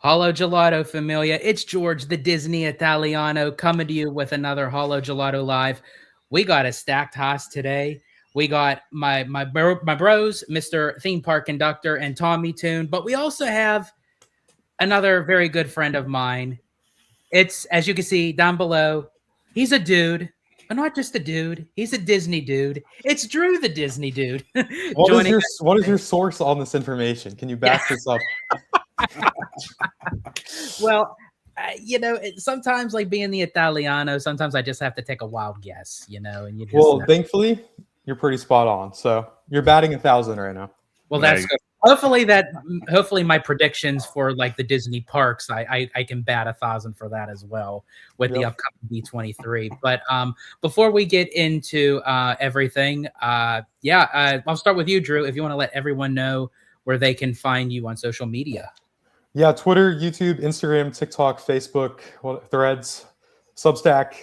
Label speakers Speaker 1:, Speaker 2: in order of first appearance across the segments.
Speaker 1: Holo Gelato Familia. It's George, the Disney Italiano, coming to you with another Holo Gelato Live. We got a stacked house today. We got my bros, Mr. Theme Park Conductor and Tommy Toon, but we also have another very good friend of mine. It's, as you can see down below, he's a dude, but not just a dude. He's a Disney dude. It's Drew, the Disney dude.
Speaker 2: What is your source on this information? Can you back this up?
Speaker 1: Well, sometimes like being the Italiano, sometimes I just have to take a wild guess, and you just
Speaker 2: thankfully you're pretty spot on. So you're batting 1,000 right now.
Speaker 1: Well, that's good. Hopefully my predictions for like the Disney parks, I can bat 1,000 for that as well with the upcoming D23. But before we get into everything, I'll start with you, Drew. If you want to let everyone know where they can find you on social media.
Speaker 2: Yeah, Twitter, YouTube, Instagram, TikTok, Facebook, Threads, Substack,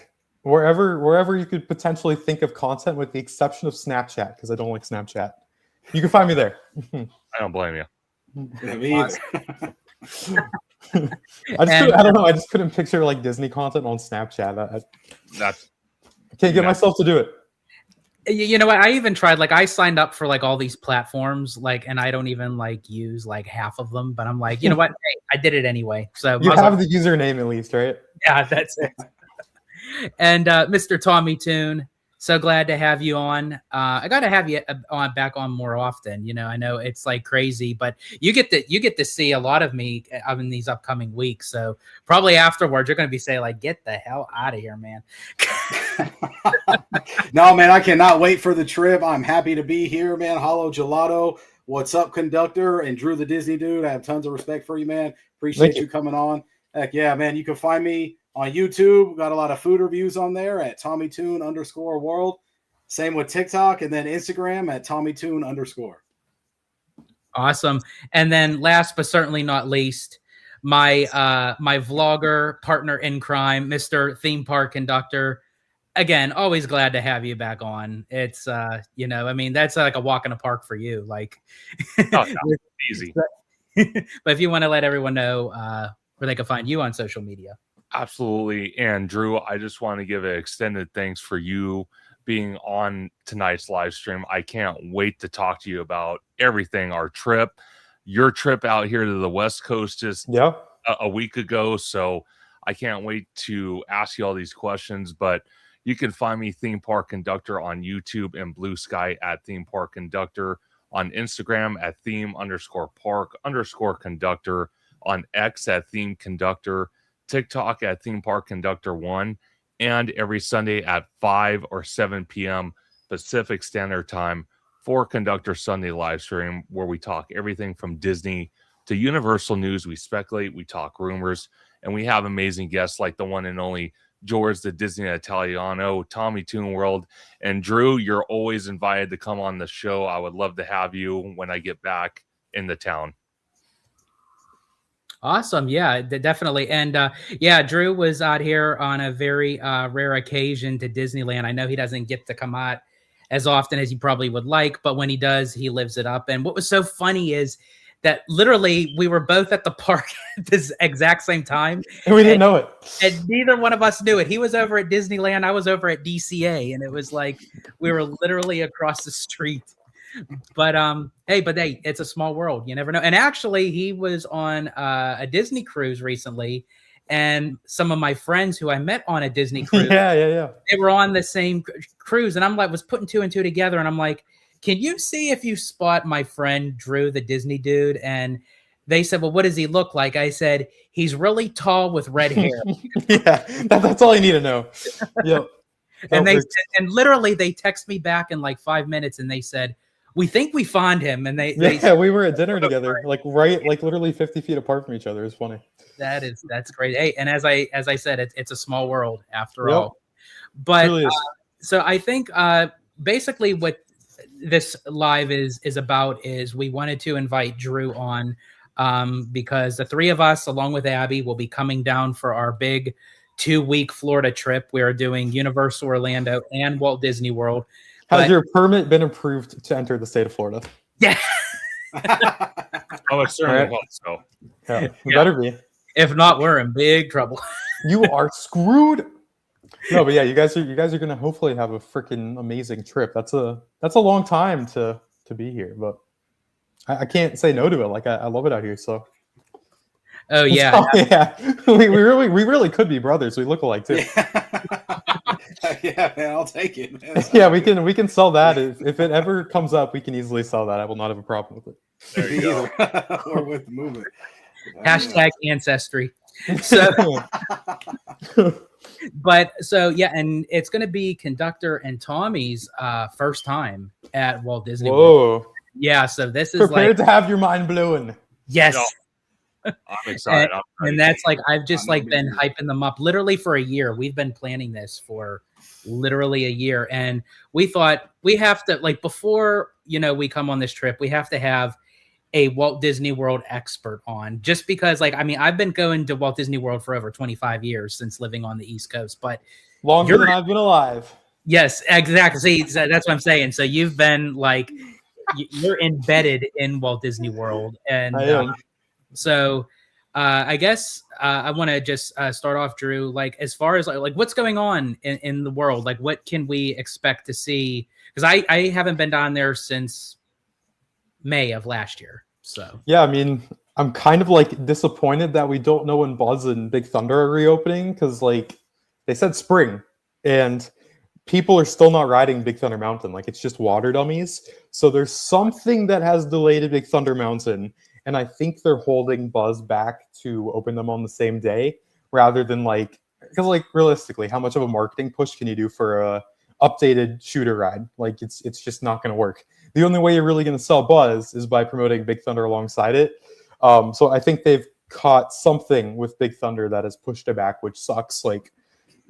Speaker 2: wherever you could potentially think of content, with the exception of Snapchat, because I don't like Snapchat. You can find me there.
Speaker 3: I don't blame you.
Speaker 2: Me either. I just couldn't picture like Disney content on Snapchat. I can't get myself to do it.
Speaker 1: You know what? I even tried, like I signed up for like all these platforms, like, and I don't even like use like half of them, but I'm like, you know what? Hey, I did it anyway. So
Speaker 2: you have the username at least, right?
Speaker 1: Yeah, that's it. And Mr. Tommy Toon, so glad to have you on. I got to have you back on more often. I know it's like crazy, but you get to see a lot of me in these upcoming weeks. So probably afterwards, you're going to be saying like, "Get the hell out of here, man."
Speaker 4: No, man, I cannot wait for the trip. I'm happy to be here, man. Holo Gelato. What's up, Conductor? And Drew, the Disney dude. I have tons of respect for you, man. Appreciate you coming on. Heck yeah, man. You can find me on YouTube. Got a lot of food reviews on there at TommyToon_world. Same with TikTok, and then Instagram at TommyToon_.
Speaker 1: Awesome. And then last but certainly not least, my vlogger partner in crime, Mr. Theme Park Conductor. Again, always glad to have you back on. It's that's like a walk in the park for you. Like
Speaker 3: easy.
Speaker 1: But if you want to let everyone know where they can find you on social media.
Speaker 3: Absolutely. And Drew, I just want to give an extended thanks for you being on tonight's live stream. I can't wait to talk to you about everything, our trip, your trip out here to the West Coast just a week ago. So I can't wait to ask you all these questions, but you can find me Theme Park Conductor on YouTube and Blue Sky at Theme Park Conductor, on Instagram at theme_park_conductor, on X at Theme Conductor, TikTok at Theme Park Conductor 1, and every Sunday at 5 or 7 p.m. Pacific Standard Time for Conductor Sunday live stream, where we talk everything from Disney to Universal news. We speculate, we talk rumors, and we have amazing guests like the one and only George, the Disney Italiano, Tommy Toon World, and Drew. You're always invited to come on the show. I would love to have you when I get back in the town.
Speaker 1: Awesome. Yeah, definitely. And Drew was out here on a very rare occasion to Disneyland. I know he doesn't get to come out as often as he probably would like, but when he does, he lives it up. And what was so funny is that literally we were both at the park at this exact same time.
Speaker 2: And we didn't know it.
Speaker 1: And neither one of us knew it. He was over at Disneyland. I was over at DCA. And it was like we were literally across the street. But hey, it's a small world. You never know. And actually, he was on a Disney cruise recently. And some of my friends who I met on a Disney cruise, they were on the same cruise. And I'm like, was putting two and two together. And I'm like, can you see if you spot my friend Drew, the Disney dude? And they said, well, what does he look like? I said, he's really tall with red hair.
Speaker 2: That's all you need to know. Yep.
Speaker 1: And literally they text me back in like 5 minutes and they said, we think we found him. And
Speaker 2: we were at dinner together, like literally 50 feet apart from each other. It's funny.
Speaker 1: That's great. Hey, and as I said, it's a small world after all. But
Speaker 2: really
Speaker 1: so I think basically what this live is about is we wanted to invite Drew on because the three of us, along with Abby, will be coming down for our big 2-week Florida trip. We are doing Universal Orlando and Walt Disney World.
Speaker 2: Has your permit been approved to enter the state of Florida?
Speaker 1: Yeah.
Speaker 3: Oh, it certainly hope so.
Speaker 2: Yeah, it better be.
Speaker 1: If not, we're in big trouble.
Speaker 2: You are screwed. No, but yeah, you guys are gonna hopefully have a freaking amazing trip. That's a long time to be here, but I can't say no to it. Like I love it out here. So
Speaker 1: Oh yeah,
Speaker 2: yeah, we really could be brothers. We look alike too.
Speaker 4: Yeah, man, I'll take it. Man.
Speaker 2: Yeah, we can sell that if it ever comes up. We can easily sell that. I will not have a problem with it.
Speaker 3: There you go.
Speaker 4: Or with the movement.
Speaker 1: hashtag ancestry. So, but so yeah, and it's going to be Conductor and Tommy's first time at Walt Disney World.
Speaker 2: Whoa!
Speaker 1: Yeah, so this is
Speaker 2: Prepared
Speaker 1: like
Speaker 2: to have your mind blown.
Speaker 1: yes.
Speaker 3: No. I'm excited. I'm ready.
Speaker 1: And that's like I've just
Speaker 4: I know,
Speaker 1: like
Speaker 4: me
Speaker 1: been
Speaker 4: too.
Speaker 1: hyping them up literally for a year. We've been planning this for literally a year, and we thought we have to like before we come on this trip, we have to have a Walt Disney World expert on, just because like I mean I've been going to Walt Disney World for over 25 years since living on the East Coast, but
Speaker 2: Longer than I've been alive.
Speaker 1: yes, exactly. See, so that's what I'm saying. So you've been like you're embedded in Walt Disney World, and
Speaker 2: I am.
Speaker 1: so I guess I want to just start off, Drew, like as far as like what's going on in the world, like what can we expect to see? Because I haven't been down there since May of last year. So
Speaker 2: Yeah, I mean, I'm kind of like disappointed that we don't know when Buzz and Big Thunder are reopening because like they said spring and people are still not riding Big Thunder Mountain. Like it's just water dummies. So there's something that has delayed Big Thunder Mountain. And I think they're holding Buzz back to open them on the same day rather than like, because like realistically, how much of a marketing push can you do for a updated shooter ride? Like it's just not going to work. The only way you're really going to sell Buzz is by promoting Big Thunder alongside it. So I think they've caught something with Big Thunder that has pushed it back, which sucks. Like,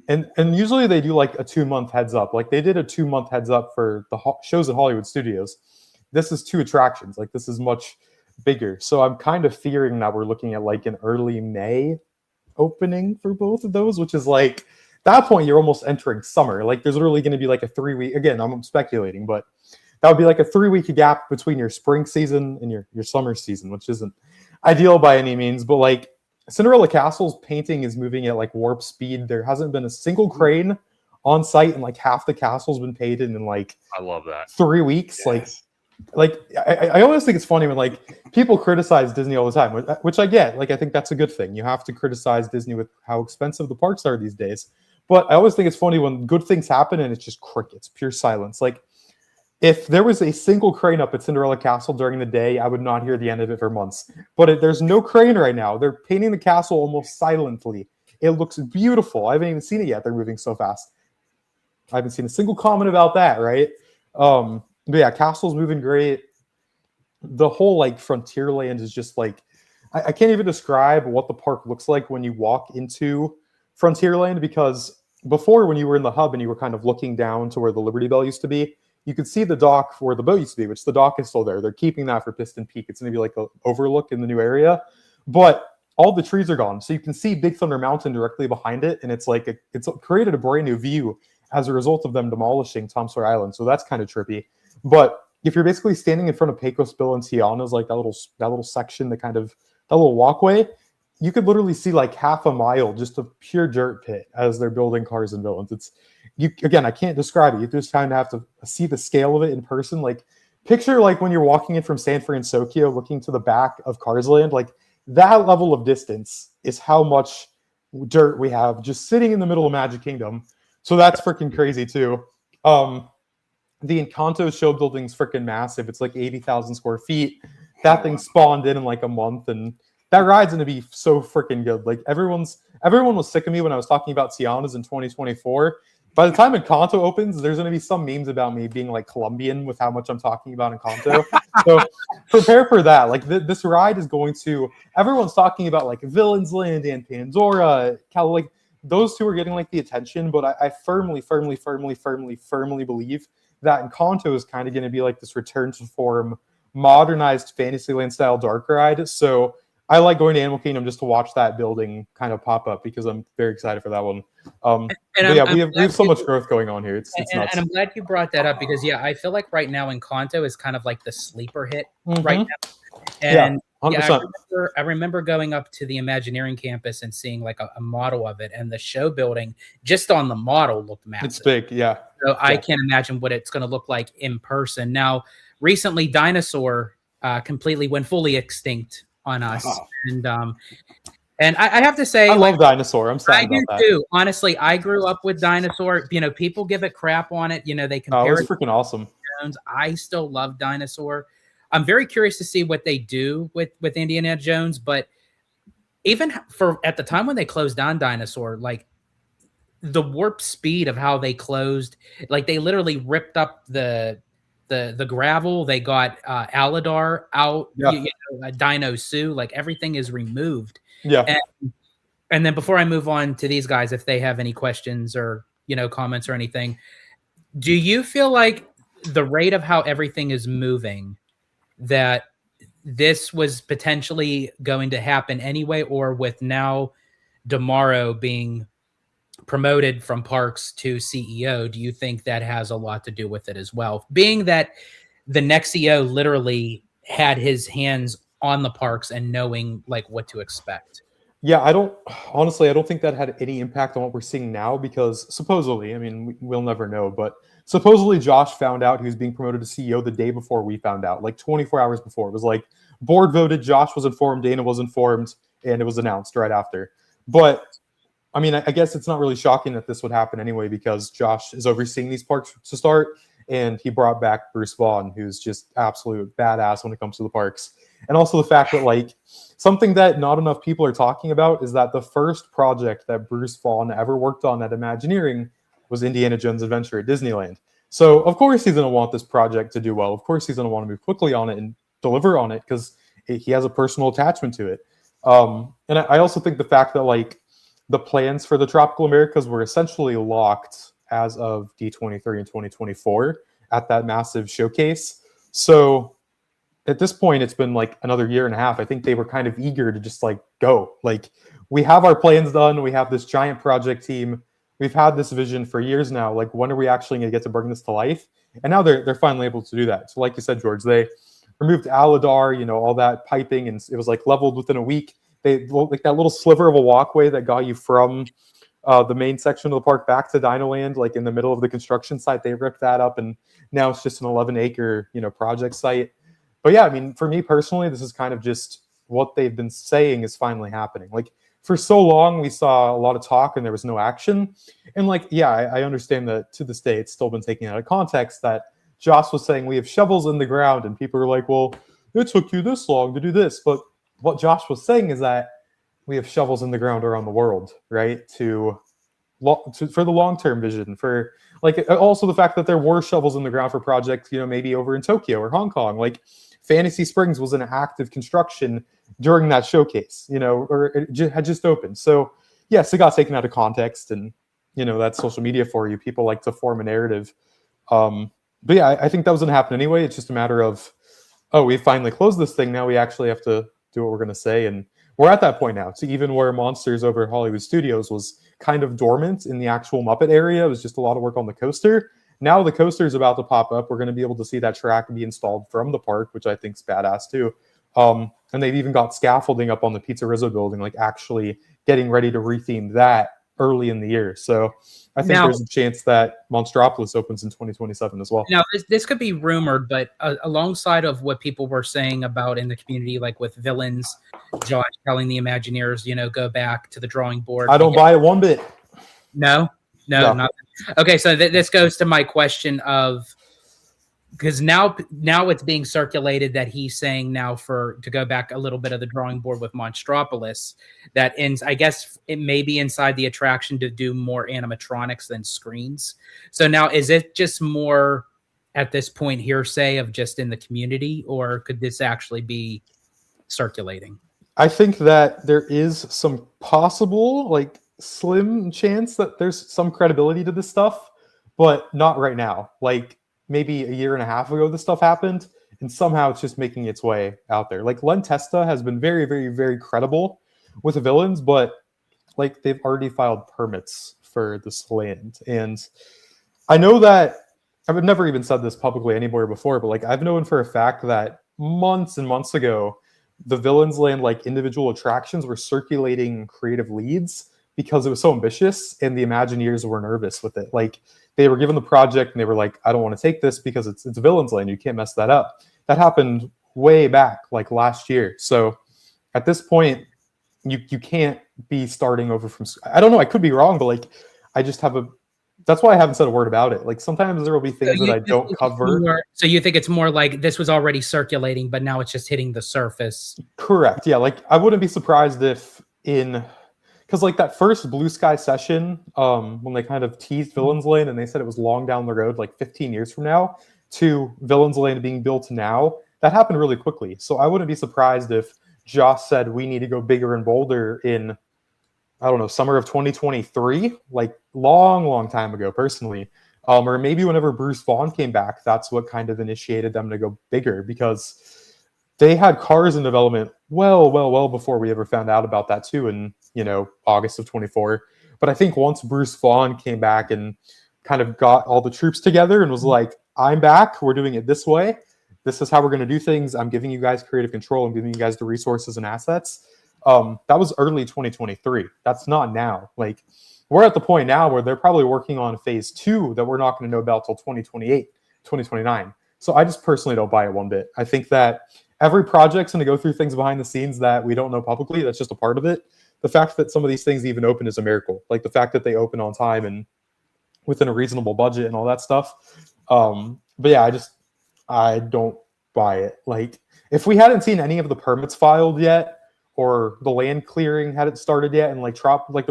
Speaker 2: and usually they do like a 2-month heads up. Like they did a 2-month heads up for the shows at Hollywood Studios. This is 2 attractions. Like this is much bigger. So I'm kind of fearing that we're looking at like an early May opening for both of those, which is like, at that point you're almost entering summer. Like there's literally going to be like a 3-week, again, I'm speculating, but that would be like a 3-week gap between your spring season and your summer season, which isn't ideal by any means. But like Cinderella Castle's painting is moving at like warp speed. There hasn't been a single crane on site, and like half the castle's been painted in like
Speaker 3: I love that.
Speaker 2: 3 weeks.
Speaker 4: Yes.
Speaker 2: Like I always think it's funny when like people criticize Disney all the time, which I get. Like I think that's a good thing. You have to criticize Disney with how expensive the parks are these days. But I always think it's funny when good things happen and it's just crickets, pure silence. Like if there was a single crane up at Cinderella Castle during the day, I would not hear the end of it for months. But there's no crane right now. They're painting the castle almost silently. It looks beautiful. I haven't even seen it yet. They're moving so fast. I haven't seen a single comment about that, right? But yeah, castle's moving great. The whole like Frontierland is just like, I can't even describe what the park looks like when you walk into Frontierland, because before when you were in the hub and you were kind of looking down to where the Liberty Bell used to be, you could see the dock where the boat used to be, which the dock is still there. They're keeping that for Piston Peak. It's going to be like an overlook in the new area. But all the trees are gone. So you can see Big Thunder Mountain directly behind it. And it's like, it's created a brand new view as a result of them demolishing Tom Sawyer Island. So that's kind of trippy. But if you're basically standing in front of Pecos Bill and Tiana's, like that little section, that little walkway, you could literally see like half a mile just of pure dirt pit as they're building cars and villains. Again, I can't describe it. You just kind of have to see the scale of it in person. Like picture like when you're walking in from San Francisco looking to the back of Cars Land, like that level of distance is how much dirt we have just sitting in the middle of Magic Kingdom. So that's freaking crazy too. The Encanto show building's freaking massive. It's like 80,000 square feet. That thing spawned in like a month, and that ride's going to be so freaking good. Like everyone was sick of me when I was talking about Tiana's in 2024. By the time Encanto opens, there's going to be some memes about me being like Colombian with how much I'm talking about Encanto. So prepare for that. Like this ride is going to, everyone's talking about like Villains Land and Pandora, like those two are getting like the attention, but I firmly believe that Encanto is kind of going to be like this return to form, modernized Fantasyland style dark ride. So I like going to Animal Kingdom just to watch that building kind of pop up because I'm very excited for that one. We have so much growth going on here. It's nuts.
Speaker 1: And I'm glad you brought that up because I feel like right now Encanto is kind of like the sleeper hit right now. And Yeah,
Speaker 2: 100%.
Speaker 1: I remember going up to the Imagineering campus and seeing like a model of it, and the show building just on the model looked massive.
Speaker 2: It's big, yeah.
Speaker 1: So I
Speaker 2: Yeah.
Speaker 1: can't imagine what it's going to look like in person. Now, recently, Dinosaur completely went fully extinct on us,
Speaker 4: Oh.
Speaker 1: and I have to say,
Speaker 2: I love Dinosaur. I'm
Speaker 1: I
Speaker 2: sad
Speaker 1: do
Speaker 2: about that.
Speaker 1: too. Honestly, I grew up with Dinosaur. You know, people give it crap on it. You know, they
Speaker 2: Oh, it
Speaker 1: compare
Speaker 2: was
Speaker 1: it
Speaker 2: freaking awesome.
Speaker 1: to Jones. I still love Dinosaur. I'm very curious to see what they do with Indiana Jones, but even for at the time when they closed down Dinosaur, like the warp speed of how they closed, like they literally ripped up the gravel. They got Aladar out,
Speaker 2: Yeah.
Speaker 1: Dino Sue, like everything is removed.
Speaker 2: Yeah.
Speaker 1: And then before I move on to these guys, if they have any questions or comments or anything, do you feel like the rate of how everything is moving, that this was potentially going to happen anyway, or with now Damaro being promoted from Parks to CEO, do you think that has a lot to do with it as well? Being that the next CEO literally had his hands on the parks and knowing like what to expect.
Speaker 2: Yeah, I don't think that had any impact on what we're seeing now, because supposedly, I mean, we'll never know, but supposedly Josh found out he was being promoted to CEO the day before we found out, like 24 hours before. It was like board voted, Josh was informed, Dana was informed, and it was announced right after. But I mean, I guess it's not really shocking that this would happen anyway, because Josh is overseeing these parks to start, and he brought back Bruce Vaughn, who's just absolute badass when it comes to the parks. And also the fact that, like, something that not enough people are talking about is that the first project that Bruce Vaughn ever worked on at Imagineering was Indiana Jones Adventure at Disneyland. So, of course, he's going to want this project to do well. Of course, he's going to want to move quickly on it and deliver on it, because he has a personal attachment to it. And I also think the fact that, like, the plans for the Tropical Americas were essentially locked as of D23 in 2024 at that massive showcase. So at this point, it's been like another year and a half. I think they were kind of eager to just like go. Like, we have our plans done. We have this giant project team. We've had this vision for years now. Like, when are we actually going to get to bring this to life? And now they're finally able to do that. So like you said, George, they removed Aladar, all that piping, and it was like leveled within a week. They like that little sliver of a walkway that got you from the main section of the park back to Dinoland, like in the middle of the construction site. They ripped that up, and now it's just an 11-acre, project site. But yeah, I mean, for me personally, this is kind of just what they've been saying is finally happening. Like, for so long, we saw a lot of talk and there was no action. And like, yeah, I understand that to this day, it's still been taken out of context that Josh was saying we have shovels in the ground, and people are like, well, it took you this long to do this. But what Josh was saying is that we have shovels in the ground around the world, right? For the long-term vision, for like also the fact that there were shovels in the ground for projects, maybe over in Tokyo or Hong Kong. Like, Fantasy Springs was in active construction during that showcase, or it had just opened. So yes, it got taken out of context, and that's social media for you. People like to form a narrative. But yeah, I think that was going to happen anyway. It's just a matter of, oh, we finally closed this thing. Now we actually have to do what we're going to say. And we're at that point now. So even where Monsters over at Hollywood Studios was kind of dormant in the actual Muppet area, it was just a lot of work on the coaster. Now the coaster is about to pop up. We're going to be able to see that track be installed from the park, which I think is badass too. And they've even got scaffolding up on the Pizza Rizzo building, like actually getting ready to retheme that early in the year. So I think there's a chance that Monstropolis opens in 2027 as well.
Speaker 1: Now, this could be rumored, but alongside of what people were saying about in the community, like with Villains, Josh telling the Imagineers, go back to the drawing board.
Speaker 2: I don't buy it one bit.
Speaker 1: No, not. Okay, so this goes to my question of, because now it's being circulated that he's saying now to go back a little bit of the drawing board with Monstropolis, that I guess it may be inside the attraction to do more animatronics than screens. So now is it just more at this point hearsay of just in the community, or could this actually be circulating?
Speaker 2: I think that there is some possible, like, slim chance that there's some credibility to this stuff, but not right now. Like, maybe a year and a half ago this stuff happened, and somehow it's just making its way out there. Like, Len Testa has been very, very, very credible with the Villains, but like, they've already filed permits for this land. And I know that I've never even said this publicly anywhere before, but like, I've known for a fact that months and months ago, the Villains Land like individual attractions were circulating creative leads because it was so ambitious, and the Imagineers were nervous with it. Like they were given the project and they were like, I don't want to take this because it's Villains Land. You can't mess that up. That happened way back, like last year. So at this point, you can't be starting over from. I don't know. I could be wrong, but like I just have a. That's why I haven't said a word about it. Like sometimes there will be things that I don't cover.
Speaker 1: So you think it's more like this was already circulating, but now it's just hitting the surface.
Speaker 2: Correct. Yeah. Like I wouldn't be surprised if because like that first Blue Sky session, when they kind of teased Villains Land and they said it was long down the road, like 15 years from now, to Villains Land being built now, that happened really quickly. So I wouldn't be surprised if Josh said we need to go bigger and bolder in, I don't know, summer of 2023, like long time ago, personally. Or maybe whenever Bruce Vaughn came back, that's what kind of initiated them to go bigger, because they had cars in development well before we ever found out about that too, in, August of 24. But I think once Bruce Vaughn came back and kind of got all the troops together and was like, I'm back, we're doing it this way. This is how we're going to do things. I'm giving you guys creative control. I'm giving you guys the resources and assets. That was early 2023. That's not now. Like we're at the point now where they're probably working on phase 2 that we're not going to know about till 2028, 2029. So I just personally don't buy it one bit. I think that every project's going to go through things behind the scenes that we don't know publicly. That's just a part of it. The fact that some of these things even open is a miracle. Like the fact that they open on time and within a reasonable budget and all that stuff. But yeah, I don't buy it. Like if we hadn't seen any of the permits filed yet, or the land clearing hadn't started yet, and like Tropical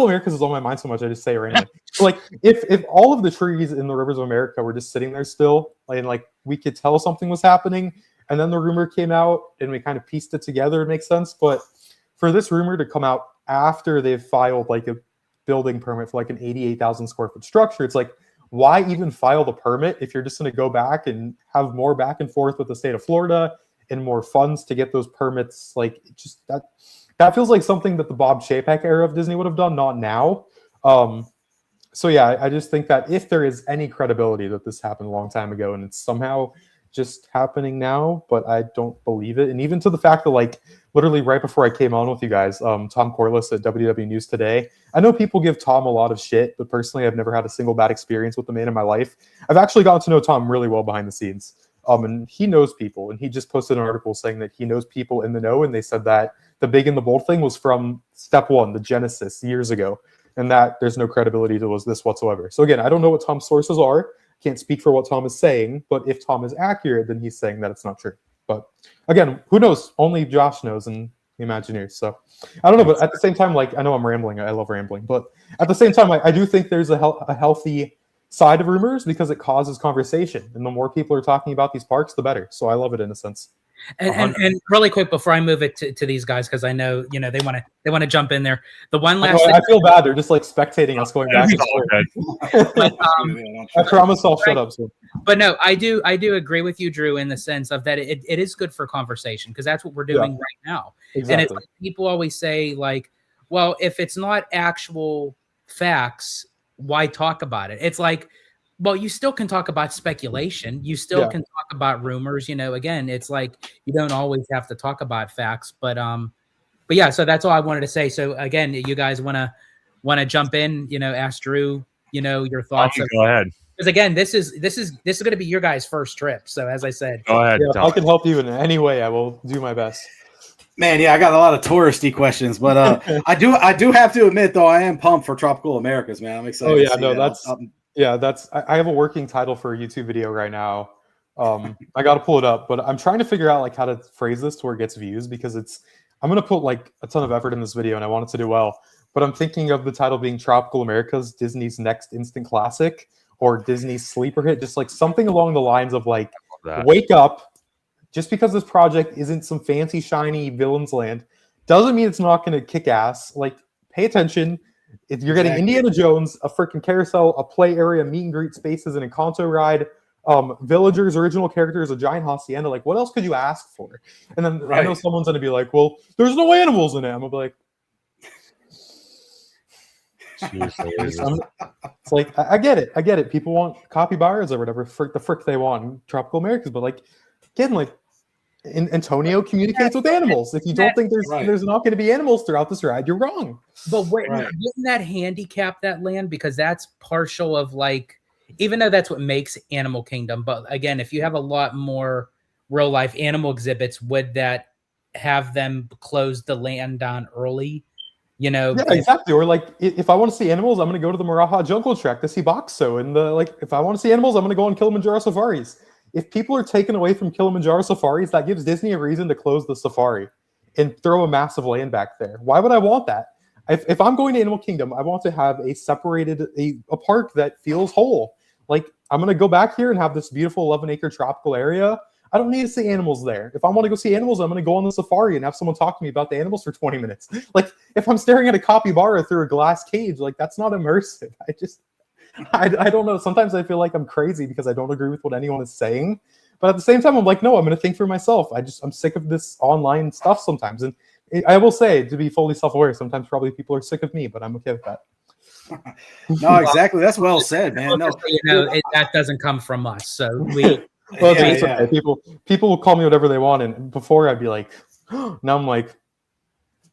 Speaker 2: Americas is on my mind so much I just say it randomly. So like if all of the trees in the rivers of America were just sitting there still, and like we could tell something was happening, and then the rumor came out and we kind of pieced it together, it makes sense. But for this rumor to come out after they've filed like a building permit for like an 88,000 square foot structure, it's like, why even file the permit if you're just going to go back and have more back and forth with the state of Florida and more funds to get those permits? Like just that feels like something that the Bob Chapek era of Disney would have done, not now. So yeah, I just think that if there is any credibility that this happened a long time ago and it's somehow just happening now, but I don't believe it. And even to the fact that like literally right before I came on with you guys, Tom Corliss at WW News Today, I know people give Tom a lot of shit, but personally I've never had a single bad experience with the man in my life. I've actually gotten to know Tom really well behind the scenes. And he knows people, and he just posted an article saying that he knows people in the know, and they said that the big and the bold thing was from step 1, the Genesis, years ago, and that there's no credibility to this whatsoever. So again, I don't know what Tom's sources are. Can't speak for what Tom is saying, but if Tom is accurate, then he's saying that it's not true. But again, who knows? Only Josh knows and the Imagineers. So I don't know, but at the same time, like I know I'm rambling. I love rambling, but at the same time, I do think there's a healthy side of rumors because it causes conversation, and the more people are talking about these parks, the better. So I love it in a sense.
Speaker 1: And really quick before I move it to these guys, because I know they want to jump in there. The one last thing,
Speaker 2: I feel bad. They're just like spectating us going back and forth. But, I promise I'll shut up soon.
Speaker 1: But no, I do agree with you, Drew, in the sense of that it is good for conversation, because that's what we're doing right now.
Speaker 2: Exactly.
Speaker 1: And it's like people always say, like, well, if it's not actual facts, why talk about it? It's like, well, you still can talk about speculation. You still can talk about rumors. Again, it's like you don't always have to talk about facts. But yeah, so that's all I wanted to say. So again, you guys want to jump in? Ask Drew. Your thoughts.
Speaker 3: Go ahead.
Speaker 1: Because again, this is going to be your guys' first trip. So as I said,
Speaker 3: go ahead.
Speaker 2: If I can help you in any way, I will do my best.
Speaker 4: Man, yeah, I got a lot of touristy questions, but I do have to admit though, I am pumped for Tropical Americas, man. I'm excited.
Speaker 2: Oh yeah, no, I have a working title for a YouTube video right now. I got to pull it up, but I'm trying to figure out like how to phrase this to where it gets views, because I'm going to put like a ton of effort in this video and I want it to do well. But I'm thinking of the title being Tropical Americas, Disney's next instant classic, or Disney's sleeper hit, just like something along the lines of like, wake up. Just because this project isn't some fancy, shiny Villains Land doesn't mean it's not going to kick ass. Like, pay attention. If you're getting Indiana Jones, a freaking carousel, a play area, meet and greet spaces, an Encanto ride, villagers, original characters, a giant hacienda, like, what else could you ask for? And then I know someone's going to be like, well, there's no animals in it. I'm going to be like, it's like, I get it. People want capybaras or whatever, the frick they want in Tropical Americas. But like, again, like, Antonio communicates with animals. If you don't think
Speaker 4: Right.
Speaker 2: there's not going to be animals throughout this ride, you're wrong.
Speaker 1: But wouldn't that handicap that land? Because that's partial of like, even though that's what makes Animal Kingdom. But again, if you have a lot more real life animal exhibits, would that have them close the land down early? You know,
Speaker 2: Yeah, exactly. Or like, if I want to see animals, I'm going to go to the Maraha Jungle Trek to see Boxo. And if I want to see animals, I'm going to go on Kilimanjaro Safaris. If people are taken away from Kilimanjaro Safaris, that gives Disney a reason to close the safari and throw a massive land back there. Why would I want that? If I'm going to Animal Kingdom, I want to have a park that feels whole. Like, I'm going to go back here and have this beautiful 11-acre tropical area. I don't need to see animals there. If I want to go see animals, I'm going to go on the safari and have someone talk to me about the animals for 20 minutes. Like, if I'm staring at a capybara through a glass cage, like, that's not immersive. I don't know. Sometimes I feel like I'm crazy because I don't agree with what anyone is saying. But at the same time, I'm like, no, I'm going to think for myself. I'm sick of this online stuff sometimes. And I will say, to be fully self-aware, sometimes probably people are sick of me, but I'm okay with that.
Speaker 4: No, exactly. That's well said, man. No,
Speaker 1: that doesn't come from us. So we.
Speaker 2: Well, it's okay. People will call me whatever they want, and before I'd be like, now I'm like,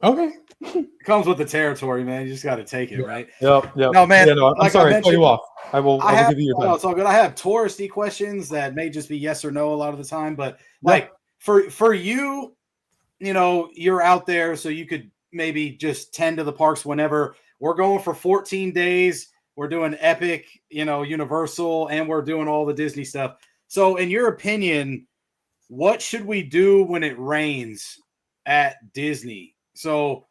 Speaker 2: okay.
Speaker 4: It comes with the territory, man. You just got to take it, right?
Speaker 2: Yep.
Speaker 4: No, man.
Speaker 2: Yeah, no, I'm sorry. I cut you off. I will give you your time.
Speaker 4: No, it's all good. I have touristy questions that may just be yes or no a lot of the time, but like for you, you know, you're out there, so you could maybe just tend to the parks whenever. We're going for 14 days. We're doing Epic, you know, Universal, and we're doing all the Disney stuff. So, in your opinion, what should we do when it rains at Disney? So,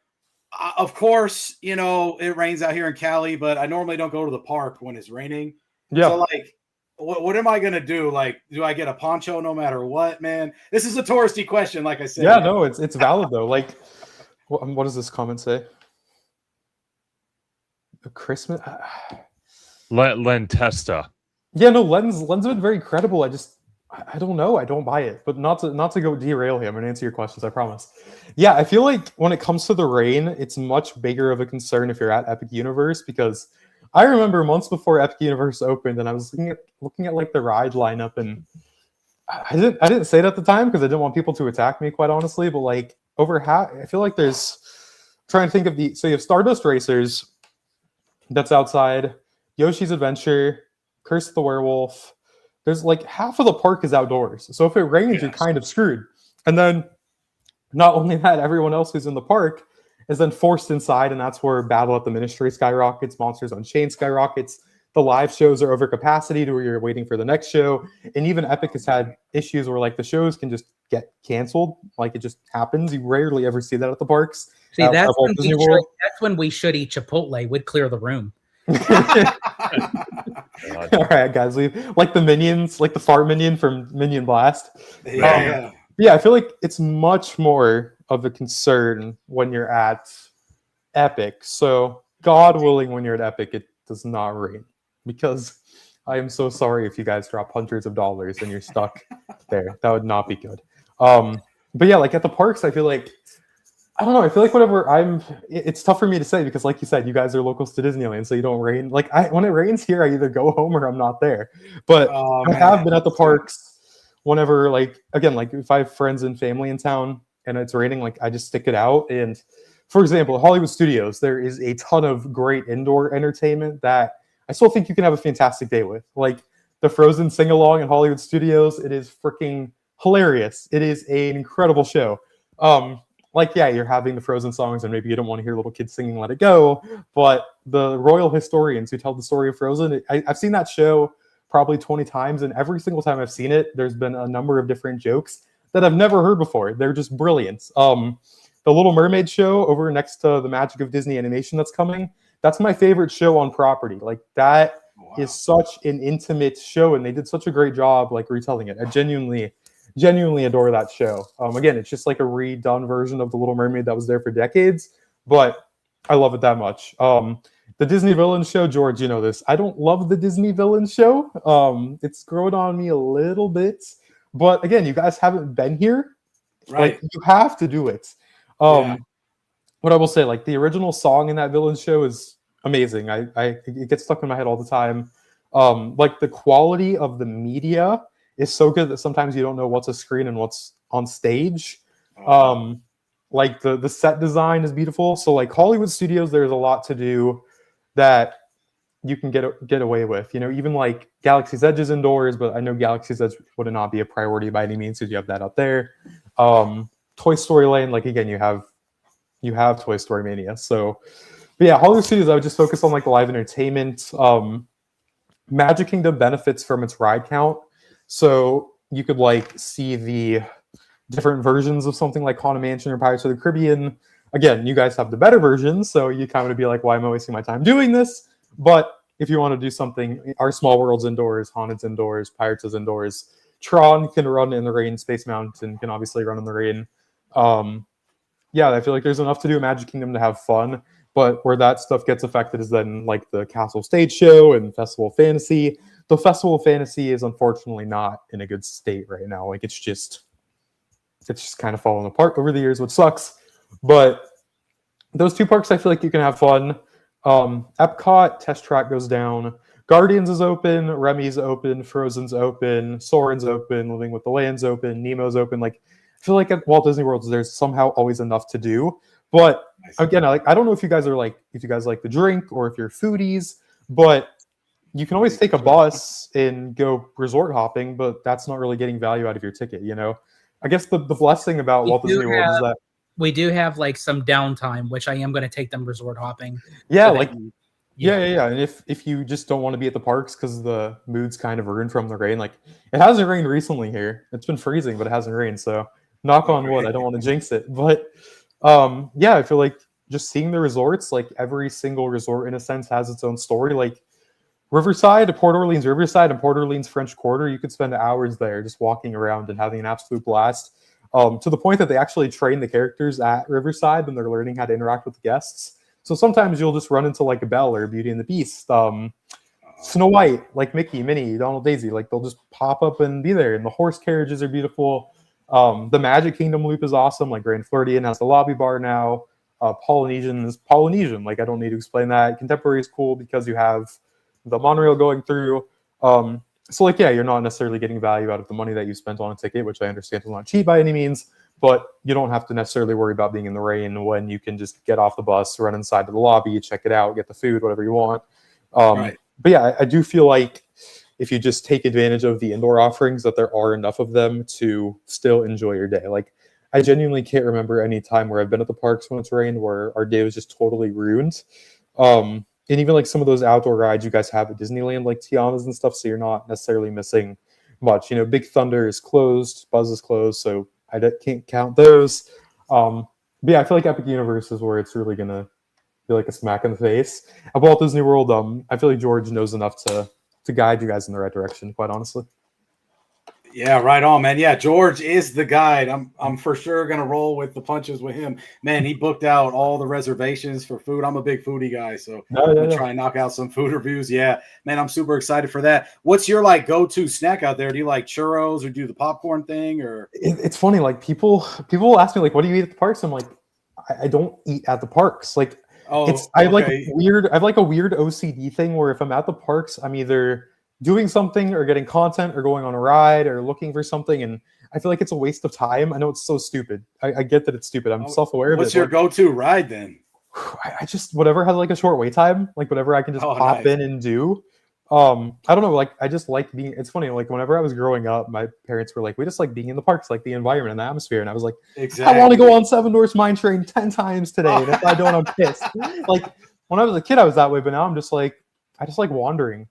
Speaker 4: of course, you know, it rains out here in Cali, but I normally don't go to the park when it's raining.
Speaker 2: Yeah.
Speaker 4: So, like, what am I going to do? Like, do I get a poncho no matter what, man? This is a touristy question, like I said.
Speaker 2: Yeah, no, it's valid, though. Like, what does this comment say? Christmas?
Speaker 3: Len Testa.
Speaker 2: Yeah, no, Len's been very credible. I don't know. I don't buy it. But not to go derail him and answer your questions, I promise. Yeah, I feel like when it comes to the rain, it's much bigger of a concern if you're at Epic Universe, because I remember months before Epic Universe opened, and I was looking at like the ride lineup, and I didn't say it at the time because I didn't want people to attack me, quite honestly. But like over half, I feel like there's trying to think of so you have Stardust Racers, that's outside, Yoshi's Adventure, Curse of the Werewolf. There's like half of the park is outdoors. So if it rains, you're kind of screwed. And then not only that, everyone else who's in the park is then forced inside, and that's where Battle at the Ministry skyrockets, Monsters Unchained skyrockets. The live shows are over capacity to where you're waiting for the next show. And even Epic has had issues where like the shows can just get canceled. Like it just happens. You rarely ever see that at the parks.
Speaker 1: See, that's when we should eat Chipotle. Would clear the room.
Speaker 2: All right, guys, like the minions, like the fart minion from Minion Blast. Yeah, I feel like it's much more of a concern when you're at Epic. So, God willing, when you're at Epic, it does not rain, because I am so sorry if you guys drop hundreds of dollars and you're stuck there. That would not be good. But yeah, like at the parks, I feel like, I don't know. I feel like whenever it's tough for me to say because, like you said, you guys are locals to Disneyland, so you don't rain. Like when it rains here, I either go home or I'm not there. But I have been at the parks whenever, like, again, like if I have friends and family in town and it's raining, like I just stick it out. And for example, Hollywood Studios, there is a ton of great indoor entertainment that I still think you can have a fantastic day with. Like the Frozen sing along in Hollywood Studios, it is freaking hilarious. It is an incredible show. Like, yeah, you're having the Frozen songs and maybe you don't want to hear little kids singing Let It Go, but the royal historians who tell the story of Frozen, I've seen that show probably 20 times, and every single time I've seen it, there's been a number of different jokes that I've never heard before. They're just brilliant. The Little Mermaid show over next to the Magic of Disney animation that's coming, that's my favorite show on property. Like, that is such an intimate show, and they did such a great job, like, retelling it. I genuinely adore that show. Again, it's just like a redone version of The Little Mermaid that was there for decades, but I love it that much. The Disney Villain Show, George, you know this. I don't love the Disney Villain Show. It's grown on me a little bit, but again, you guys haven't been here.
Speaker 4: Right.
Speaker 2: Like, you have to do it. What I will say, like the original song in that Villain Show is amazing. It gets stuck in my head all the time. Like the quality of the media is so good that sometimes you don't know what's a screen and what's on stage.
Speaker 4: Oh,
Speaker 2: Like the set design is beautiful. So like Hollywood studios, there's a lot to do that you can get away with. You know, even like Galaxy's Edge is indoors, but I know Galaxy's Edge would not be a priority by any means because you have that out there. Toy Story Land, like again, you have Toy Story Mania. So, but yeah, Hollywood studios, I would just focus on like the live entertainment. Magic Kingdom benefits from its ride count, so you could like see the different versions of something like Haunted Mansion or Pirates of the Caribbean. Again, you guys have the better versions, so you kind of be like, why am I wasting my time doing this? But if you want to do something, our Small World's indoors, Haunted's indoors, Pirates is indoors. Tron can run in the rain. Space Mountain can obviously run in the rain. Yeah, I feel like there's enough to do at Magic Kingdom to have fun. But where that stuff gets affected is then like the Castle Stage Show and Festival of Fantasy. The Festival of Fantasy is unfortunately not in a good state right now. Like it's just kind of falling apart over the years, which sucks. But those two parks, I feel like you can have fun. Epcot, Test Track goes down. Guardians is open. Remy's open. Frozen's open. Soarin's open. Living with the Land's open. Nemo's open. Like I feel like at Walt Disney World, there's somehow always enough to do. But again, I don't know if you guys like the drink or if you're foodies, but you can always take a bus and go resort hopping, but that's not really getting value out of your ticket, you know? I guess the blessing about Walt Disney World is that
Speaker 1: we do have like some downtime, which I am going to take them resort hopping.
Speaker 2: Yeah, so yeah. And if you just don't want to be at the parks because the mood's kind of ruined from the rain, like it hasn't rained recently here. It's been freezing, but it hasn't rained. So knock on wood, I don't want to jinx it. But yeah, I feel like just seeing the resorts, like every single resort in a sense has its own story. Like Riverside, Port Orleans Riverside, and Port Orleans French Quarter, you could spend hours there just walking around and having an absolute blast. To the point that they actually train the characters at Riverside when they're learning how to interact with the guests. So sometimes you'll just run into like a Belle or Beauty and the Beast, Snow White, like Mickey, Minnie, Donald, Daisy. Like they'll just pop up and be there. And the horse carriages are beautiful. The Magic Kingdom loop is awesome. Like Grand Floridian has the lobby bar now. Polynesian is Polynesian. Like I don't need to explain that. Contemporary is cool because you have the monorail going through. So like, yeah, you're not necessarily getting value out of the money that you spent on a ticket, which I understand is not cheap by any means, but you don't have to necessarily worry about being in the rain when you can just get off the bus, run inside to the lobby, check it out, get the food, whatever you want. Right. But yeah, I do feel like if you just take advantage of the indoor offerings, that there are enough of them to still enjoy your day. Like I genuinely can't remember any time where I've been at the parks when it's rained where our day was just totally ruined. And even like some of those outdoor rides you guys have at Disneyland, like Tiana's and stuff, so you're not necessarily missing much. You know, Big Thunder is closed, Buzz is closed, so I can't count those. But yeah, I feel like Epic Universe is where it's really gonna be like a smack in the face. At Walt Disney World, I feel like George knows enough to guide you guys in the right direction, quite honestly.
Speaker 4: Yeah, right on, man. Yeah, George is the guide. I'm for sure gonna roll with the punches with him. Man, he booked out all the reservations for food. I'm a big foodie guy, so I'm gonna try and knock out some food reviews. Yeah, man, I'm super excited for that. What's your like go-to snack out there? Do you like churros or do the popcorn thing? Or
Speaker 2: it's funny, like people will ask me like, what do you eat at the parks? I'm like, I don't eat at the parks. Like, I have like a weird OCD thing where if I'm at the parks, I'm either doing something or getting content or going on a ride or looking for something, and I feel like it's a waste of time. I know it's so stupid. I get that it's stupid. I'm self-aware of it.
Speaker 4: What's your go-to ride then?
Speaker 2: I just whatever has like a short wait time, like whatever I can just pop in and do. I don't know, like I just like being. It's funny, like whenever I was growing up, my parents were like, we just like being in the parks, like the environment and the atmosphere, and I was like, I want to go on Seven Dwarfs Mine Train 10 times today, and if I don't, I'm pissed. Like when I was a kid, I was that way, but now I'm just like, I just like wandering.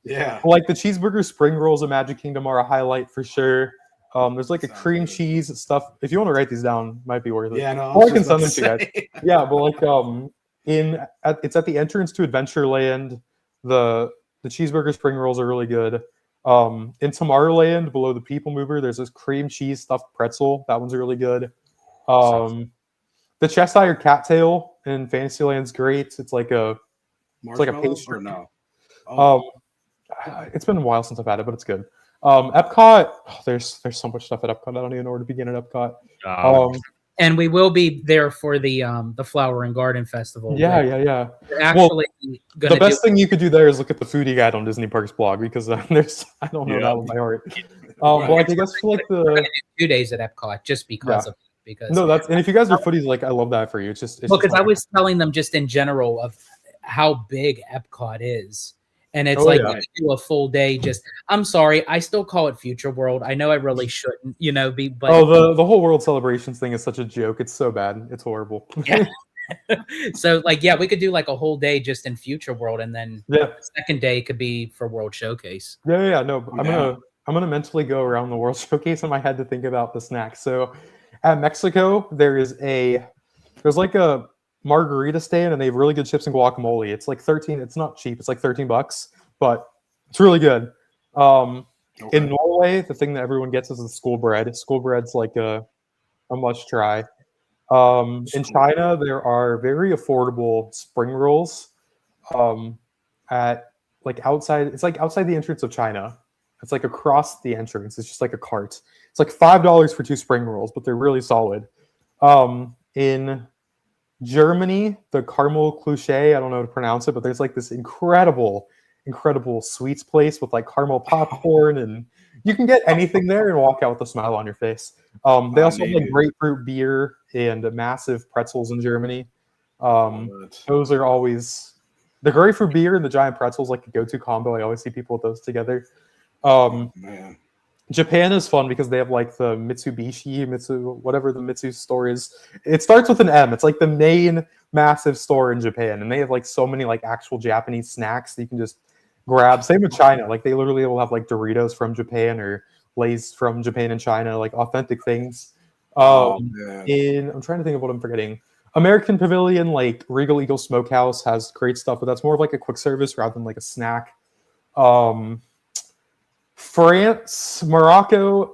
Speaker 4: Yeah.
Speaker 2: Like the cheeseburger spring rolls at Magic Kingdom are a highlight for sure. There's like a cream cheese stuff. If you want to write these down, might be worth it.
Speaker 4: Yeah, no.
Speaker 2: Or I can send them to you guys. Yeah, but like it's at the entrance to Adventureland. The cheeseburger spring rolls are really good. In Tomorrowland, below the People Mover, there's this cream cheese stuffed pretzel. That one's really good. The Cheshire Cattail in Fantasyland's great. It's like a pastry.
Speaker 4: Or no?
Speaker 2: It's been a while since I've had it, but it's good. Epcot, there's so much stuff at Epcot. I don't even know where to begin at Epcot.
Speaker 1: And we will be there for the Flower and Garden Festival.
Speaker 2: Yeah.
Speaker 1: We're actually
Speaker 2: the best thing you could do there is look at the foodie guide on Disney Parks blog because I don't know that with my heart. Well, like, I guess for like
Speaker 1: We're gonna
Speaker 2: the
Speaker 1: do 2 days at Epcot just because
Speaker 2: Yeah.
Speaker 1: of because
Speaker 2: no, that's and if you guys are footies, like I love that for you. It's just
Speaker 1: well, because I
Speaker 2: like-
Speaker 1: was telling them just in general of how big Epcot is. And it's
Speaker 2: Oh,
Speaker 1: like
Speaker 2: yeah.
Speaker 1: we could do a full day. Just I'm sorry, I still call it Future World. I know I really shouldn't, be. But
Speaker 2: the whole World Celebrations thing is such a joke. It's so bad. It's horrible.
Speaker 1: Yeah. So like, yeah, we could do like a whole day just in Future World, and then
Speaker 2: yeah.
Speaker 1: the second day could be for World Showcase.
Speaker 2: Yeah. No,
Speaker 4: Yeah.
Speaker 2: I'm gonna mentally go around the World Showcase in my head to think about the snacks. So at Mexico, there's like a margarita stand, and they have really good chips and guacamole. It's like 13. It's not cheap. It's like $13, but it's really good.
Speaker 4: Okay.
Speaker 2: In Norway, the thing that everyone gets is the school bread. School bread's like a must try. In China, there are very affordable spring rolls at like outside. It's like outside the entrance of China. It's like across the entrance. It's just like a cart. It's like $5 for 2 spring rolls, but they're really solid. In Germany, the Caramel Cloche, I don't know how to pronounce it, but there's like this incredible sweets place with like caramel popcorn, and you can get anything there and walk out with a smile on your face. They also have like grapefruit beer and massive pretzels in Germany. Those are always the grapefruit beer and the giant pretzels, like a go-to combo. I always see people with those together.
Speaker 4: Man.
Speaker 2: Japan is fun because they have like the whatever the Mitsu store is. It starts with an M. It's like the main massive store in Japan, and they have like so many like actual Japanese snacks that you can just grab. Same with China. Like they literally will have like Doritos from Japan or Lay's from Japan and China, like authentic things. I'm trying to think of what I'm forgetting. American Pavilion, like Regal Eagle Smokehouse has great stuff, but that's more of like a quick service rather than like a snack. France, Morocco,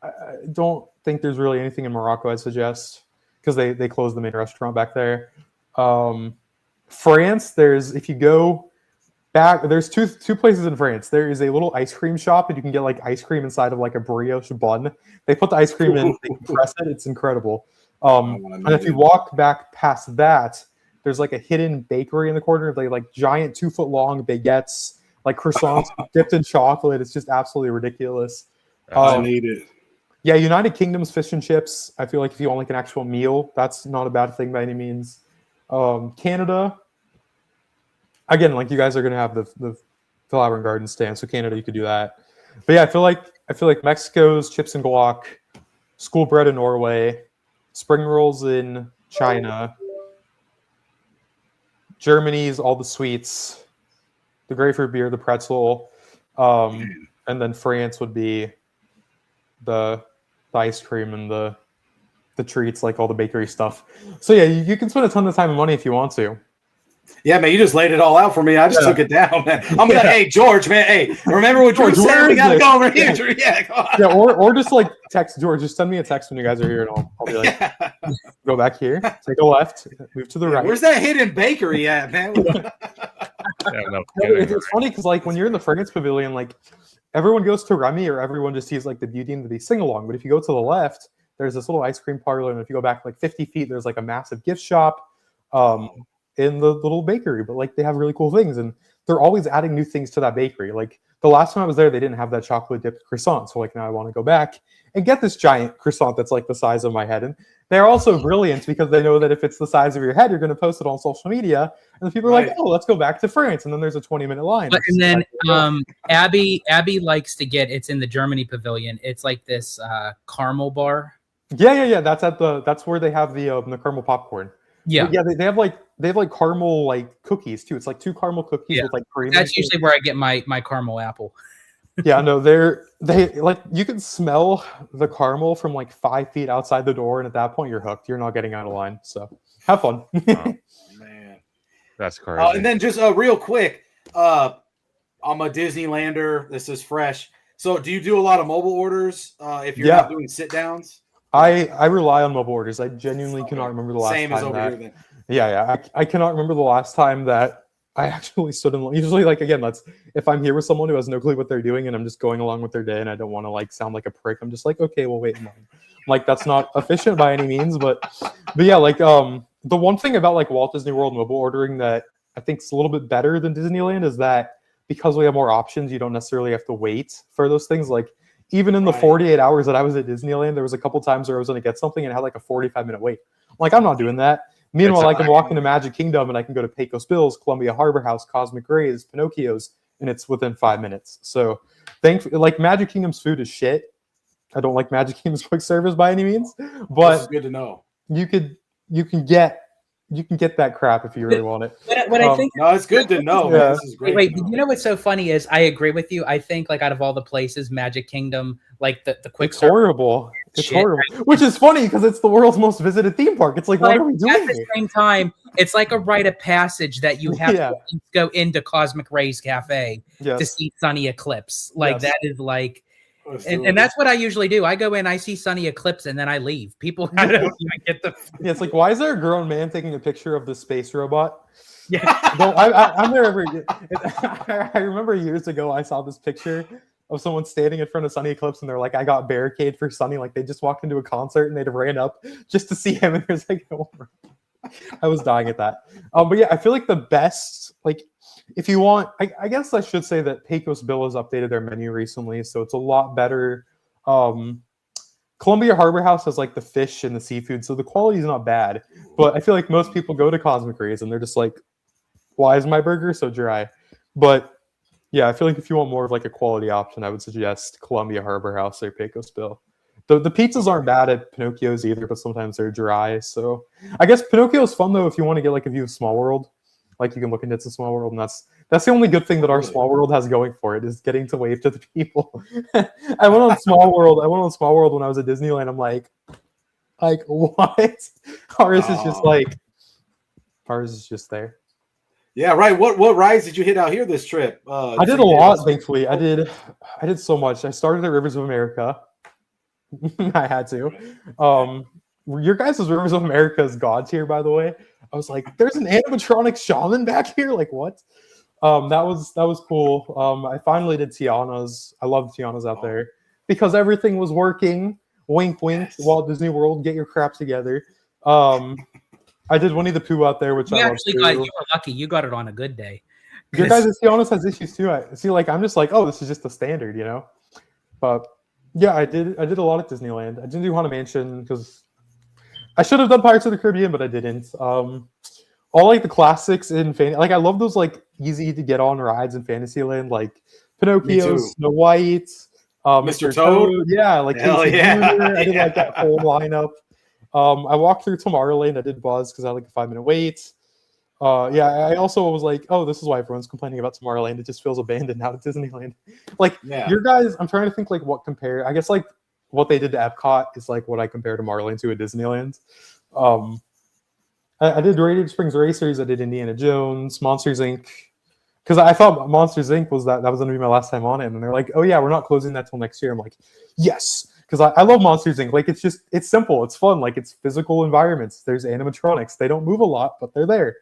Speaker 2: I don't think there's really anything in Morocco I'd suggest because they closed the main restaurant back there. France, if you go back, there's two places in France. There is a little ice cream shop, and you can get like ice cream inside of like a brioche bun. They put the ice cream in, they compress it. It's incredible. And if you walk back past that, there's like a hidden bakery in the corner. They like giant 2-foot long baguettes, like croissants dipped in chocolate. It's just absolutely ridiculous.
Speaker 4: I need it.
Speaker 2: Yeah, United Kingdom's fish and chips. I feel like if you want like an actual meal, that's not a bad thing by any means. Canada, again, like you guys are gonna have the Flower and Garden stand, so Canada you could do that. But yeah, I feel like Mexico's chips and guac, school bread in Norway, spring rolls in China, Germany's all the sweets, the grapefruit beer, the pretzel, and then France would be the ice cream and the treats, like all the bakery stuff. So yeah, you can spend a ton of time and money if you want to.
Speaker 4: Yeah, man, you just laid it all out for me. I just took it down, man. I'm like, hey, George, man, hey, remember what George said? We gotta go over here. Yeah, come on.
Speaker 2: Yeah, or just like text George. Just send me a text when you guys are here, and I'll be like, go back here, take a left, move to the right.
Speaker 4: Where's that hidden bakery at, man?
Speaker 2: It's funny because like when you're in the France Pavilion, like everyone goes to Remy or everyone just sees like the Beauty and the Beast sing along. But if you go to the left, there's this little ice cream parlor, and if you go back like 50 feet, there's like a massive gift shop. In the little bakery, but like they have really cool things, and they're always adding new things to that bakery. Like the last time I was there, they didn't have that chocolate dipped croissant, so like now I want to go back and get this giant croissant that's like the size of my head. And they're also brilliant because they know that if it's the size of your head, you're going to post it on social media, and the people are like, "Oh, let's go back to France," and then there's a 20-minute line.
Speaker 1: But, and then Abby likes to get. It's in the Germany Pavilion. It's like this caramel bar.
Speaker 2: Yeah. That's where they have the caramel popcorn.
Speaker 1: Yeah,
Speaker 2: they have like caramel like cookies too. It's like 2 caramel cookies with like cream.
Speaker 1: That's usually where I get my caramel apple.
Speaker 2: Yeah, no, they like you can smell the caramel from like 5 feet outside the door, and at that point you're hooked. You're not getting out of line. So have fun.
Speaker 3: Wow.
Speaker 4: Man,
Speaker 3: that's crazy.
Speaker 4: And then just real quick, I'm a Disneylander. This is fresh. So do you do a lot of mobile orders if you're not doing sit downs?
Speaker 2: I rely on mobile orders. I genuinely cannot remember the last
Speaker 4: Same
Speaker 2: time
Speaker 4: as over
Speaker 2: that,
Speaker 4: here then.
Speaker 2: Yeah. I cannot remember the last time that I actually stood in line. Usually, like again, that's if I'm here with someone who has no clue what they're doing and I'm just going along with their day and I don't want to like sound like a prick. I'm just like, okay, we'll wait in line. Like that's not efficient by any means, but yeah, like the one thing about like Walt Disney World mobile ordering that I think is a little bit better than Disneyland is that because we have more options, you don't necessarily have to wait for those things. Like even in the
Speaker 4: Right.
Speaker 2: 48 hours that I was at Disneyland, there was a couple times where I was going to get something and it had like a 45-minute wait. Like, I'm not doing that. Meanwhile, I can walk into Magic Kingdom and I can go to Pecos Bills, Columbia Harbor House, Cosmic Rays, Pinocchio's, and it's within 5 minutes. So, like Magic Kingdom's food is shit. I don't like Magic Kingdom's quick service by any means,
Speaker 4: This is
Speaker 2: but
Speaker 4: good to know.
Speaker 2: you can get that crap if you really want it.
Speaker 1: What I think.
Speaker 4: No, it's good to know.
Speaker 2: Yeah.
Speaker 4: Man. This is great.
Speaker 1: Wait,
Speaker 4: to know.
Speaker 1: you know what's so funny is I agree with you. I think like out of all the places, Magic Kingdom, like the quick
Speaker 2: It's
Speaker 1: service.
Speaker 2: horrible. It's
Speaker 1: Shit.
Speaker 2: horrible. Which is funny because it's the world's most visited theme park. It's like, what
Speaker 1: But
Speaker 2: are we
Speaker 1: at
Speaker 2: doing
Speaker 1: the
Speaker 2: here?
Speaker 1: same time, it's like a rite of passage that you have
Speaker 2: Yeah.
Speaker 1: to go into Cosmic Rays Cafe to
Speaker 2: Yes.
Speaker 1: see Sunny Eclipse. Like
Speaker 2: Yes.
Speaker 1: that is like,
Speaker 4: Let's do
Speaker 1: and
Speaker 4: it.
Speaker 1: that's what I usually do. I go in, I see Sunny Eclipse, and then I leave. People I don't even get the
Speaker 2: Yeah, it's like, why is there a grown man taking a picture of the space robot?
Speaker 1: yeah.
Speaker 2: No, I'm there every. I remember years ago I saw this picture of someone standing in front of Sunny Eclipse, and they're like, "I got barricade for Sunny." Like they just walked into a concert and they'd ran up just to see him, and there's like, I was dying at that. But yeah, I feel like the best, like, if you want, I guess I should say that Pecos Bill has updated their menu recently, so it's a lot better. Columbia Harbor House has like the fish and the seafood, so the quality is not bad. But I feel like most people go to Cosmic Rays and they're just like, why is my burger so dry? But yeah, I feel like if you want more of like a quality option, I would suggest Columbia Harbor House or Pecos Bill. The pizzas aren't bad at Pinocchio's either, but sometimes they're dry. So I guess Pinocchio's fun though if you want to get like a view of Small World. Like you can look into It's a Small World, and that's the only good thing that our Small World has going for it is getting to wave to the people. I went on Small World when I was at Disneyland. I'm like what? Ours is just there.
Speaker 4: Yeah, right. What rides did you hit out here this trip?
Speaker 2: I did a lot, thankfully. I did so much. I started at Rivers of America. I had to. Your guys' Rivers of America is God tier, by the way. I was like, there's an animatronic shaman back here? Like what? That was cool. I finally did Tiana's. I love Tiana's out there because everything was working. Wink, wink.
Speaker 4: Yes.
Speaker 2: Walt Disney World, get your crap together. I did Winnie the Pooh out there, which
Speaker 1: You
Speaker 2: I
Speaker 1: actually
Speaker 2: love
Speaker 1: got
Speaker 2: too.
Speaker 1: you were lucky. You got it on a good day.
Speaker 2: Your guys' Tiana's has issues too. I see. Like I'm just like, oh, this is just the standard, you know. But yeah, I did a lot at Disneyland. I didn't do Haunted Mansion because I should have done Pirates of the Caribbean, but I didn't. All like the classics in like I love those like easy to get on rides in Fantasyland, like Pinocchio,
Speaker 4: too.
Speaker 2: Snow White,
Speaker 4: Mr. Toad.
Speaker 2: Yeah, like
Speaker 4: Hell
Speaker 2: Casey
Speaker 4: yeah.
Speaker 2: Jr. I did like that whole lineup. I walked through Tomorrowland. I did Buzz because I had like a 5-minute wait. Yeah, I also was like, oh, this is why everyone's complaining about Tomorrowland. It just feels abandoned now at Disneyland. Like
Speaker 4: Yeah.
Speaker 2: your guys, I'm trying to think like what compare. I guess like what they did to Epcot is like what I compare Tomorrowland to at Disneyland. I did Radiator Springs Racers. I did Indiana Jones, Monsters Inc. Because I thought Monsters Inc. was that was going to be my last time on it, and they're like, oh yeah, we're not closing that till next year. I'm like, yes, because I love Monsters Inc. Like it's simple, it's fun, like it's physical environments. There's animatronics. They don't move a lot, but they're there.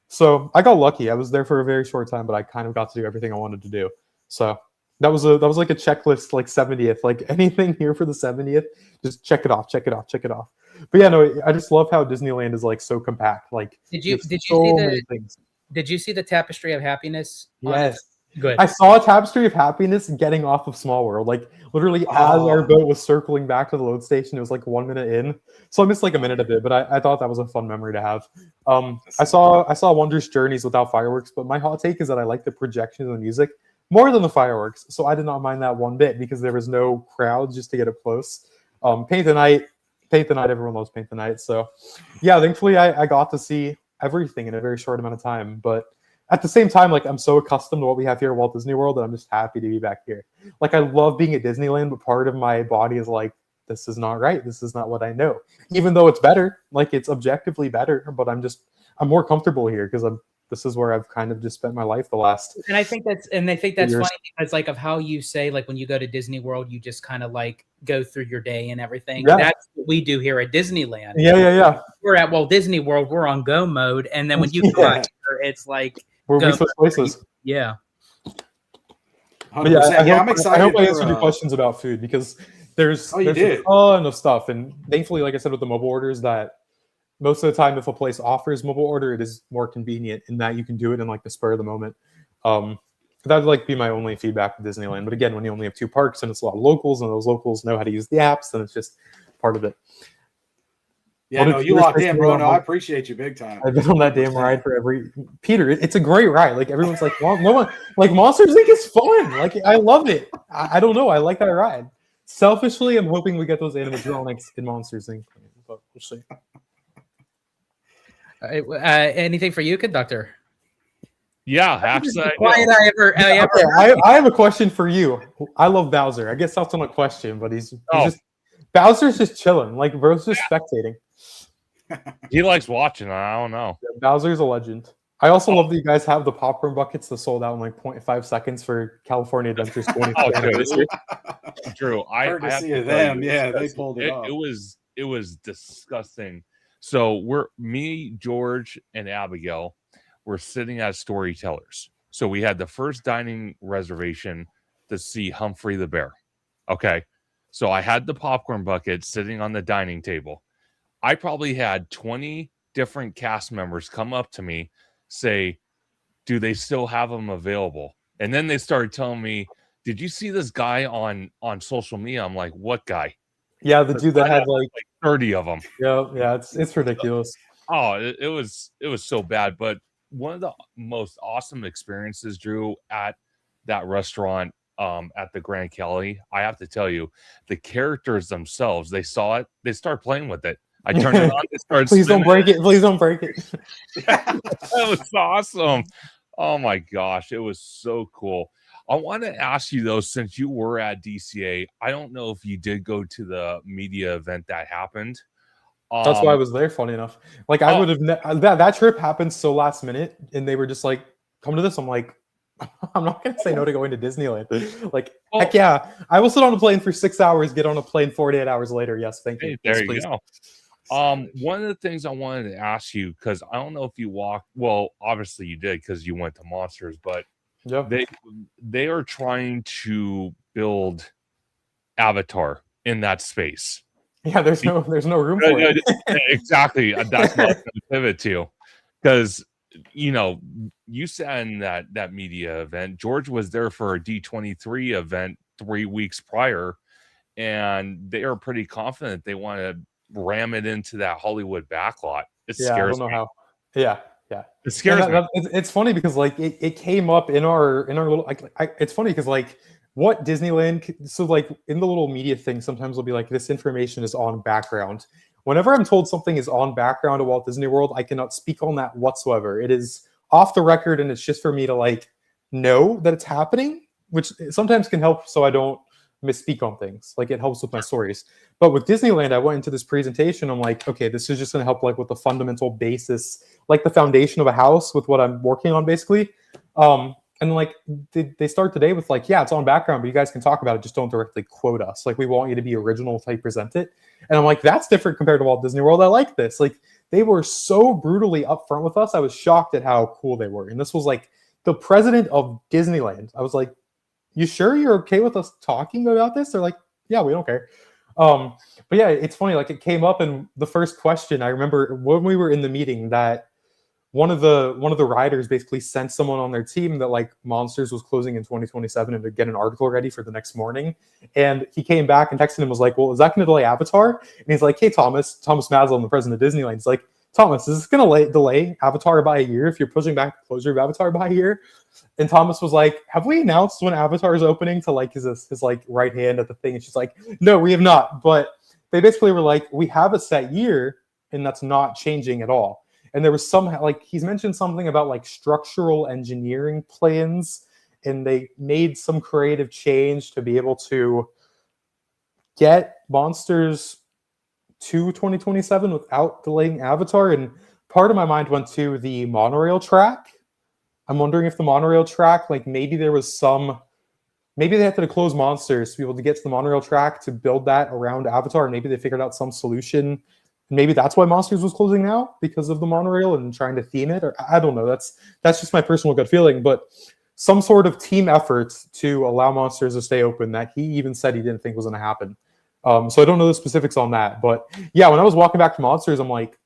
Speaker 2: So I got lucky. I was there for a very short time, but I kind of got to do everything I wanted to do. So that was like a checklist, like 70th, like anything here for the 70th, just check it off, check it off, check it off. But yeah, no, I just love how Disneyland is like so compact. Like
Speaker 1: Did you
Speaker 2: there's
Speaker 1: see
Speaker 2: so
Speaker 1: the
Speaker 2: many things.
Speaker 1: Did you see the Tapestry of Happiness? on it?
Speaker 2: Yes.
Speaker 1: Good.
Speaker 2: I saw a Tapestry of Happiness getting off of Small World. Like literally as our boat was circling back to the load station, it was like 1 minute in. So I missed like a minute of it, but I thought that was a fun memory to have. I saw Wondrous Journeys without fireworks, but my hot take is that I like the projections and the music more than the fireworks. So I did not mind that one bit because there was no crowds just to get up close. Paint the Night, everyone loves Paint the Night. So yeah, thankfully I got to see everything in a very short amount of time. But at the same time, like I'm so accustomed to what we have here at Walt Disney World that I'm just happy to be back here. Like I love being at Disneyland, but part of my body is like, this is not right. This is not what I know. Even though it's better, like it's objectively better, but I'm more comfortable here because this is where I've kind of just spent my life the last.
Speaker 1: And I think that's
Speaker 2: years.
Speaker 1: funny because like of how you say like when you go to Disney World, you just kind of like go through your day and everything.
Speaker 2: Yeah.
Speaker 1: That's what we do here at Disneyland.
Speaker 2: Yeah.
Speaker 1: We're at Walt Disney World, we're on go mode, and then when you go out here, it's like
Speaker 2: Where we
Speaker 1: go
Speaker 2: switch places.
Speaker 1: yeah.
Speaker 4: 100%.
Speaker 2: But yeah,
Speaker 4: I'm excited.
Speaker 2: I hope I
Speaker 4: for,
Speaker 2: answered your questions about food because there's
Speaker 4: you
Speaker 2: a
Speaker 4: did.
Speaker 2: ton of stuff, and thankfully, like I said with the mobile orders, that most of the time, if a place offers mobile order, it is more convenient in that you can do it in like the spur of the moment. that'd like be my only feedback with Disneyland. But again, when you only have 2 parks and it's a lot of locals, and those locals know how to use the apps, then it's just part of it.
Speaker 4: Yeah, no, you locked in, bro. No, I appreciate you big time.
Speaker 2: I've been on that damn ride for Peter. It's a great ride. Like everyone's like, well, no one like Monsters Inc. is fun. Like I love it. I don't know. I like that ride. Selfishly, I'm hoping we get those animatronics in Monsters Inc. But we'll see.
Speaker 1: Anything for you, conductor?
Speaker 3: Yeah, actually,
Speaker 2: I have a question for you. I love Bowser. I guess that's not a question, but he's just Bowser's just chilling. Like bro's just spectating.
Speaker 3: He likes watching. I don't know.
Speaker 2: Yeah, Bowser's a legend. I also love that you guys have the popcorn buckets that sold out in like 0.5 seconds for California Adventures 20th anniversary.
Speaker 3: Drew, I have
Speaker 4: to them. Yeah, they pulled it off.
Speaker 3: It was disgusting. So me, George, and Abigail were sitting as storytellers. So we had the first dining reservation to see Humphrey the Bear. Okay. So I had the popcorn bucket sitting on the dining table. I probably had 20 different cast members come up to me, say, do they still have them available? And then they started telling me, did you see this guy on social media? I'm like, what guy?
Speaker 2: Yeah, the dude that had like
Speaker 3: 30 of them.
Speaker 2: Yeah, it's ridiculous.
Speaker 3: Oh, it was so bad. But one of the most awesome experiences, Drew, at that restaurant at the Grand Cali, I have to tell you, the characters themselves, they saw it, they start playing with it. I turned it on. It started
Speaker 2: Please don't break it. Please don't break it.
Speaker 3: That was awesome. Oh my gosh, it was so cool. I want to ask you though, since you were at DCA, I don't know if you did go to the media event that happened.
Speaker 2: That's why I was there. Funny enough, like I would have that trip happened so last minute, and they were just like, "Come to this." I'm like, I'm not gonna say no to going to Disneyland. Like, heck yeah, I will sit on a plane for 6 hours, get on a plane 48 hours later. Yes, thank you.
Speaker 3: Hey, there
Speaker 2: yes,
Speaker 3: you go. One of the things I wanted to ask you, because I don't know if you walked. Well, obviously you did because you went to Monsters, but
Speaker 2: yeah,
Speaker 3: they are trying to build Avatar in that space.
Speaker 2: Yeah, there's no room for it.
Speaker 3: Exactly. That's what I'm going to pivot to, because you sat in that media event. George was there for a D23 event 3 weeks prior, and they are pretty confident they want to ram it into that Hollywood backlot. It scares me.
Speaker 2: I don't know how. Yeah.
Speaker 3: It scares me.
Speaker 2: It's funny because like it came up in our little it's funny because like what Disneyland, so like in the little media thing, sometimes they'll be like, this information is on background. Whenever I'm told something is on background at Walt Disney World, I cannot speak on that whatsoever. It is off the record, and it's just for me to like know that it's happening, which sometimes can help so I don't misspeak on things. Like it helps with my stories. But with Disneyland, I went into this presentation. I'm like, okay, this is just going to help like with the fundamental basis, like the foundation of a house with what I'm working on basically. And like they start today with like, yeah, it's on background, but you guys can talk about it. Just don't directly quote us. Like we want you to be original if you present it. And I'm like, that's different compared to Walt Disney World. I like this. Like they were so brutally upfront with us. I was shocked at how cool they were. And this was like the president of Disneyland. I was like, you sure you're okay with us talking about this? They're like, yeah, we don't care. But yeah, it's funny. Like it came up in the first question. I remember when we were in the meeting that one of the riders basically sent someone on their team that like Monsters was closing in 2027 and to get an article ready for the next morning. And he came back and texted him, was like, well, is that going to delay Avatar? And he's like, hey, Thomas Maslin, the president of Disneyland. He's like, Thomas, is this going to delay Avatar by a year if you're pushing back the closure of Avatar by a year? And Thomas was like, have we announced when Avatar is opening to like his like right hand at the thing? And she's like, no, we have not. But they basically were like, we have a set year and that's not changing at all. And there was somehow like he's mentioned something about like structural engineering plans, and they made some creative change to be able to get Monsters to 2027 without delaying Avatar. And part of my mind went to the monorail track. I'm wondering if the monorail track, like maybe there was maybe they had to close Monsters to be able to get to the monorail track to build that around Avatar. And maybe they figured out some solution. Maybe that's why Monsters was closing now, because of the monorail and trying to theme it. Or I don't know. That's just my personal gut feeling. But some sort of team effort to allow Monsters to stay open that he even said he didn't think was going to happen. So I don't know the specifics on that. But yeah, when I was walking back to Monsters, I'm like,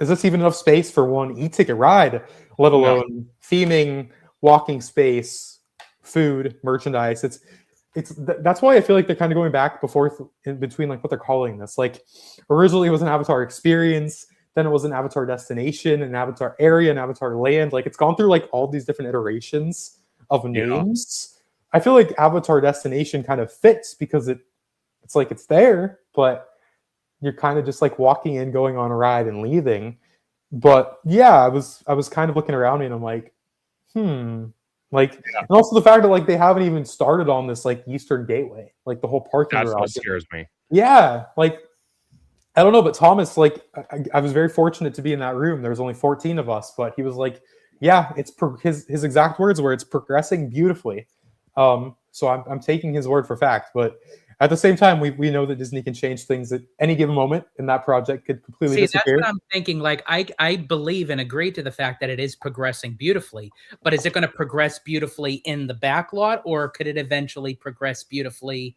Speaker 2: is this even enough space for one e-ticket ride, let alone theming, walking space, food, merchandise? That's why I feel like they're kind of going back and forth in between like what they're calling this. Like originally it was an Avatar experience, then it was an Avatar destination, an Avatar area, an Avatar land. Like it's gone through like all these different iterations of names. I feel like Avatar destination kind of fits because it's like it's there, but you're kind of just like walking in, going on a ride and leaving. But yeah, I was kind of looking around me and I'm like, like, and also the fact that like they haven't even started on this like Eastern Gateway, like the whole parking
Speaker 3: That's
Speaker 2: garage.
Speaker 3: what scares me.
Speaker 2: Yeah, like I don't know, but Thomas, like I was very fortunate to be in that room. There was only 14 of us, but he was like, yeah, it's his exact words were it's progressing beautifully. So I'm taking his word for fact, but at the same time, we know that Disney can change things at any given moment, and that project could completely disappear.
Speaker 1: That's what I'm thinking. Like, I believe and agree to the fact that it is progressing beautifully, but is it going to progress beautifully in the back lot, or could it eventually progress beautifully,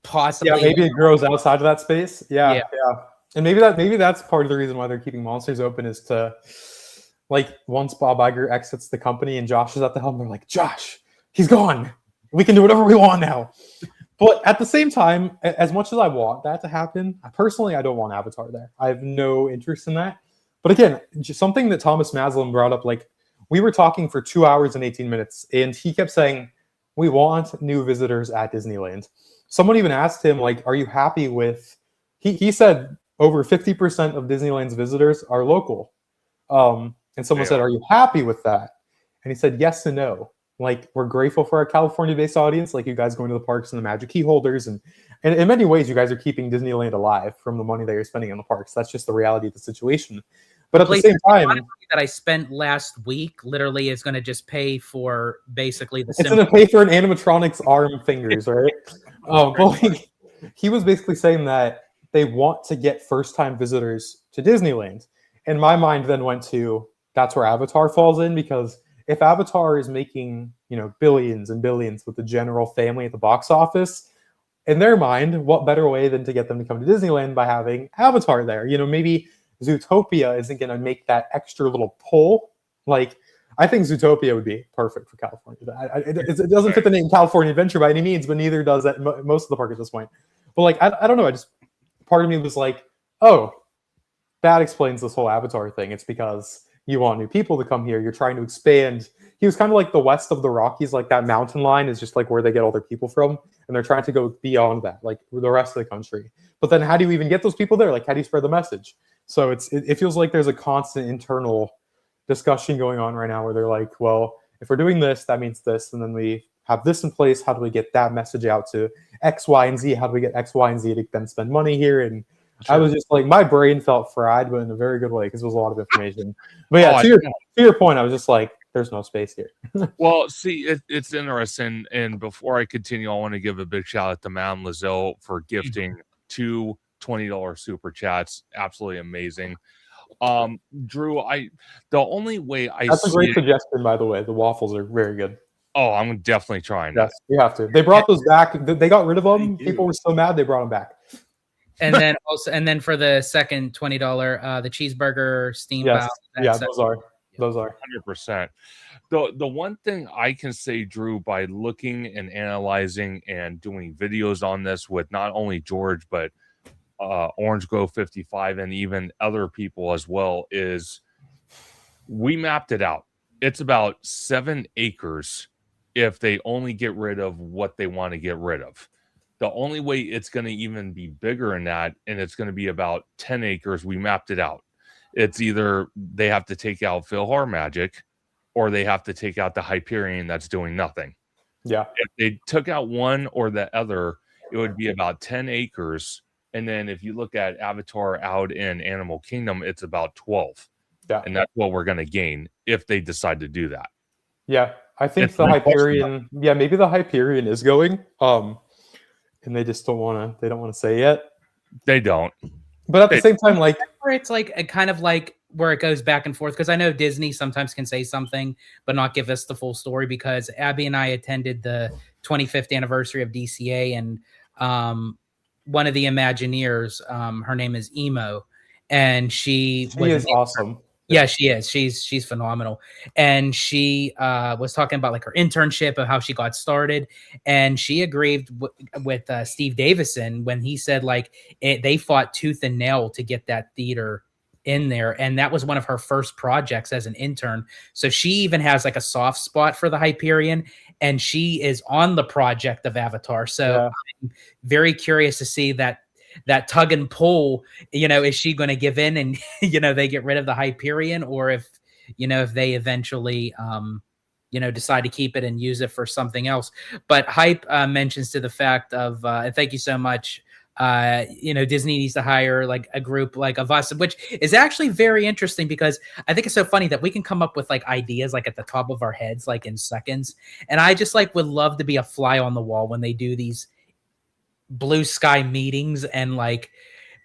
Speaker 1: possibly?
Speaker 2: Yeah, maybe it grows outside of that space. Yeah. And maybe that's part of the reason why they're keeping Monsters open is to, like, once Bob Iger exits the company and Josh is at the helm, they're like, Josh, he's gone. We can do whatever we want now. But at the same time, as much as I want that to happen, I don't want Avatar there. I have no interest in that. But again, just something that Thomas Maslin brought up, like we were talking for 2 hours and 18 minutes, and he kept saying, we want new visitors at Disneyland. Someone even asked him, like, are you happy with, he said over 50% of Disneyland's visitors are local. And someone said, are you happy with that? And he said, yes and no. Like, we're grateful for our California-based audience, like you guys going to the parks and the Magic Key holders. And in many ways, you guys are keeping Disneyland alive from the money that you're spending on the parks. That's just the reality of the situation. But at the same time,
Speaker 1: that I spent last week literally is going to just pay for basically the.
Speaker 2: It's going to pay for an animatronics arm fingers, right? But he was basically saying that they want to get first-time visitors to Disneyland. And my mind then went to, that's where Avatar falls in, because if Avatar is making, billions and billions with the general family at the box office, in their mind, what better way than to get them to come to Disneyland by having Avatar there? Maybe Zootopia isn't going to make that extra little pull. Like, I think Zootopia would be perfect for California. It doesn't fit the name California Adventure by any means, but neither does that most of the park at this point. But like, I don't know. Part of me was like, oh, that explains this whole Avatar thing. It's because you want new people to come here. You're trying to expand. He was kind of like the west of the Rockies, like that mountain line is just like where they get all their people from. And they're trying to go beyond that, like the rest of the country. But then how do you even get those people there? Like, how do you spread the message? So it feels like there's a constant internal discussion going on right now where they're like, well, if we're doing this, that means this. And then we have this in place. How do we get that message out to X, Y, and Z? How do we get X, Y, and Z to then spend money here? And I was just like, my brain felt fried, but in a very good way because it was a lot of information. But yeah, to your point, I was just like, there's no space here.
Speaker 3: Well, see, it's interesting. And before I continue, I want to give a big shout out to Madame Lizelle for gifting two $20 super chats. Absolutely amazing. Drew, the only way
Speaker 2: that's a great suggestion, by the way. The waffles are very good.
Speaker 3: Oh, I'm definitely trying.
Speaker 2: Yes, you have to. They brought those back. They got rid of them. People were so mad they brought them back.
Speaker 1: And then for the second $20, the cheeseburger steam.
Speaker 2: Yes. Yeah, those are
Speaker 3: 100%. The one thing I can say, Drew, by looking and analyzing and doing videos on this with not only George but Orange Grove 55 and even other people as well, is we mapped it out. It's about 7 acres if they only get rid of what they want to get rid of. The only way it's going to even be bigger than that, and it's going to be about 10 acres, we mapped it out. It's either they have to take out PhilharMagic or they have to take out the Hyperion that's doing nothing.
Speaker 2: Yeah.
Speaker 3: If they took out one or the other, it would be about 10 acres. And then if you look at Avatar out in Animal Kingdom, it's about 12.
Speaker 2: Yeah.
Speaker 3: And that's what we're going to gain if they decide to do that.
Speaker 2: Yeah. I think the Hyperion, maybe the Hyperion is going. And they just don't want to say yet.
Speaker 3: They don't.
Speaker 2: But at the same time, like,
Speaker 1: where it's like a kind of like where it goes back and forth, because I know Disney sometimes can say something but not give us the full story, because Abby and I attended the 25th anniversary of DCA, and one of the Imagineers, her name is Emo, and she
Speaker 2: She is awesome.
Speaker 1: Yeah, she is. She's phenomenal. And she was talking about like her internship of how she got started, and she agreed with Steve Davison when he said like they fought tooth and nail to get that theater in there, and that was one of her first projects as an intern. So she even has like a soft spot for the Hyperion, and she is on the project of Avatar. So I'm very curious to see that tug and pull. Is she going to give in and they get rid of the Hyperion, or if they eventually decide to keep it and use it for something else. But Hype mentions to the fact of and thank you so much, Disney needs to hire like a group like of us, which is actually very interesting because I think it's so funny that we can come up with like ideas like at the top of our heads like in seconds, and I just like would love to be a fly on the wall when they do these blue sky meetings, and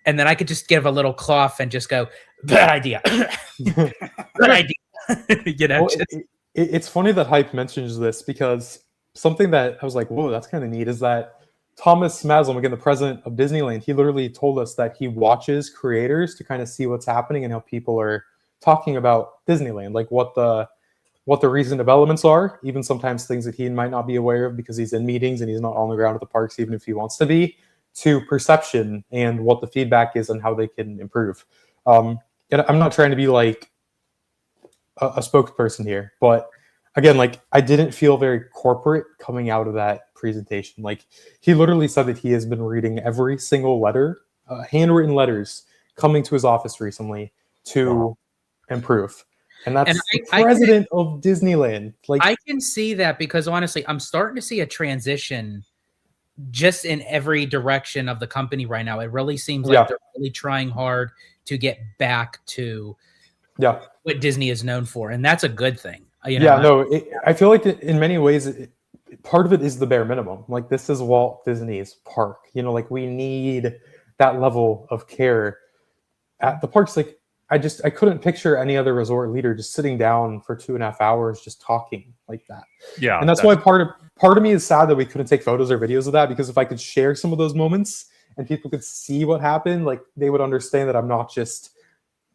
Speaker 1: then I could just give a little cough and just go, bad idea. Good idea.
Speaker 2: Well, it's funny that Hype mentions this, because something that I was like, whoa, that's kind of neat, is that Thomas Maslam, again, the president of Disneyland, he literally told us that he watches creators to kind of see what's happening and how people are talking about Disneyland, like what the recent developments are, even sometimes things that he might not be aware of because he's in meetings and he's not on the ground at the parks, even if he wants to be, to perception and what the feedback is and how they can improve. And I'm not trying to be like a spokesperson here, but again, like I didn't feel very corporate coming out of that presentation. Like he literally said that he has been reading every single letter, handwritten letters coming to his office recently to improve. And that's the president of Disneyland. Like
Speaker 1: I can see that, because honestly, I'm starting to see a transition just in every direction of the company right now. It really seems like they're really trying hard to get back to what Disney is known for, and that's a good thing.
Speaker 2: I feel like in many ways, part of it is the bare minimum. Like this is Walt Disney's park. Like we need that level of care at the parks. Like I couldn't picture any other resort leader just sitting down for 2.5 hours just talking like that. Yeah. And that's why part of me is sad that we couldn't take photos or videos of that, because if I could share some of those moments and people could see what happened, like they would understand that I'm not just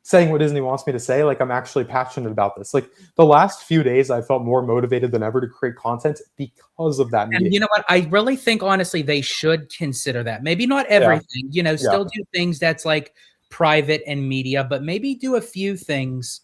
Speaker 2: saying what Disney wants me to say. Like I'm actually passionate about this. Like the last few days, I felt more motivated than ever to create content because of that meeting.
Speaker 1: And you know what? I really think honestly they should consider that. Maybe not everything, still do things that's like private and media, but maybe do a few things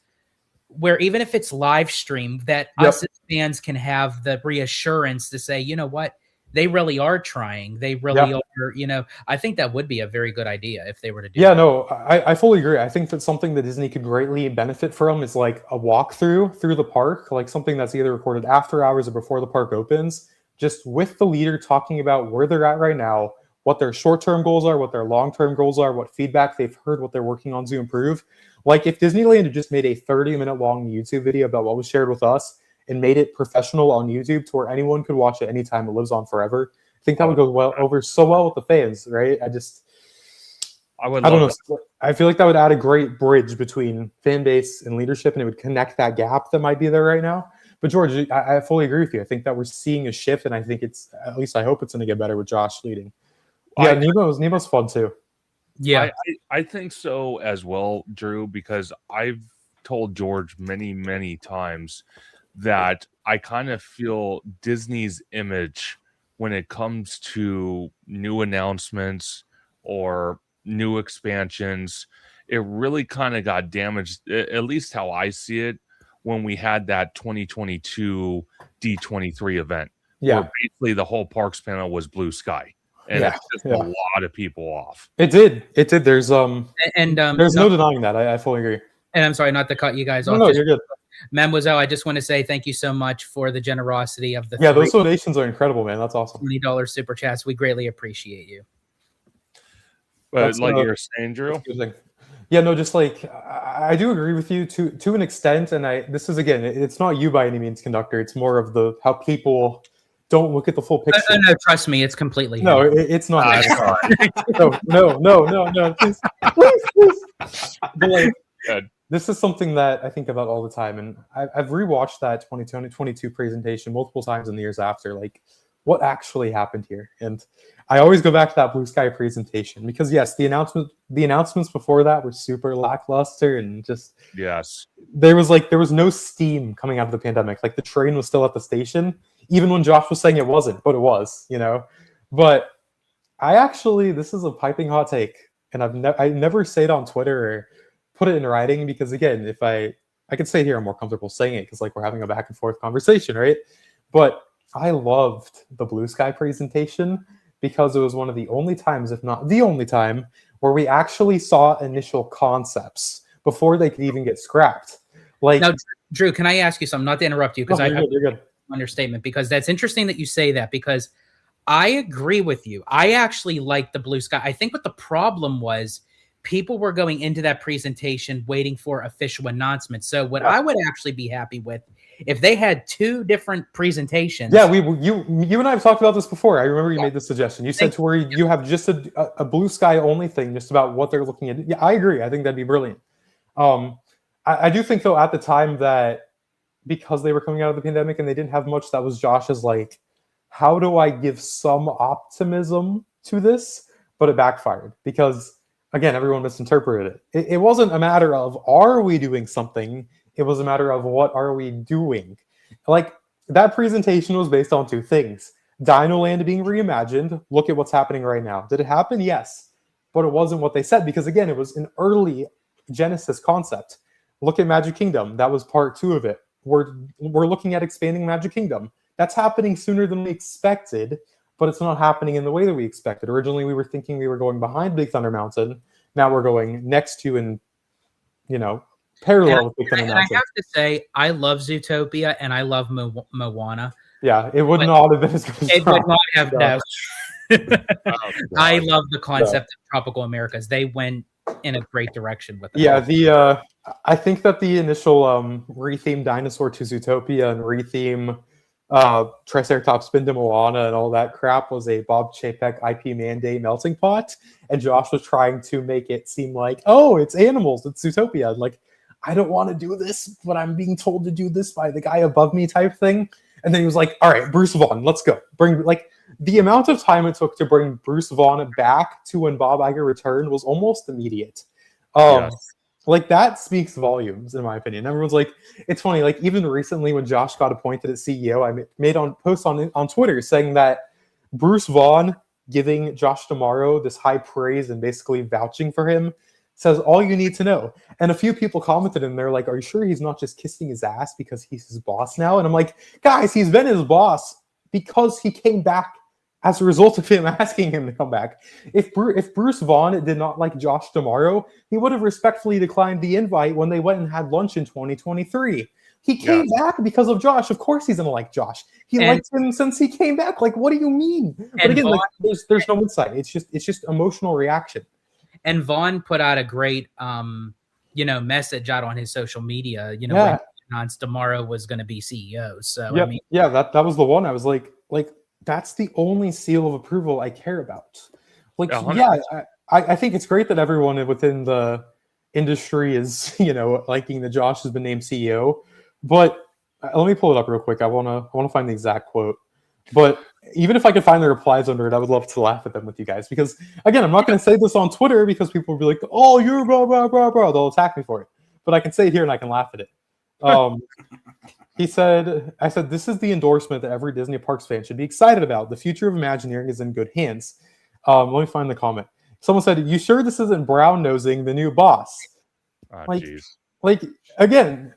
Speaker 1: where even if it's live stream, that us as fans can have the reassurance to say, you know what, they really are trying. They really are, I think that would be a very good idea if they were to do that.
Speaker 2: No, I fully agree. I think that's something that Disney could greatly benefit from is like a walkthrough through the park, like something that's either recorded after hours or before the park opens, just with the leader talking about where they're at right now, what their short-term goals are, what their long-term goals are, what feedback they've heard, what they're working on to improve. Like if Disneyland had just made a 30-minute long YouTube video about what was shared with us and made it professional on YouTube to where anyone could watch it anytime, it lives on forever, I think that would go over so well with the fans, right? I don't know. I feel like that would add a great bridge between fan base and leadership, and it would connect that gap that might be there right now. But George, I fully agree with you. I think that we're seeing a shift, and I think at least I hope it's going to get better with Josh leading. Yeah, Nemo's fun too.
Speaker 3: Yeah, I think so as well, Drew, because I've told George many, many times that I kind of feel Disney's image when it comes to new announcements or new expansions, it really kind of got damaged, at least how I see it, when we had that 2022 D23 event. Where basically the whole parks panel was blue sky. And it pissed a lot of people off.
Speaker 2: It did. There's there's no denying that. I fully agree.
Speaker 1: And I'm sorry not to cut you guys off.
Speaker 2: No, you're good.
Speaker 1: Mademoiselle, I just want to say thank you so much for the generosity of the
Speaker 2: those donations are incredible, man. That's awesome.
Speaker 1: $20 super chats. We greatly appreciate you.
Speaker 3: But like you're saying, Drew.
Speaker 2: Yeah, no, just like I do agree with you to an extent, and this is again, it's not you by any means, Conductor. It's more of how people don't look at the full picture.
Speaker 1: No, trust me, it's completely
Speaker 2: it's not. No, please. But like, this is something that I think about all the time, and I've rewatched that 2022 presentation multiple times in the years after. Like, what actually happened here. And I always go back to that Blue Sky presentation because yes, the announcements before that were super lackluster and just
Speaker 3: Yes.
Speaker 2: there was no steam coming out of the pandemic. Like the train was still at the station, even when Josh was saying it wasn't, but it was, But this is a piping hot take, and I never say it on Twitter or put it in writing because again, if I could say it here, I'm more comfortable saying it because like we're having a back and forth conversation, right? But I loved the Blue Sky presentation because it was one of the only times, if not the only time, where we actually saw initial concepts before they could even get scrapped. Like
Speaker 1: now, Drew, can I ask you something? Not to interrupt you, because
Speaker 2: you're good.
Speaker 1: Understatement, because that's interesting that you say that, because I agree with you. I actually like the Blue Sky. I think what the problem was, people were going into that presentation waiting for official announcements. So what I would actually be happy with if they had two different presentations.
Speaker 2: Yeah, you and I have talked about this before. I remember you made this suggestion. You said to where you have just a Blue Sky only thing, just about what they're looking at. Yeah, I agree. I think that'd be brilliant. I do think though at the time that because they were coming out of the pandemic and they didn't have much, that was Josh's like, how do I give some optimism to this? But it backfired because again, everyone misinterpreted it. It wasn't a matter of are we doing something? It was a matter of what are we doing? Like that presentation was based on two things. Dino Land being reimagined. Look at what's happening right now. Did it happen? Yes. But it wasn't what they said because again, it was an early Genesis concept. Look at Magic Kingdom. That was part 2 of it. We're looking at expanding Magic Kingdom. That's happening sooner than we expected, but it's not happening in the way that we expected. Originally, we were thinking we were going behind Big Thunder Mountain. Now we're going next to and, parallel with Big Thunder Mountain.
Speaker 1: I have to say, I love Zootopia and I love Moana.
Speaker 2: Yeah, it would not have been as good as
Speaker 1: it would not have no. I
Speaker 3: God.
Speaker 1: love the concept of Tropical Americas. They went in a great direction with it.
Speaker 2: Yeah, I think that the initial retheme dinosaur to Zootopia and retheme Triceratops spin to Moana and all that crap was a Bob Chapek IP mandate melting pot, and Josh was trying to make it seem like, oh, it's animals, it's Zootopia. Like, I don't want to do this, but I'm being told to do this by the guy above me type thing. And then he was like, all right, Bruce Vaughn, let's go. Bring the amount of time it took to bring Bruce Vaughn back to when Bob Iger returned was almost immediate.
Speaker 3: Yes.
Speaker 2: Like that speaks volumes, in my opinion. Everyone's like, it's funny. Like even recently, when Josh got appointed as CEO, I made post on Twitter saying that Bruce Vaughn giving Josh D'Amaro this high praise and basically vouching for him says all you need to know. And a few people commented and they're like, "Are you sure he's not just kissing his ass because he's his boss now?" And I'm like, guys, he's been his boss because he came back as a result of him asking him to come back. If Bruce Vaughn did not like Josh D'Amaro, he would have respectfully declined the invite when they went and had lunch in 2023. He came back because of Josh. Of course he's going to like Josh. He liked him since he came back. Like, what do you mean? But again, Vaughn, like, there's no insight. It's just emotional reaction.
Speaker 1: And Vaughn put out a great, message out on his social media, when he announced D'Amaro was going to be CEO. So,
Speaker 2: yep. That was the one. I was like, that's the only seal of approval I care about. Like, 100%. I think it's great that everyone within the industry is, liking that Josh has been named CEO. But let me pull it up real quick. I wanna find the exact quote. But even if I could find the replies under it, I would love to laugh at them with you guys. Because again, I'm not going to say this on Twitter because people will be like, "Oh, you're blah blah blah blah." They'll attack me for it. But I can say it here and I can laugh at it. I said, this is the endorsement that every Disney Parks fan should be excited about. The future of Imagineering is in good hands. Let me find the comment. Someone said, "You sure this isn't brown nosing the new boss?"
Speaker 3: Oh,
Speaker 2: like again,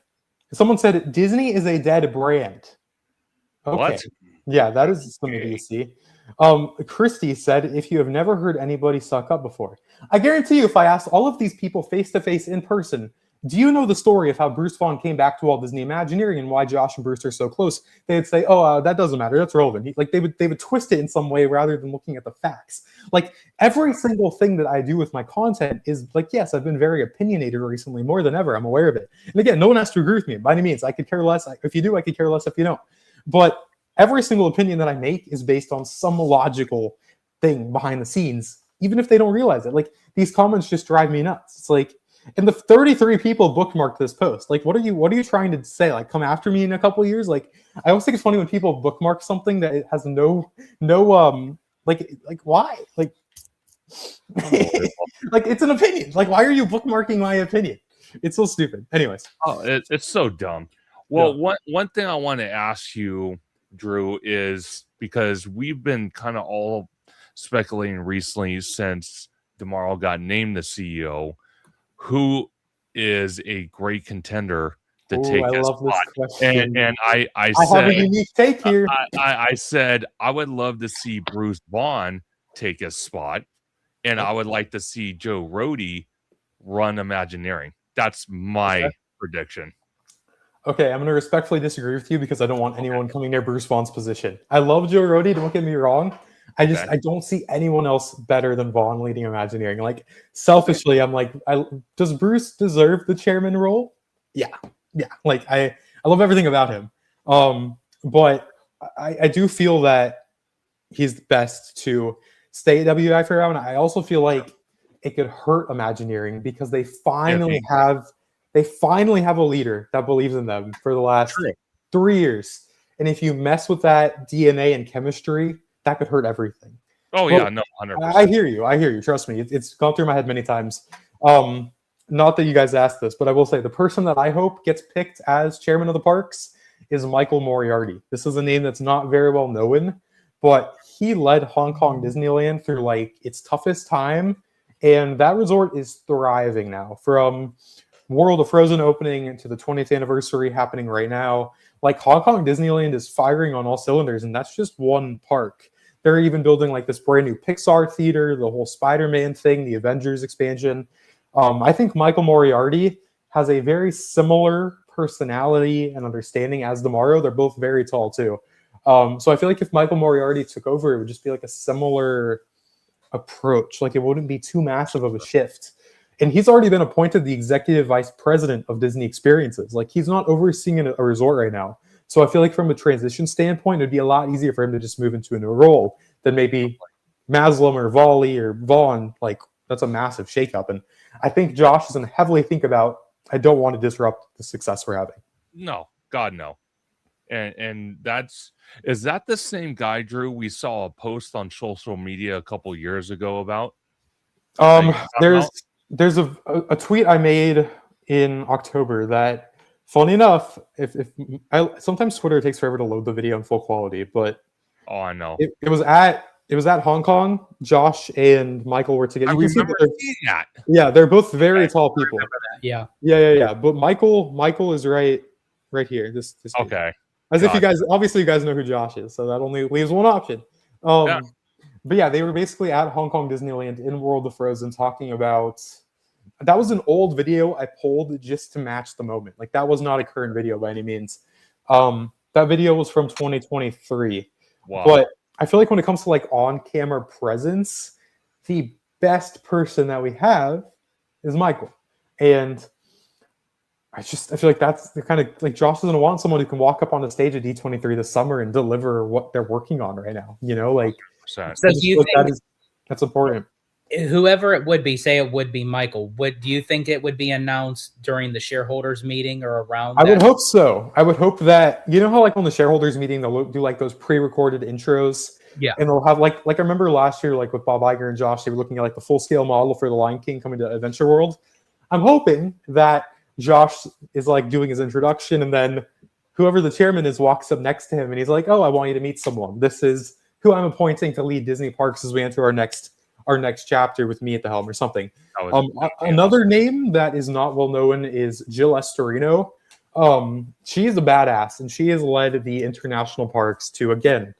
Speaker 2: someone said Disney is a dead brand. Okay.
Speaker 3: What?
Speaker 2: Yeah, that is some idiocy. Christy said, "If you have never heard anybody suck up before, I guarantee you, if I asked all of these people face to face in person, do you know the story of how Bruce Vaughn came back to Walt Disney Imagineering and why Josh and Bruce are so close?" They'd say, "Oh, that doesn't matter. That's relevant." They would twist it in some way rather than looking at the facts. Like every single thing that I do with my content is like, yes, I've been very opinionated recently more than ever. I'm aware of it. And again, no one has to agree with me by any means. I could care less. If you do, I could care less if you don't. But every single opinion that I make is based on some logical thing behind the scenes, even if they don't realize it. Like these comments just drive me nuts. It's like, And the 33 people bookmarked this post. Like, what are you trying to say? Like, come after me in a couple of years? Like, I always think it's funny when people bookmark something that it has no like why? Like like it's an opinion. Like, why are you bookmarking my opinion? It's so stupid. Anyways.
Speaker 3: Oh, it's so dumb. Well,
Speaker 2: Yeah.
Speaker 3: one thing I want to ask you, Drew, is because we've been kind of all speculating recently since DeMauro got named the CEO, who is a great contender to
Speaker 2: Ooh,
Speaker 3: take
Speaker 2: I
Speaker 3: his
Speaker 2: love this
Speaker 3: spot.
Speaker 2: question.
Speaker 3: And I
Speaker 2: I have a
Speaker 3: said
Speaker 2: unique take here.
Speaker 3: I said I would love to see Bruce Vaughn take his spot, and I would like to see Joe Rohde run Imagineering. That's my prediction.
Speaker 2: Okay, I'm going to respectfully disagree with you because I don't want anyone coming near Bruce Vaughn's position. I love Joe Rohde, don't get me wrong. I don't see anyone else better than Vaughn leading Imagineering. Like, selfishly, I'm like, does Bruce deserve the chairman role? Yeah. Like, I love everything about him. But I do feel that he's best to stay at WI for a while. And I also feel like it could hurt Imagineering because they finally have a leader that believes in them for the last 3 years. And if you mess with that DNA and chemistry, that could hurt everything.
Speaker 3: Oh, yeah, no, 100%.
Speaker 2: I hear you. Trust me. It's gone through my head many times. Not that you guys asked this, but I will say the person that I hope gets picked as chairman of the parks is Michael Moriarty. This is a name that's not very well known, but he led Hong Kong Disneyland through like its toughest time. And that resort is thriving now. From World of Frozen opening to the 20th anniversary happening right now, like Hong Kong Disneyland is firing on all cylinders, and that's just one park. They're even building like this brand new Pixar theater, the whole Spider-Man thing, the Avengers expansion. I think Michael Moriarty has a very similar personality and understanding as DeMauro. They're both very tall too. So I feel like if Michael Moriarty took over, it would just be like a similar approach. Like, it wouldn't be too massive of a shift. And he's already been appointed the executive vice president of Disney Experiences. Like, he's not overseeing a resort right now. So I feel like from a transition standpoint, it'd be a lot easier for him to just move into a new role than maybe Maslam or Volley or Vaughn. Like, that's a massive shakeup. And I think Josh is going to heavily think about, I don't want to disrupt the success we're having.
Speaker 3: No, God, no. And is that the same guy, Drew, we saw a post on social media a couple years ago about?
Speaker 2: There's a tweet I made in October that, funny enough, if sometimes Twitter takes forever to load the video in full quality, but
Speaker 3: I know
Speaker 2: it was at Hong Kong. Josh and Michael were together.
Speaker 3: I remember seeing that.
Speaker 2: Yeah, they're both very tall people.
Speaker 1: Yeah.
Speaker 2: But Michael is right here. This
Speaker 3: okay.
Speaker 2: As if you guys know who Josh is, so that only leaves one option. But yeah, they were basically at Hong Kong Disneyland in World of Frozen talking about. That was an old video I pulled just to match the moment. Like, that was not a current video by any means. That video was from 2023.
Speaker 3: Wow.
Speaker 2: But I feel like when it comes to like on-camera presence, the best person that we have is Michael. And I feel like that's the kind of, like, Josh doesn't want someone who can walk up on the stage at D23 this summer and deliver what they're working on right now. You know, like,
Speaker 3: So
Speaker 1: do you think
Speaker 2: that's important.
Speaker 1: Whoever it would be, say it would be Michael, do you think it would be announced during the shareholders meeting or around?
Speaker 2: I would hope so. I would hope that, you know how like on the shareholders meeting they'll do like those pre-recorded intros.
Speaker 1: Yeah.
Speaker 2: And they'll have like I remember last year, like with Bob Iger and Josh, they were looking at like the full scale model for the Lion King coming to Adventure World. I'm hoping that Josh is like doing his introduction, and then whoever the chairman is walks up next to him and he's like, "Oh, I want you to meet someone. This is who I'm appointing to lead Disney parks as we enter our next chapter with me at the helm," or something. Another name that is not well known is Jill Estorino. She is a badass, and she has led the international parks to, again,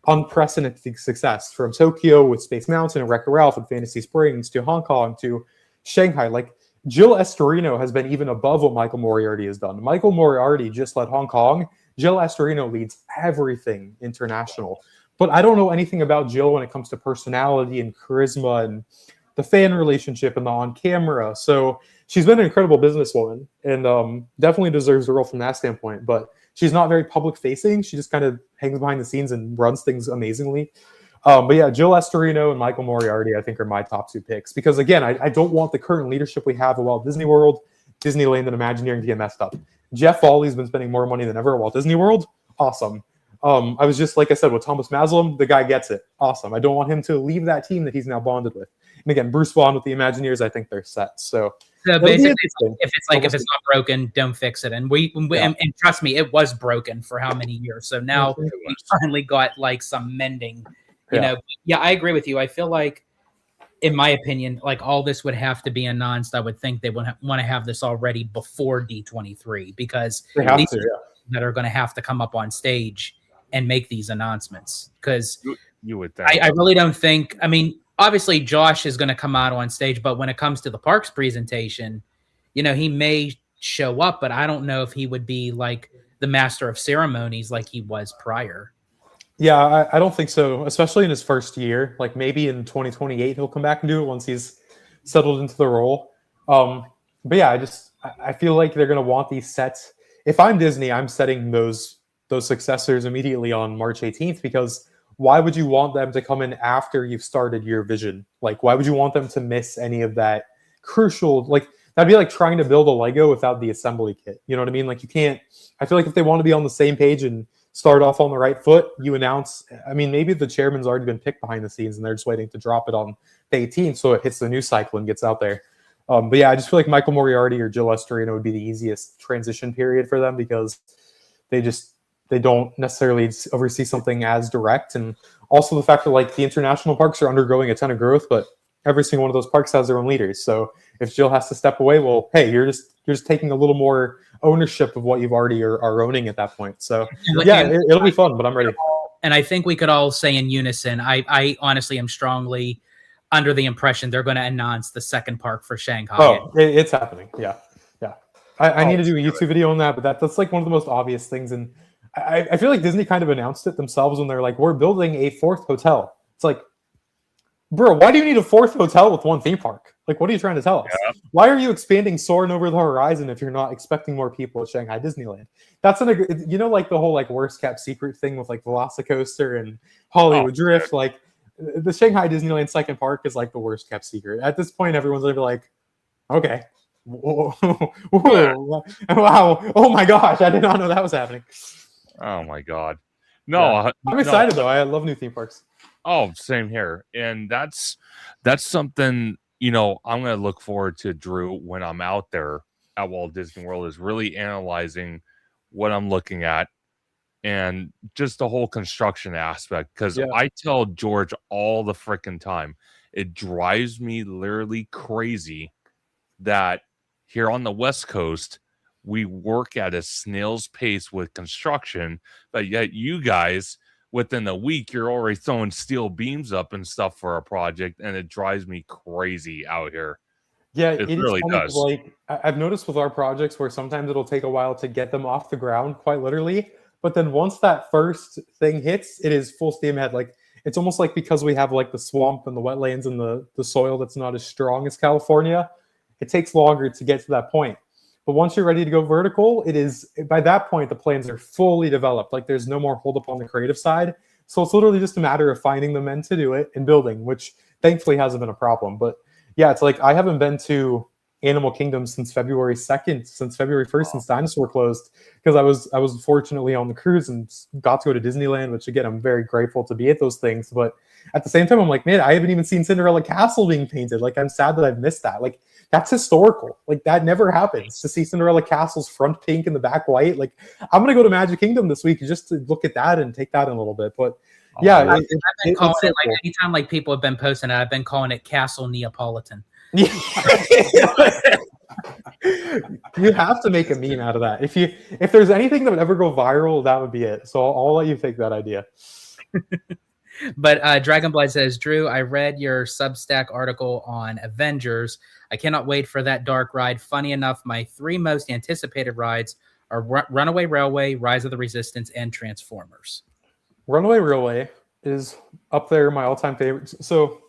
Speaker 2: unprecedented success, from Tokyo with Space Mountain and Wreck-It Ralph and Fantasy Springs to Hong Kong to Shanghai. Like, Jill Estorino has been even above what Michael Moriarty has done. Michael Moriarty just led Hong Kong. Jill Estorino leads everything international. But I don't know anything about Jill when it comes to personality and charisma and the fan relationship and the on-camera. So she's been an incredible businesswoman and definitely deserves a role from that standpoint. But she's not very public-facing. She just kind of hangs behind the scenes and runs things amazingly. But yeah, Jill Estorino and Michael Moriarty, I think, are my top 2 picks. Because again, I don't want the current leadership we have at Walt Disney World, Disneyland, and Imagineering to get messed up. Jeff Foley's been spending more money than ever at Walt Disney World. Awesome. I was just, like I said, with Thomas Maslam, the guy gets it. Awesome. I don't want him to leave that team that he's now bonded with. And again, Bruce Vaughn with the Imagineers, I think they're set. So
Speaker 1: basically, if it's not broken, don't fix it. And and trust me, it was broken for how many years? So now we finally got like some mending. You know, yeah, I agree with you. I feel like, in my opinion, like all this would have to be announced. I would think they would want to have this already before D23 because that are going to have to come up on stage and make these announcements. Because
Speaker 3: you would think.
Speaker 1: I really don't think. I mean, obviously, Josh is going to come out on stage, but when it comes to the parks presentation, you know, he may show up, but I don't know if he would be like the master of ceremonies like he was prior.
Speaker 2: Yeah, I don't think so, especially in his first year. Like maybe in 2028 he'll come back and do it once he's settled into the role. But yeah, I feel like they're going to want these sets. If I'm Disney, I'm setting those successors immediately on March 18th because why would you want them to come in after you've started your vision? Like, why would you want them to miss any of that crucial? Like, that'd be like trying to build a Lego without the assembly kit. You know what I mean? Like, you can't. I feel like if they want to be on the same page and start off on the right foot, you announce. I mean, maybe the chairman's already been picked behind the scenes and they're just waiting to drop it on the 18th so it hits the news cycle and gets out there. But yeah, I just feel like Michael Moriarty or Jill Estorino would be the easiest transition period for them because they don't necessarily oversee something as direct. And also the fact that like the international parks are undergoing a ton of growth, but every single one of those parks has their own leaders. So if Jill has to step away, well, hey, you're just taking a little more ownership of what you've already are owning at that point. So yeah, it'll be fun, but I'm ready.
Speaker 1: And I think we could all say in unison, I honestly am strongly under the impression they're going to announce the second park for Shanghai.
Speaker 2: Oh, it's happening. Yeah. I need to do a YouTube video on that, but that's like one of the most obvious things. And I feel like Disney kind of announced it themselves when they're like, we're building a 4th hotel. It's like, bro, why do you need a 4th hotel with one theme park? Like, what are you trying to tell us? Yeah. Why are you expanding soaring over the horizon if you're not expecting more people at Shanghai Disneyland? That's like the whole like worst kept secret thing with like Velocicoaster and Hollywood Drift. Yeah. Like the Shanghai Disneyland second park is like the worst kept secret. At this point, everyone's gonna be like, okay, whoa, wow, oh my gosh, I did not know that was happening.
Speaker 3: Oh my god, no,
Speaker 2: I'm excited though. I love new theme parks.
Speaker 3: Oh, same here. And that's something, you know, I'm going to look forward to, Drew, when I'm out there at Walt Disney World, is really analyzing what I'm looking at and just the whole construction aspect. Because I tell George all the freaking time, it drives me literally crazy that here on the West Coast, we work at a snail's pace with construction, but yet you guys, within a week, you're already throwing steel beams up and stuff for a project, and it drives me crazy out here.
Speaker 2: Yeah,
Speaker 3: it really does.
Speaker 2: Like I've noticed with our projects where sometimes it'll take a while to get them off the ground, quite literally. But then once that first thing hits, it is full steam ahead. Like it's almost like because we have like the swamp and the wetlands and the soil that's not as strong as California, it takes longer to get to that point. But once you're ready to go vertical, it is by that point the plans are fully developed. Like there's no more hold up on the creative side. So it's literally just a matter of finding the men to do it and building, which thankfully hasn't been a problem. But yeah, it's like I haven't been to Animal Kingdom since February 2nd, since February 1st, since Dinosaur closed, because I was fortunately on the cruise and got to go to Disneyland, which again, I'm very grateful to be at those things. But at the same time, I'm like, man, I haven't even seen Cinderella Castle being painted. Like I'm sad that I've missed that. Like that's historical. Like that never happens to see Cinderella Castle's front pink and the back white. Like I'm going to go to Magic Kingdom this week just to look at that and take that in a little bit. But yeah,
Speaker 1: I've been calling it like anytime like people have been posting it, I've been calling it Castle Neapolitan.
Speaker 2: You have to make a meme out of that. If there's anything that would ever go viral, that would be it. So I'll let you take that idea.
Speaker 1: But Dragonblood says, Drew, I read your Substack article on Avengers. I cannot wait for that dark ride. Funny enough, my 3 most anticipated rides are Runaway Railway, Rise of the Resistance, and Transformers.
Speaker 2: Runaway Railway is up there, my all-time favorite. So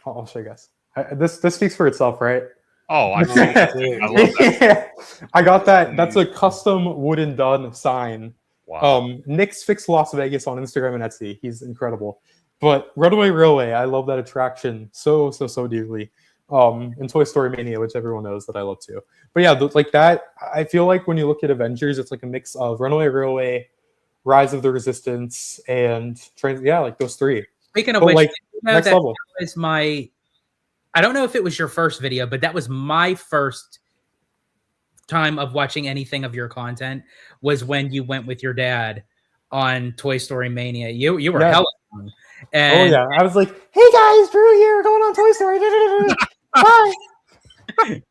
Speaker 2: I'll show you guys. This speaks for itself, right?
Speaker 3: Oh, I love that.
Speaker 2: Yeah. I got that. That's a custom wooden done sign.
Speaker 3: Wow.
Speaker 2: Nick's Fix Las Vegas on Instagram and Etsy. He's incredible. But Runaway Railway, I love that attraction so dearly. And Toy Story Mania, which everyone knows that I love too. But yeah, like that, I feel like when you look at Avengers, it's like a mix of Runaway Railway, Rise of the Resistance, and like those three.
Speaker 1: Speaking of
Speaker 2: But,
Speaker 1: which,
Speaker 2: like,
Speaker 1: you know,
Speaker 2: next
Speaker 1: that
Speaker 2: level.
Speaker 1: was my. I don't know if it was your first video, but that was my first time of watching anything of your content. Was when you went with your dad on Toy Story Mania. You were
Speaker 2: Yeah.
Speaker 1: hella young. And
Speaker 2: Oh yeah, I was like, "Hey guys, Drew here, going on Toy Story." Bye.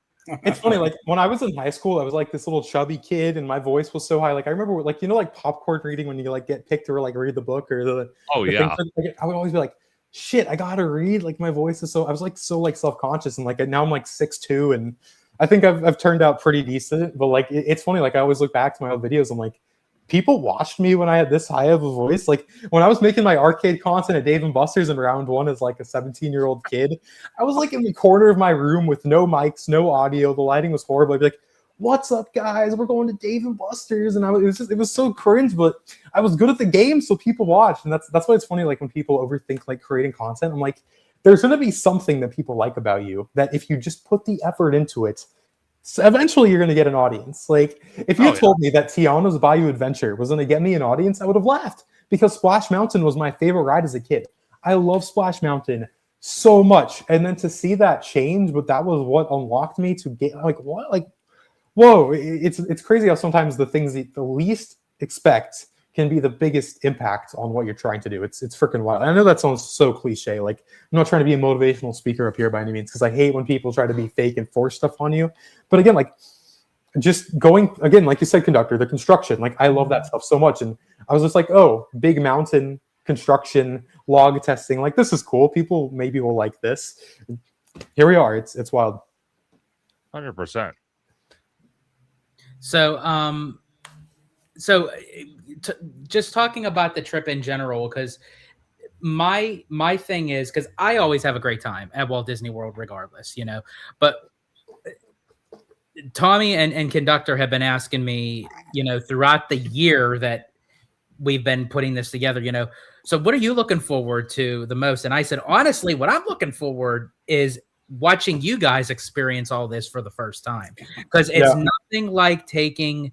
Speaker 2: It's funny, like when I was in high school, I was like this little chubby kid, and my voice was so high. Like I remember, like like popcorn reading when you like get picked to like read the book or the.
Speaker 3: Oh
Speaker 2: the
Speaker 3: yeah.
Speaker 2: thing. Like, I would always be like, "Shit, I gotta read." Like my voice is so. I was like so like self conscious, and like now I'm like 6'2", and I think I've turned out pretty decent. But like it's funny, like I always look back to my old videos. I'm like, people watched me when I had this high of a voice. Like when I was making my arcade content at Dave and Buster's in round one as like a 17-year-old kid, I was like in the corner of my room with no mics, no audio. The lighting was horrible. I'd be like, "What's up, guys? We're going to Dave and Buster's," and it was so cringe, but I was good at the game, so people watched, and that's why it's funny. Like when people overthink like creating content, I'm like, there's gonna be something that people like about you that if you just put the effort into it. So eventually, you're going to get an audience. Like, if you told me that Tiana's Bayou Adventure was going to get me an audience, I would have laughed because Splash Mountain was my favorite ride as a kid. I love Splash Mountain so much. And then to see that change, but that was what unlocked me to get like, what? Like, whoa, it's crazy how sometimes the things that the least expect can be the biggest impact on what you're trying to do. It's freaking wild. I know that sounds so cliche. Like I'm not trying to be a motivational speaker up here by any means because I hate when people try to be fake and force stuff on you. But again, like just going again, like you said, Conductor, the construction. Like I love that stuff so much, and I was just like, oh, big mountain construction, log testing. Like this is cool. People maybe will like this. Here we are. It's wild.
Speaker 3: 100%.
Speaker 1: so just talking about the trip in general, because my thing is because I always have a great time at Walt Disney World, regardless, But Tommy and Conductor have been asking me, throughout the year that we've been putting this together, so what are you looking forward to the most? And I said, honestly, what I'm looking forward is watching you guys experience all this for the first time, because it's nothing like taking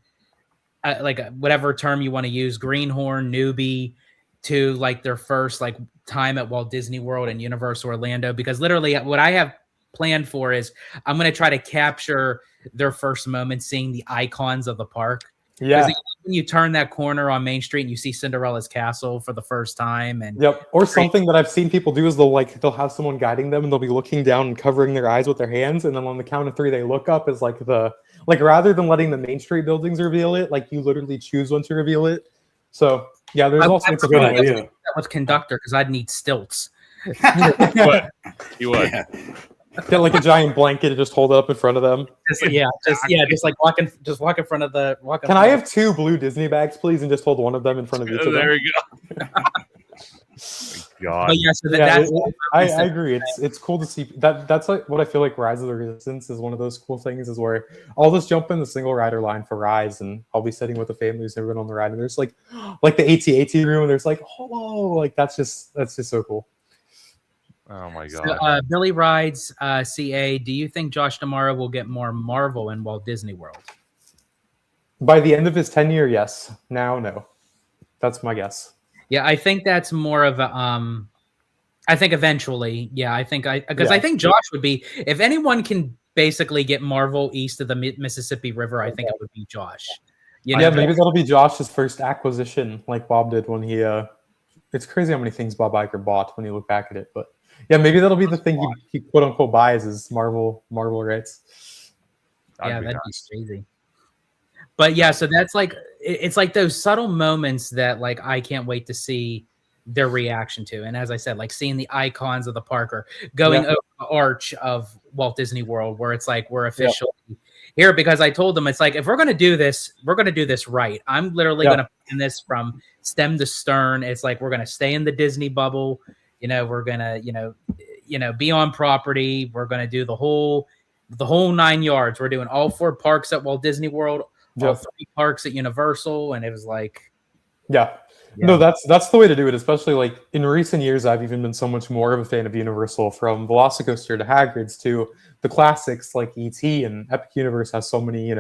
Speaker 1: whatever term you want to use, greenhorn newbie to like their first like time at Walt Disney World and Universal Orlando, because literally what I have planned for is I'm going to try to capture their first moment seeing the icons of the park.
Speaker 2: Yeah.
Speaker 1: When you turn that corner on Main Street and you see Cinderella's castle for the first time, and
Speaker 2: or something that I've seen people do is they'll have someone guiding them and they'll be looking down and covering their eyes with their hands, and then on the count of 3 they look up as like rather than letting the Main Street buildings reveal it, like you literally choose when to reveal it. So yeah, there's also
Speaker 4: a good idea
Speaker 1: with Conductor because I'd need stilts.
Speaker 3: You would.
Speaker 4: Yeah.
Speaker 2: Get like a giant blanket and just hold it up in front of them.
Speaker 1: Just like walk in front of the.
Speaker 2: Can I have 2 blue Disney bags, please, and just hold one of them in front of each of them?
Speaker 3: There you go. God.
Speaker 1: But that's
Speaker 2: I agree. It's cool to see that. That's like what I feel like Rise of the Resistance is one of those cool things, is where I'll just jump in the single rider line for Rise, and I'll be sitting with the families, everyone on the ride, and there's like the AT-AT room, and there's like, hello, like that's just so cool.
Speaker 3: Oh my God.
Speaker 1: So, Billy Rides, CA, do you think Josh D'Amaro will get more Marvel in Walt Disney World?
Speaker 2: By the end of his tenure, yes. Now, no. That's my guess.
Speaker 1: Yeah, I think that's more of a. I think eventually, I think Josh would be, if anyone can basically get Marvel east of the Mississippi River, I think it would be Josh.
Speaker 2: Maybe that'll be Josh's first acquisition, like Bob did when he. It's crazy how many things Bob Iger bought when you look back at it, but yeah, maybe that'll be the thing he quote unquote buys is Marvel rights.
Speaker 1: That'd be crazy. But yeah, so that's like it's like those subtle moments that like I can't wait to see their reaction to. And as I said, like seeing the icons of the park or going over the arch of Walt Disney World, where it's like we're officially here, because I told them it's like if we're gonna do this, we're gonna do this right. I'm literally gonna plan this from stem to stern. It's like we're gonna stay in the Disney bubble. We're gonna be on property. We're gonna do the whole 9 yards. We're doing all 4 parks at Walt Disney World, all 3 parks at Universal, and it was like,
Speaker 2: No, that's the way to do it. Especially like in recent years, I've even been so much more of a fan of Universal, from Velocicoaster to Hagrid's to the classics like ET, and Epic Universe has so many,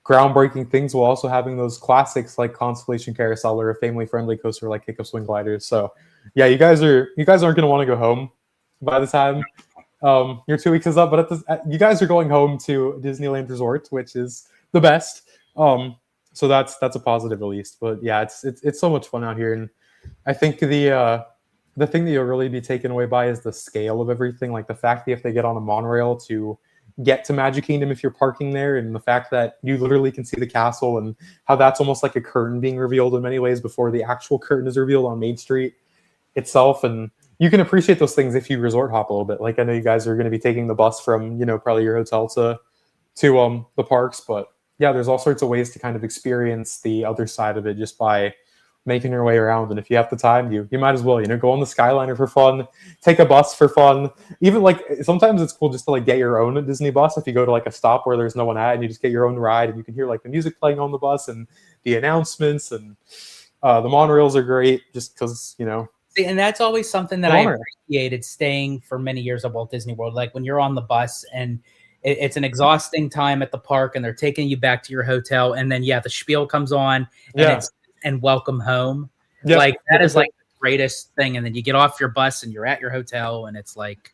Speaker 2: groundbreaking things, while also having those classics like Constellation Carousel or a family-friendly coaster like Hiccup Swing Gliders. So, yeah, you guys aren't going to want to go home by the time your 2 weeks is up. But you guys are going home to Disneyland Resort, which is the best. So that's a positive at least. But yeah, it's so much fun out here, and I think the thing that you'll really be taken away by is the scale of everything. Like the fact that if they get on a monorail to get to Magic Kingdom if you're parking there, and the fact that you literally can see the castle, and how that's almost like a curtain being revealed in many ways before the actual curtain is revealed on Main Street itself. And you can appreciate those things if you resort hop a little bit. Like I know you guys are going to be taking the bus from probably your hotel to the parks, but yeah, there's all sorts of ways to kind of experience the other side of it just by making your way around. And if you have the time, you might as well, go on the Skyliner for fun, take a bus for fun. Even like sometimes it's cool just to like get your own Disney bus if you go to like a stop where there's no one at, and you just get your own ride, and you can hear like the music playing on the bus and the announcements, and the monorails are great just because,
Speaker 1: See, and that's always something that I appreciated staying for many years at Walt Disney World. Like when you're on the bus and it's an exhausting time at the park, and they're taking you back to your hotel, and then the spiel comes on, and welcome home. Yep. Like that is like the greatest thing. And then you get off your bus and you're at your hotel, and it's like,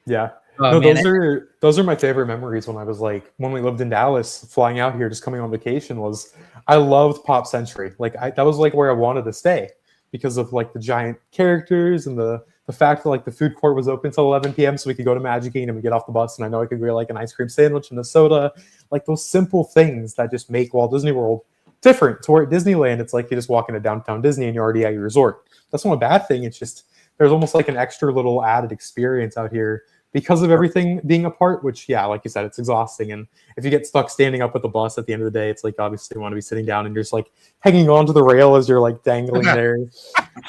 Speaker 2: those are my favorite memories when we lived in Dallas, flying out here, just coming on vacation. Was I loved Pop Century. Like that was like where I wanted to stay because of like the giant characters and the fact that like the food court was open till 11 p.m. so we could go to Magic Kingdom and get off the bus, and I know I could get like an ice cream sandwich and a soda, like those simple things that just make Walt Disney World different. To where at Disneyland, it's like you just walk into downtown Disney and you're already at your resort. That's not a bad thing. It's just there's almost like an extra little added experience out here because of everything being apart, which, like you said, it's exhausting. And if you get stuck standing up with the bus at the end of the day, it's like obviously you want to be sitting down and you're just like hanging onto the rail as you're like dangling there.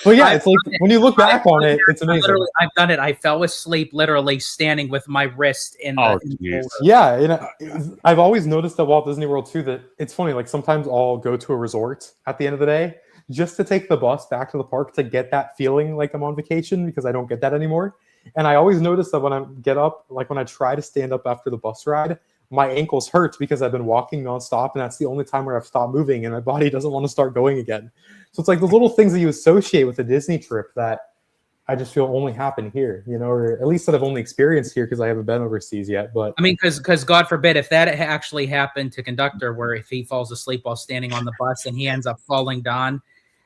Speaker 2: But yeah, it's like when you look back on it, it's amazing.
Speaker 1: I've done it. I fell asleep literally standing with my wrist in the
Speaker 2: yeah. And I've always noticed at Walt Disney World too that it's funny. Like sometimes I'll go to a resort at the end of the day just to take the bus back to the park to get that feeling like I'm on vacation, because I don't get that anymore. And I always notice that when I get up, like when I try to stand up after the bus ride, my ankles hurt because I've been walking nonstop, and that's the only time where I've stopped moving, and my body doesn't want to start going again. So it's like those little things that you associate with a Disney trip that I just feel only happen here, or at least that I've only experienced here because I haven't been overseas yet. But
Speaker 1: I mean, because God forbid if that actually happened to Conductor, where if he falls asleep while standing on the bus and he ends up falling down,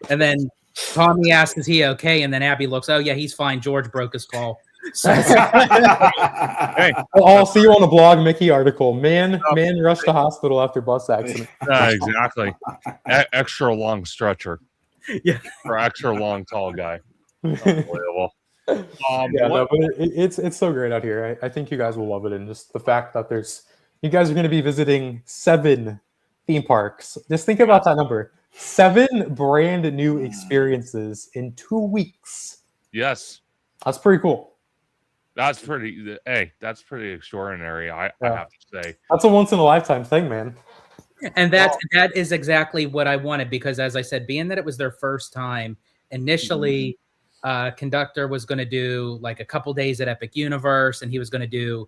Speaker 1: and then Tommy asks, "Is he okay?" and then Abby looks, "Oh yeah, he's fine. George broke his fall." So,
Speaker 2: hey, I'll see you on the blog Mickey article. Man rushed to hospital after bus accident.
Speaker 3: Exactly. Extra long stretcher.
Speaker 1: Yeah.
Speaker 3: For extra long tall guy. Unbelievable.
Speaker 2: But it's so great out here. I think you guys will love it, and just the fact that you guys are going to be visiting 7 theme parks. Just think about that number: 7 brand new experiences in 2 weeks.
Speaker 3: Yes,
Speaker 2: that's pretty cool.
Speaker 3: That's pretty extraordinary. I have to say,
Speaker 2: that's a once in a lifetime thing, man.
Speaker 1: And that is exactly what I wanted, because as I said, being that it was their first time, initially Conductor was going to do like a couple days at Epic Universe, and he was going to do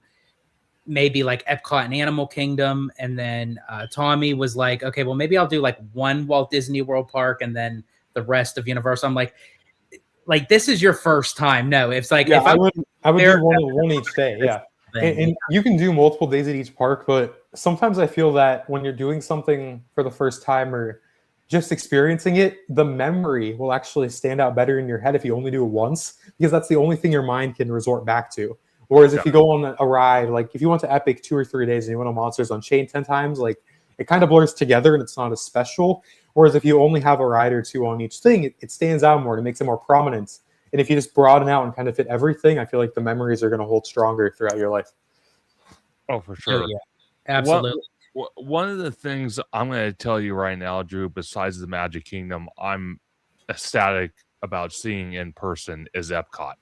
Speaker 1: maybe like Epcot and Animal Kingdom, and then Tommy was like, okay, well maybe I'll do like one Walt Disney World park and then the rest of Universal. I'm like this is your first time. No, it's like if
Speaker 2: I would do one each day. Yeah. And you can do multiple days at each park, but sometimes I feel that when you're doing something for the first time or just experiencing it, the memory will actually stand out better in your head if you only do it once, because that's the only thing your mind can resort back to. Whereas if you go on a ride, like if you went to Epic 2 or 3 days and you went on Monsters Unchained 10 times, like it kind of blurs together and it's not as special. Whereas if you only have a ride or 2 on each thing, it stands out more and it makes it more prominent. And if you just broaden out and kind of fit everything, I feel like the memories are going to hold stronger throughout your life.
Speaker 3: Oh, for sure.
Speaker 1: Yeah, absolutely.
Speaker 3: One of the things I'm going to tell you right now, Drew, besides the Magic Kingdom, I'm ecstatic about seeing in person is Epcot.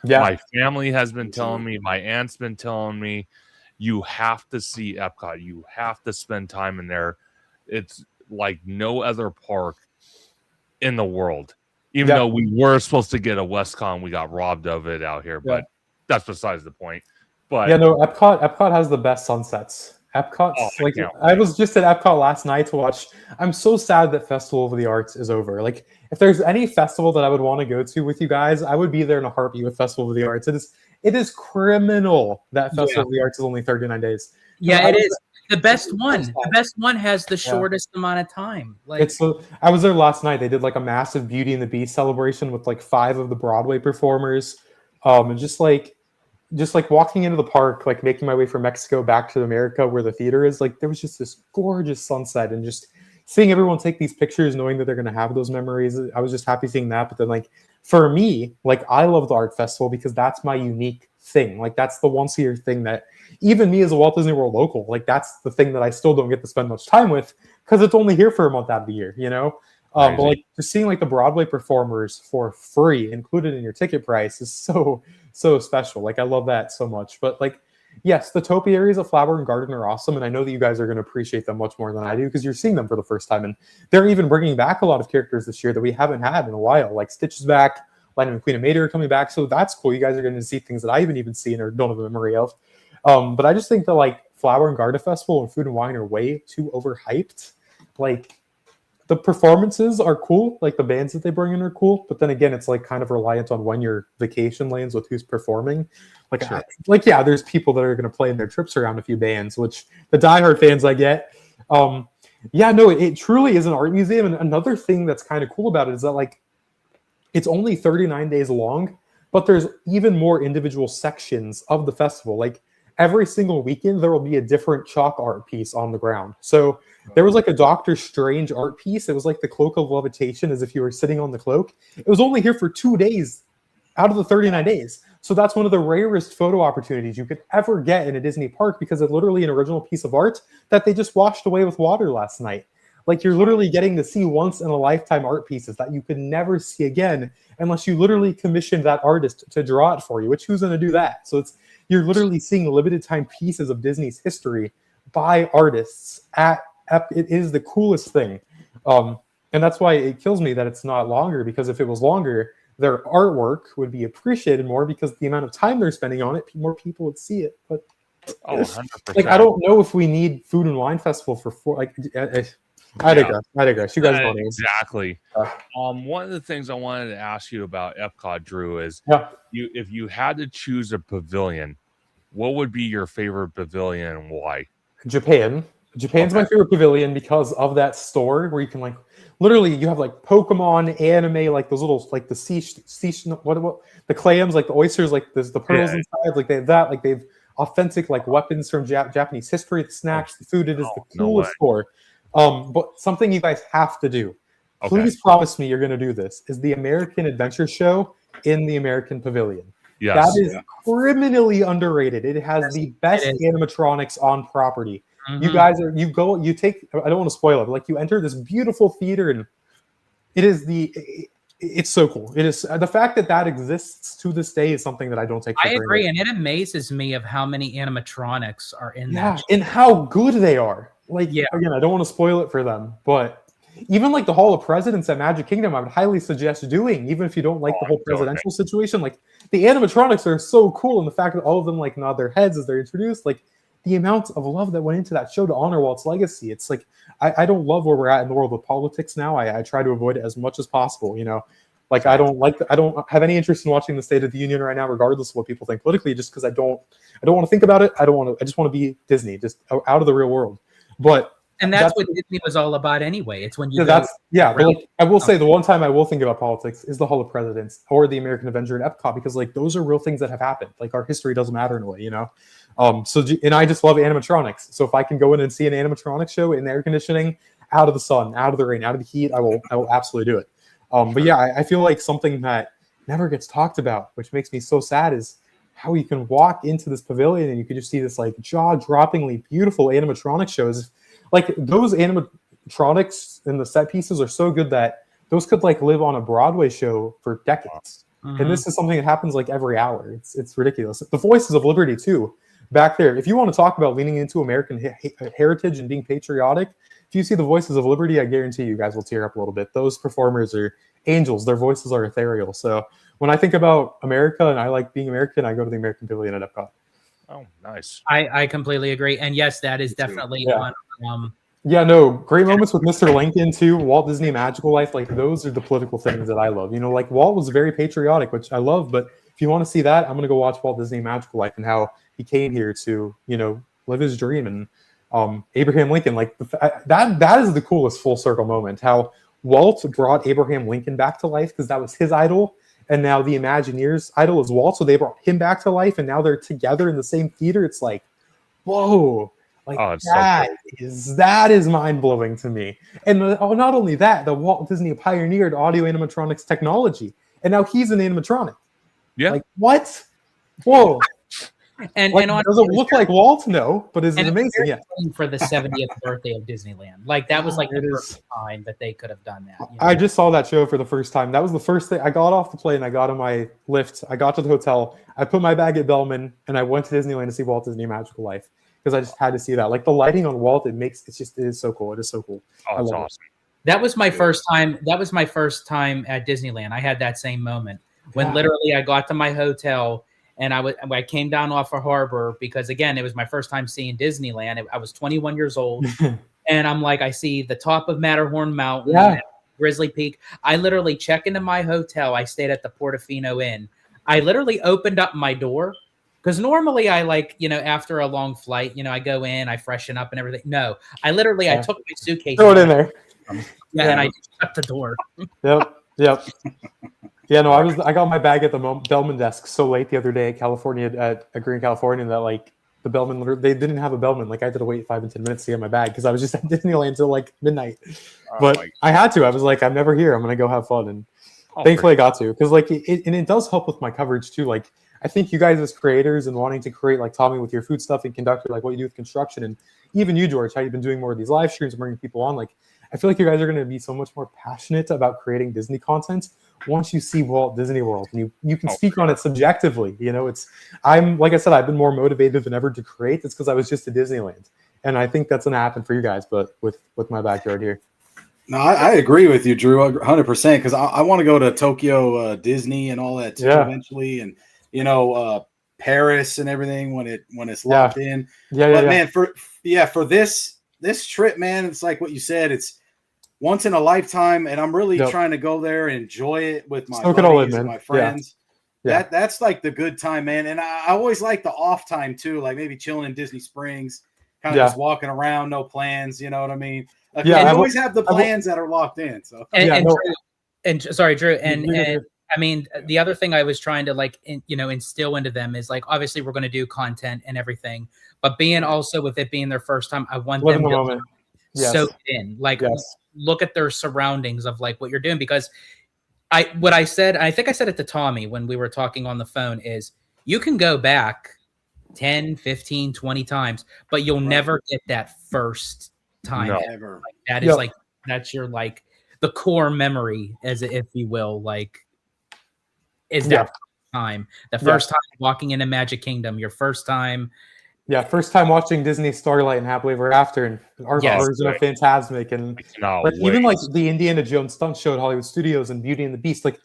Speaker 3: Yeah. My family has been telling me, my aunt's been telling me, you have to see Epcot. You have to spend time in there. It's like no other park in the world. Even
Speaker 2: Yeah.
Speaker 3: though we were supposed to get a WestCon, we got robbed of it out here. But that's besides the point. But
Speaker 2: Yeah, no, Epcot has the best sunsets. Epcot's
Speaker 3: I
Speaker 2: like
Speaker 3: can't
Speaker 2: I
Speaker 3: wait.
Speaker 2: was just at Epcot last night to watch. I'm so sad that Festival of the Arts is over. Like, if there's any festival that I would want to go to with you guys, I would be there in a heartbeat with Festival of the Arts. It is criminal that Festival of the Arts is only 39 days.
Speaker 1: Yeah,
Speaker 2: I
Speaker 1: it
Speaker 2: was-
Speaker 1: is. The best one.
Speaker 2: sad.
Speaker 1: The best one has the shortest amount of time. Like,
Speaker 2: It's so I was there last night. They did like a massive Beauty and the Beast celebration with like 5 of the Broadway performers, and just like walking into the park, like making my way from Mexico back to America where the theater is. Like, there was just this gorgeous sunset, and just seeing everyone take these pictures, knowing that they're going to have those memories. I was just happy seeing that. But then, like, for me, like, I love the art festival because that's my unique thing. Like, that's the once a year thing that even me as a Walt Disney World local, like, that's the thing that I still don't get to spend much time with because it's only here for a month out of the year, you know? But like, just seeing like the Broadway performers for free included in your ticket price is so special. Like, I love that so much. But like, yes, the topiaries of Flower and Garden are awesome, and I know that you guys are going to appreciate them much more than I do because you're seeing them for the first time, and they're even bringing back a lot of characters this year that we haven't had in a while. Like, Stitch is back, Lightning McQueen and Mater are coming back, so that's cool. You guys are going to see things that I haven't even seen or don't have a memory of. But I just think that like Flower and Garden Festival and Food and Wine are way too overhyped. Like, the performances are cool, like the bands that they bring in are cool, but then again, it's like kind of reliant on when your vacation lands with who's performing. Like,
Speaker 3: Sure.
Speaker 2: Yeah, there's people that are going to play in their trips around a few bands, which the diehard fans I get. Yeah, no, it truly is an art museum. And another thing that's kind of cool about it is that like it's only 39 days long, but there's even more individual sections of the festival. Like, every single weekend, there will be a different chalk art piece on the ground. So there was like a Doctor Strange art piece. It was like the Cloak of Levitation, as if you were sitting on the cloak. It was only here for 2 days out of the 39 days. So that's one of the rarest photo opportunities you could ever get in a Disney park because it's literally an original piece of art that they just washed away with water last night. Like, you're literally getting to see once in a lifetime art pieces that you could never see again unless you literally commissioned that artist to draw it for you, which who's going to do that? So you're literally seeing limited time pieces of Disney's history by artists it is the coolest thing. And that's why it kills me that it's not longer, because if it was longer, their artwork would be appreciated more because the amount of time they're spending on it, more people would see it. But
Speaker 3: 100%.
Speaker 2: like, I don't know if we need Food and Wine Festival for I digress. You guys know me.
Speaker 3: Exactly. One of the things I wanted to ask you about Epcot, Drew, is if you had to choose a pavilion, what would be your favorite pavilion and why?
Speaker 2: Japan's my favorite pavilion because of that store where you can like literally you have like Pokemon, anime, like those little like the sea what the clams, like the oysters, like there's the pearls inside, like they have that, like they've authentic like weapons from Japanese history, the snacks, the food. It is the coolest store. But something you guys have to do, please promise me you're going to do this, is the American Adventure Show in the American Pavilion.
Speaker 3: Yes.
Speaker 2: That is criminally underrated. It has the best animatronics on property. Mm-hmm. You guys I don't want to spoil it, but like you enter this beautiful theater and it's so cool. It is the fact that exists to this day is something that I don't take for granted.
Speaker 1: I agree, and it amazes me of how many animatronics are in that.
Speaker 2: And how good they are. Like, again, I don't want to spoil it for them, but even like the Hall of Presidents at Magic Kingdom, I would highly suggest doing, even if you don't like the whole presidential situation. Like, the animatronics are so cool, and the fact that all of them like nod their heads as they're introduced, like the amount of love that went into that show to honor Walt's legacy. It's like I don't love where we're at in the world of politics now. I try to avoid it as much as possible. You know, like I don't have any interest in watching the State of the Union right now, regardless of what people think politically, just because I don't want to think about it. I just want to be Disney, just out of the real world.
Speaker 1: And that's what Disney was all about anyway. It's when you
Speaker 2: but like, I will say the one time I will think about politics is the Hall of Presidents or the American Avenger at Epcot, because like those are real things that have happened. Like, our history doesn't matter in a way, you know. And I just love animatronics. So if I can go in and see an animatronics show in air conditioning, out of the sun, out of the rain, out of the heat, I will absolutely do it. But yeah, I feel like something that never gets talked about, which makes me so sad, is how you can walk into this pavilion and you can just see this like jaw-droppingly beautiful animatronic shows. Like, those animatronics and the set pieces are so good that those could like live on a Broadway show for decades. Mm-hmm. And this is something that happens like every hour. It's ridiculous. The Voices of Liberty too, back there. If you want to talk about leaning into American heritage and being patriotic, if you see the Voices of Liberty, I guarantee you guys will tear up a little bit. Those performers are angels. Their voices are ethereal. So when I think about America and I like being American, I go to the American Pavilion at Epcot.
Speaker 3: Oh, nice.
Speaker 1: I completely agree. And yes, that is definitely
Speaker 2: Yeah.
Speaker 1: on.
Speaker 2: Yeah, no, great moments with Mr. Lincoln too. Walt Disney Magical Life, like those are the political things that I love. You know, like Walt was very patriotic, which I love. But if you want to see that, I'm gonna go watch Walt Disney Magical Life and how he came here to, you know, live his dream. And Abraham Lincoln, like that is the coolest full circle moment. How Walt brought Abraham Lincoln back to life because that was his idol, and now the Imagineers' idol is Walt, so they brought him back to life, and now they're together in the same theater. It's like, whoa. Like that is mind blowing to me, and not only that, the Walt Disney pioneered audio animatronics technology, and now he's an animatronic.
Speaker 3: Yeah,
Speaker 2: like what? Whoa!
Speaker 1: And
Speaker 2: like,
Speaker 1: on,
Speaker 2: does it look like Walt? No, but is it
Speaker 1: and
Speaker 2: amazing? Yeah.
Speaker 1: for the 70th birthday of Disneyland, like that was like the first time that they could have done that. You know?
Speaker 2: I just saw that show for the first time. That was the first thing. I got off the plane. I got on my lift. I got to the hotel. I put my bag at Bellman, and I went to Disneyland to see Walt Disney Magical Life. Because I just had to see that. Like the lighting on Walt, it is so cool. It is so cool.
Speaker 3: Oh, it's awesome.
Speaker 1: That was my first time. That was my first time at Disneyland. I had that same moment when literally I got to my hotel and I came down off of Harbor because again, it was my first time seeing Disneyland. I was 21 years old and I'm like, I see the top of Matterhorn Mountain, Grizzly Peak. I literally check into my hotel. I stayed at the Portofino Inn. I literally opened up my door. Because normally I like, you know, after a long flight, you know, I go in, I freshen up and everything. No, I literally, I took my suitcase.
Speaker 2: Throw it in there.
Speaker 1: And I just shut the door.
Speaker 2: Yep. Yeah, no, I got my bag at the Bellman desk so late the other day at California, at Green California, that like the Bellman, they didn't have a Bellman. Like I had to wait 5 and 10 minutes to get my bag because I was just at Disneyland until like midnight. But I had to. I was like, I'm never here. I'm going to go have fun. And thankfully I got to. Because like, it does help with my coverage too. Like, I think you guys as creators and wanting to create, like Tommy with your food stuff and Conductor, like what you do with construction, and even you, George, how you've been doing more of these live streams and bringing people on. Like, I feel like you guys are going to be so much more passionate about creating Disney content once you see Walt Disney World and you can speak on it subjectively. You know, like I said, I've been more motivated than ever to create. It's because I was just at Disneyland, and I think that's going to happen for you guys. But with my backyard here.
Speaker 4: No, I agree with you, Drew, 100%. Because I want to go to Tokyo Disney and all that too eventually, and you know, Paris and everything when it's locked in. But man, for this trip, man, it's like what you said. It's once in a lifetime, and I'm really trying to go there and enjoy it with my buddies and my friends. That's like the good time, man. And I always like the off time too, like maybe chilling in Disney Springs, kind of just walking around, no plans. You know what I mean? You always have the plans that are locked in. So
Speaker 1: sorry, Drew, and I mean, the other thing I was trying to instill into them is like, obviously we're going to do content and everything, but being also with it being their first time, I want them to soak in, like look at their surroundings of like what you're doing. Because I think I said it to Tommy when we were talking on the phone is you can go back 10, 15, 20 times, but you'll never get that first time ever. Like, that is like, that's your, like the core memory, as if you will, like, is that time, the first time walking into Magic Kingdom, your first time.
Speaker 2: Yeah, first time watching Disney Starlight and Happily Ever After and our version of Fantasmic, and like, even like the Indiana Jones stunt show at Hollywood Studios and Beauty and the Beast. Like,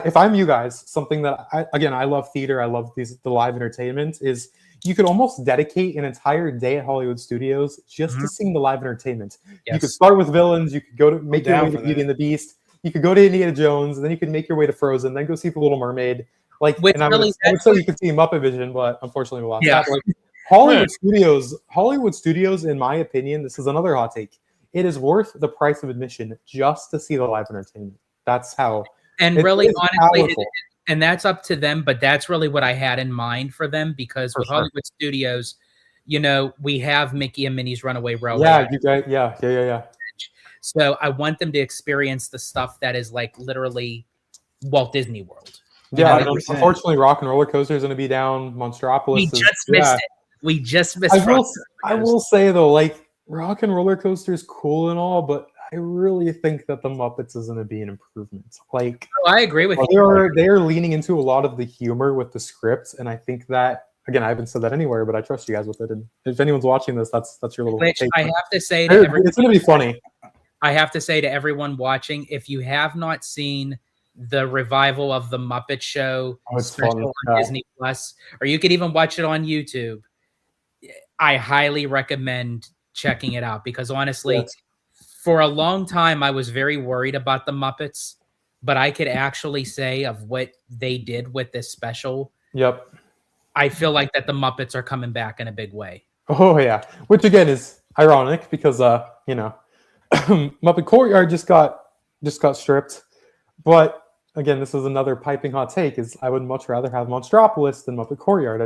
Speaker 2: if I'm you guys, something that I love theater, I love the live entertainment, is you could almost dedicate an entire day at Hollywood Studios just to seeing the live entertainment. You could start with Villains, you could go to make your way to Beauty and the Beast. You could go to Indiana Jones, and then you could make your way to Frozen, then go see The Little Mermaid. Like, and I would say you could see Muppet Vision, but unfortunately, we'll have to. Like, Hollywood Studios, in my opinion, this is another hot take. It is worth the price of admission just to see the live entertainment. That's how. And really, honestly,
Speaker 1: and that's up to them. But that's really what I had in mind for them, because with Hollywood Studios, you know, we have Mickey and Minnie's Runaway Railway.
Speaker 2: Yeah, you guys. Yeah.
Speaker 1: So I want them to experience the stuff that is like literally Walt Disney World.
Speaker 2: Unfortunately, Rock and Roller Coaster is going to be down. Monstropolis.
Speaker 1: We just missed it. We just missed it.
Speaker 2: I will say though, like, Rock and Roller Coaster is cool and all, but I really think that the Muppets is going to be an improvement. Like,
Speaker 1: I agree with you.
Speaker 2: They are leaning into a lot of the humor with the script, and I think that, again, I haven't said that anywhere, but I trust you guys with it. And if anyone's watching this, that's your little.
Speaker 1: Which take. I have to say,
Speaker 2: it's going to be funny.
Speaker 1: I have to say to everyone watching, if you have not seen the revival of the Muppet Show
Speaker 2: it's
Speaker 1: special
Speaker 2: fun.
Speaker 1: on Disney Plus, or you could even watch it on YouTube, I highly recommend checking it out because honestly,
Speaker 2: Yes.
Speaker 1: for a long time, I was very worried about the Muppets, but I could actually say of what they did with this special,
Speaker 2: Yep.
Speaker 1: I feel like that the Muppets are coming back in a big way.
Speaker 2: Oh yeah, which again is ironic because Muppet Courtyard just got stripped, but again, this is another piping hot take: is I would much rather have Monstropolis than Muppet Courtyard.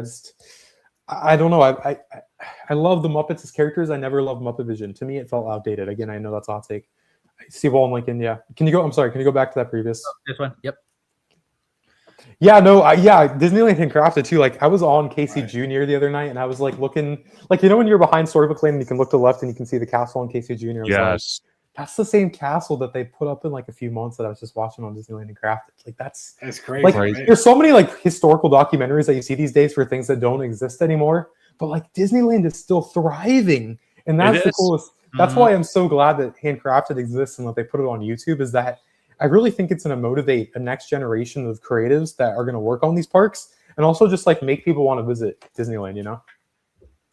Speaker 2: I don't know. I love the Muppets as characters. I never loved Muppet Vision. To me, it felt outdated. Again, I know that's a hot take. Steve Wall and Lincoln, yeah. Can you go? I'm sorry. Can you go back to that previous?
Speaker 1: This one, yep.
Speaker 2: Yeah, no, Disneyland Handcrafted too. Like I was on Casey
Speaker 4: Right.
Speaker 2: Jr. the other night, and I was like looking, like when you're behind Storybook Lane, and you can look to the left and you can see the castle on Casey Jr. I was like,
Speaker 3: Yes.
Speaker 2: that's the same castle that they put up in like a few months that I was just watching on Disneyland Handcrafted. Like that's
Speaker 4: crazy.
Speaker 2: like
Speaker 3: Right.
Speaker 4: man.
Speaker 2: there's so many like historical documentaries that you see these days for things that don't exist anymore. But like Disneyland is still thriving, and that's the
Speaker 3: is.
Speaker 2: coolest. That's
Speaker 1: Mhm.
Speaker 2: why I'm so glad that Handcrafted exists and that they put it on YouTube. Is that I really think it's going to motivate a next generation of creatives that are going to work on these parks, and also just like make people want to visit Disneyland. You know?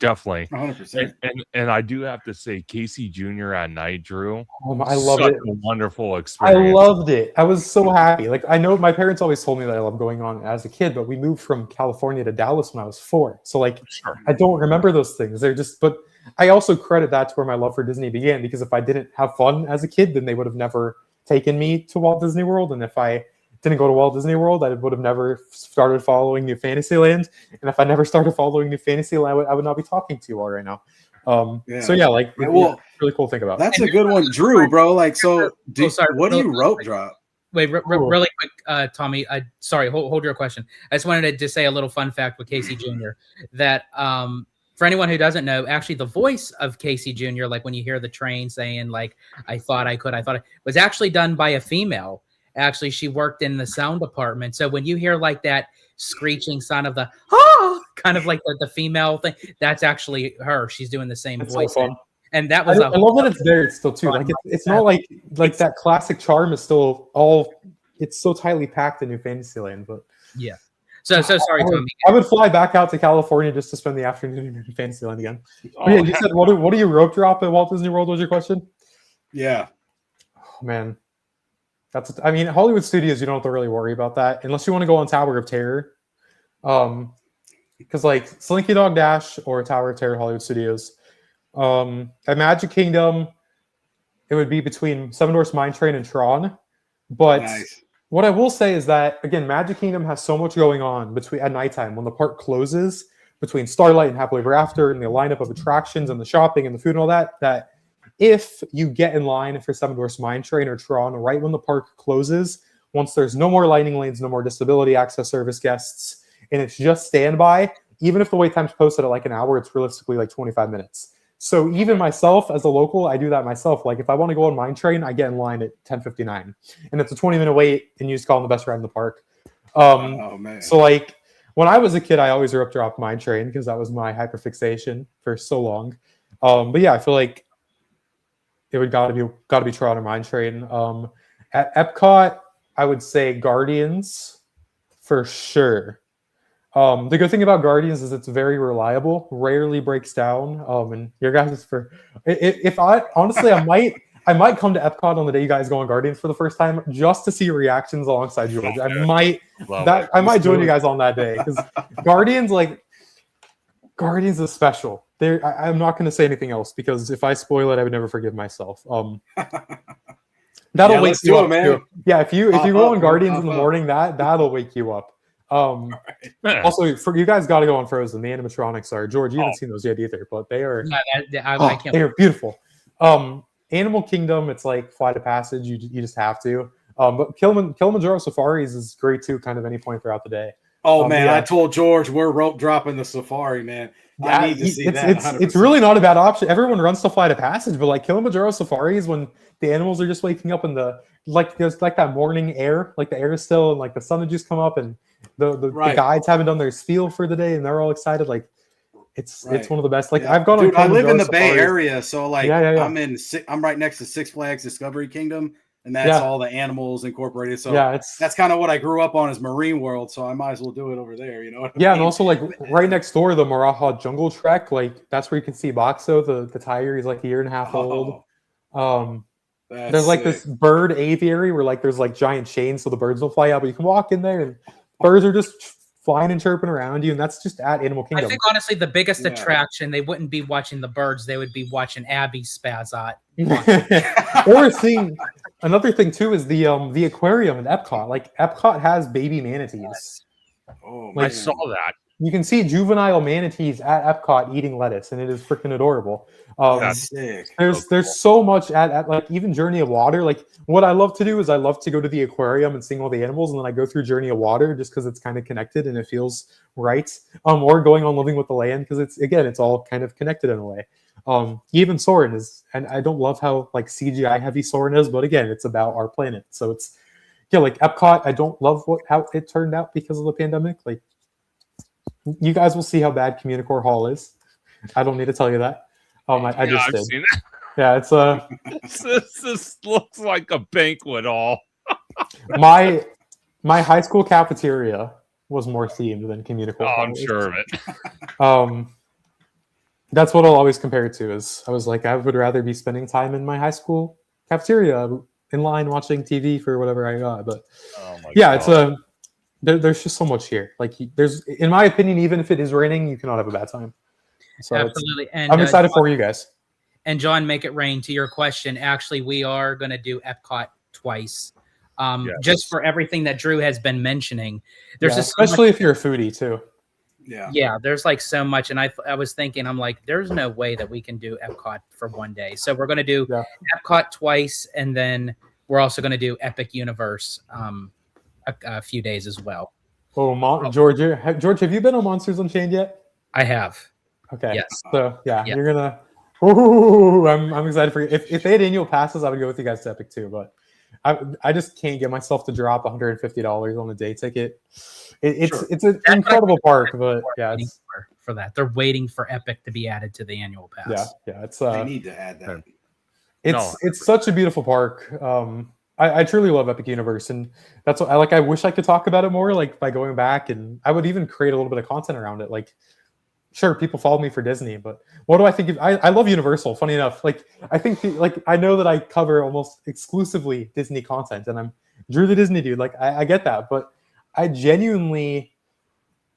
Speaker 3: Definitely.
Speaker 4: 100%.
Speaker 3: And I do have to say, Casey Jr. at night, Drew.
Speaker 2: I loved
Speaker 3: such
Speaker 2: it.
Speaker 3: a wonderful
Speaker 2: I
Speaker 3: experience.
Speaker 2: loved it. I was so happy. Like I know my parents always told me that I loved going on as a kid, but we moved from California to Dallas when I was 4. So like
Speaker 3: Sure.
Speaker 2: I don't remember those things. They're just, but I also credit that to where my love for Disney began, because if I didn't have fun as a kid, then they would have never taken me to Walt Disney World. And if I didn't go to Walt Disney World, I would have never started following New Fantasyland. And if I never started following New Fantasyland, I would not be talking to you all right now. So yeah, like
Speaker 4: Yeah, well,
Speaker 2: really cool thing about.
Speaker 4: That's a good one, Drew, bro. Like, so
Speaker 1: sorry,
Speaker 4: what do you
Speaker 1: real
Speaker 4: rope
Speaker 1: quick.
Speaker 4: drop?
Speaker 1: Wait,
Speaker 2: Cool.
Speaker 1: really quick, Tommy. Sorry, hold your question. I just wanted to just say a little fun fact with Casey Jr. that for anyone who doesn't know, actually the voice of Casey Jr., like when you hear the train saying like I thought I was actually done by a female. Actually, she worked in the sound department. So when you hear like that screeching sound of the kind of like the female thing, that's actually her. She's doing the same
Speaker 2: It's so
Speaker 1: voice.
Speaker 2: fun.
Speaker 1: And that
Speaker 2: I
Speaker 1: was
Speaker 2: love that it's there still too. Like it's not like that classic charm is still all. It's so tightly packed in New Fantasyland, but
Speaker 1: so sorry, Tommy.
Speaker 2: I would fly back out to California just to spend the afternoon in New Fantasyland again.
Speaker 3: Oh,
Speaker 2: But yeah, you said what do you rope drop at Walt Disney World? Was your question?
Speaker 4: Yeah.
Speaker 2: Oh, man, I mean, Hollywood Studios, you don't have to really worry about that unless you want to go on Tower of Terror. Because like Slinky Dog Dash or Tower of Terror, Hollywood Studios. At Magic Kingdom, it would be between Seven Dwarfs Mine Train and Tron. But
Speaker 4: Nice.
Speaker 2: what I will say is that again, Magic Kingdom has so much going on at nighttime when the park closes, between Starlight and Happily Ever After and the lineup of attractions and the shopping and the food and all that. That if you get in line for Seven Dwarfs Mine Train or Tron right when the park closes, once there's no more lighting lanes, no more disability access service guests, and it's just standby, even if the wait time's posted at like an hour, it's realistically like 25 minutes. So even myself as a local, I do that myself. Like if I want to go on Mine Train, I get in line at 10:59, and it's a 20-minute wait, and you just call them the best ride in the park.
Speaker 4: Oh man.
Speaker 2: So like when I was a kid, I always rope drop Mine Train because that was my hyperfixation for so long. But yeah, I feel like it would gotta be Tron or Mine Train. At Epcot, I would say Guardians for sure. The good thing about Guardians is it's very reliable, rarely breaks down. And your guys if I honestly I might come to Epcot on the day you guys go on Guardians for the first time just to see your reactions alongside George. I might join you guys on that day because Guardians is special. I'm not going to say anything else because if I spoil it, I would never forgive myself. That'll wake you up, man. Too. Yeah, if you go on Guardians in the morning, that'll wake you up. Also, for you guys, got to go on Frozen. The animatronics are George. You haven't seen those yet either, but they are.
Speaker 1: No, I can't.
Speaker 2: They are beautiful. Animal Kingdom, it's like Flight of Passage. You just have to. But Kilimanjaro Safaris is great too. Kind of any point throughout the day.
Speaker 4: Oh man, yeah. I told George we're rope dropping the safari, man.
Speaker 2: Yeah,
Speaker 4: I need to see that.
Speaker 2: It's really not a bad option. Everyone runs to Flight of Passage, but like Kilimanjaro Safaris, when the animals are just waking up in there's like that morning air, like the air is still and like the sun had just come up and the guides haven't done their spiel for the day and they're all excited. Like It's
Speaker 4: Right.
Speaker 2: one of the best. Like
Speaker 4: Yeah.
Speaker 2: I've gone
Speaker 4: Dude,
Speaker 2: on
Speaker 4: I live in the
Speaker 2: Kilimanjaro
Speaker 4: Bay
Speaker 2: safaris.
Speaker 4: Area, so like
Speaker 2: Yeah.
Speaker 4: I'm right next to Six Flags Discovery Kingdom, and that's all the animals incorporated. So
Speaker 2: Yeah, it's
Speaker 4: that's kind of what I grew up on is Marine World, so I might as well do it over there. You know what I
Speaker 2: yeah,
Speaker 4: mean?
Speaker 2: and also like right next door, the Maraha Jungle Trek, like that's where you can see Boxo, the tiger. He's like a year and a half old.
Speaker 4: That's
Speaker 2: There's like
Speaker 4: sick.
Speaker 2: this bird aviary where like there's like giant chains so the birds don't fly out, but you can walk in there and birds are just flying and chirping around you, and that's just at Animal
Speaker 1: I
Speaker 2: Kingdom.
Speaker 1: think honestly the biggest
Speaker 4: Yeah.
Speaker 1: attraction, they wouldn't be watching the birds, they would be watching Abby spaz out.
Speaker 2: Or seeing another thing too is the aquarium in Epcot. Like Epcot has baby manatees.
Speaker 4: Oh,
Speaker 2: Like,
Speaker 3: I saw that.
Speaker 2: You can see juvenile manatees at Epcot eating lettuce, and it is freaking adorable.
Speaker 4: that's sick.
Speaker 2: There's so much at like even Journey of Water. Like what I love to do is I love to go to the aquarium and seeing all the animals, and then I go through Journey of Water just because it's kind of connected and it feels right. Or going on Living with the Land because it's all kind of connected in a way. Even Soarin' is, and I don't love how like CGI heavy Soarin' is, but again, it's about our planet, so it's like Epcot. I don't love how it turned out because of the pandemic. Like you guys will see how bad Communicore Hall is. I don't need to tell you that. I just
Speaker 3: I've
Speaker 2: did.
Speaker 3: seen it.
Speaker 2: Yeah, it's
Speaker 3: This looks like a banquet hall.
Speaker 2: my high school cafeteria was more themed than Communicore
Speaker 3: Oh,
Speaker 2: Hall
Speaker 3: I'm
Speaker 2: is.
Speaker 3: sure of it.
Speaker 2: That's what I'll always compare it to. Is I was like, I would rather be spending time in my high school cafeteria in line watching TV for whatever I got. But
Speaker 3: Oh my
Speaker 2: yeah,
Speaker 3: God.
Speaker 2: there's just so much here. Like there's, in my opinion, even if it is raining, you cannot have a bad time. So
Speaker 1: Absolutely. And
Speaker 2: I'm excited
Speaker 1: John,
Speaker 2: for you guys.
Speaker 1: and John, make it rain. To your question, actually, we are going to do Epcot twice,
Speaker 3: Yes.
Speaker 1: just for everything that Drew has been mentioning. There's
Speaker 2: Yeah,
Speaker 1: just so much-
Speaker 2: especially if you're a foodie too.
Speaker 1: yeah, there's like so much, and I was thinking, I'm like, there's no way that we can do Epcot for one day. So we're going to do Epcot twice, and then we're also going to do Epic Universe a few days as well.
Speaker 2: George, have you been on Monsters Unchained yet?
Speaker 1: I have.
Speaker 2: Okay.
Speaker 1: Yes.
Speaker 2: So yeah,
Speaker 1: Yeah.
Speaker 2: you're gonna. Ooh, I'm excited for you. If they had annual passes, I would go with you guys to Epic too. But I just can't get myself to drop $150 on a day ticket. It's an incredible park, but yeah, it's,
Speaker 1: for that they're waiting for Epic to be added to the annual pass.
Speaker 2: yeah. It's
Speaker 4: They need to add that.
Speaker 2: it's such a beautiful park. I truly love Epic Universe, and that's what I like. I wish I could talk about it more, like by going back, and I would even create a little bit of content around it. Like, sure, people follow me for Disney, but what do I think of? I love Universal. Funny enough, like I think like I know that I cover almost exclusively Disney content, and I'm Drew the Disney dude. Like I get that, but I genuinely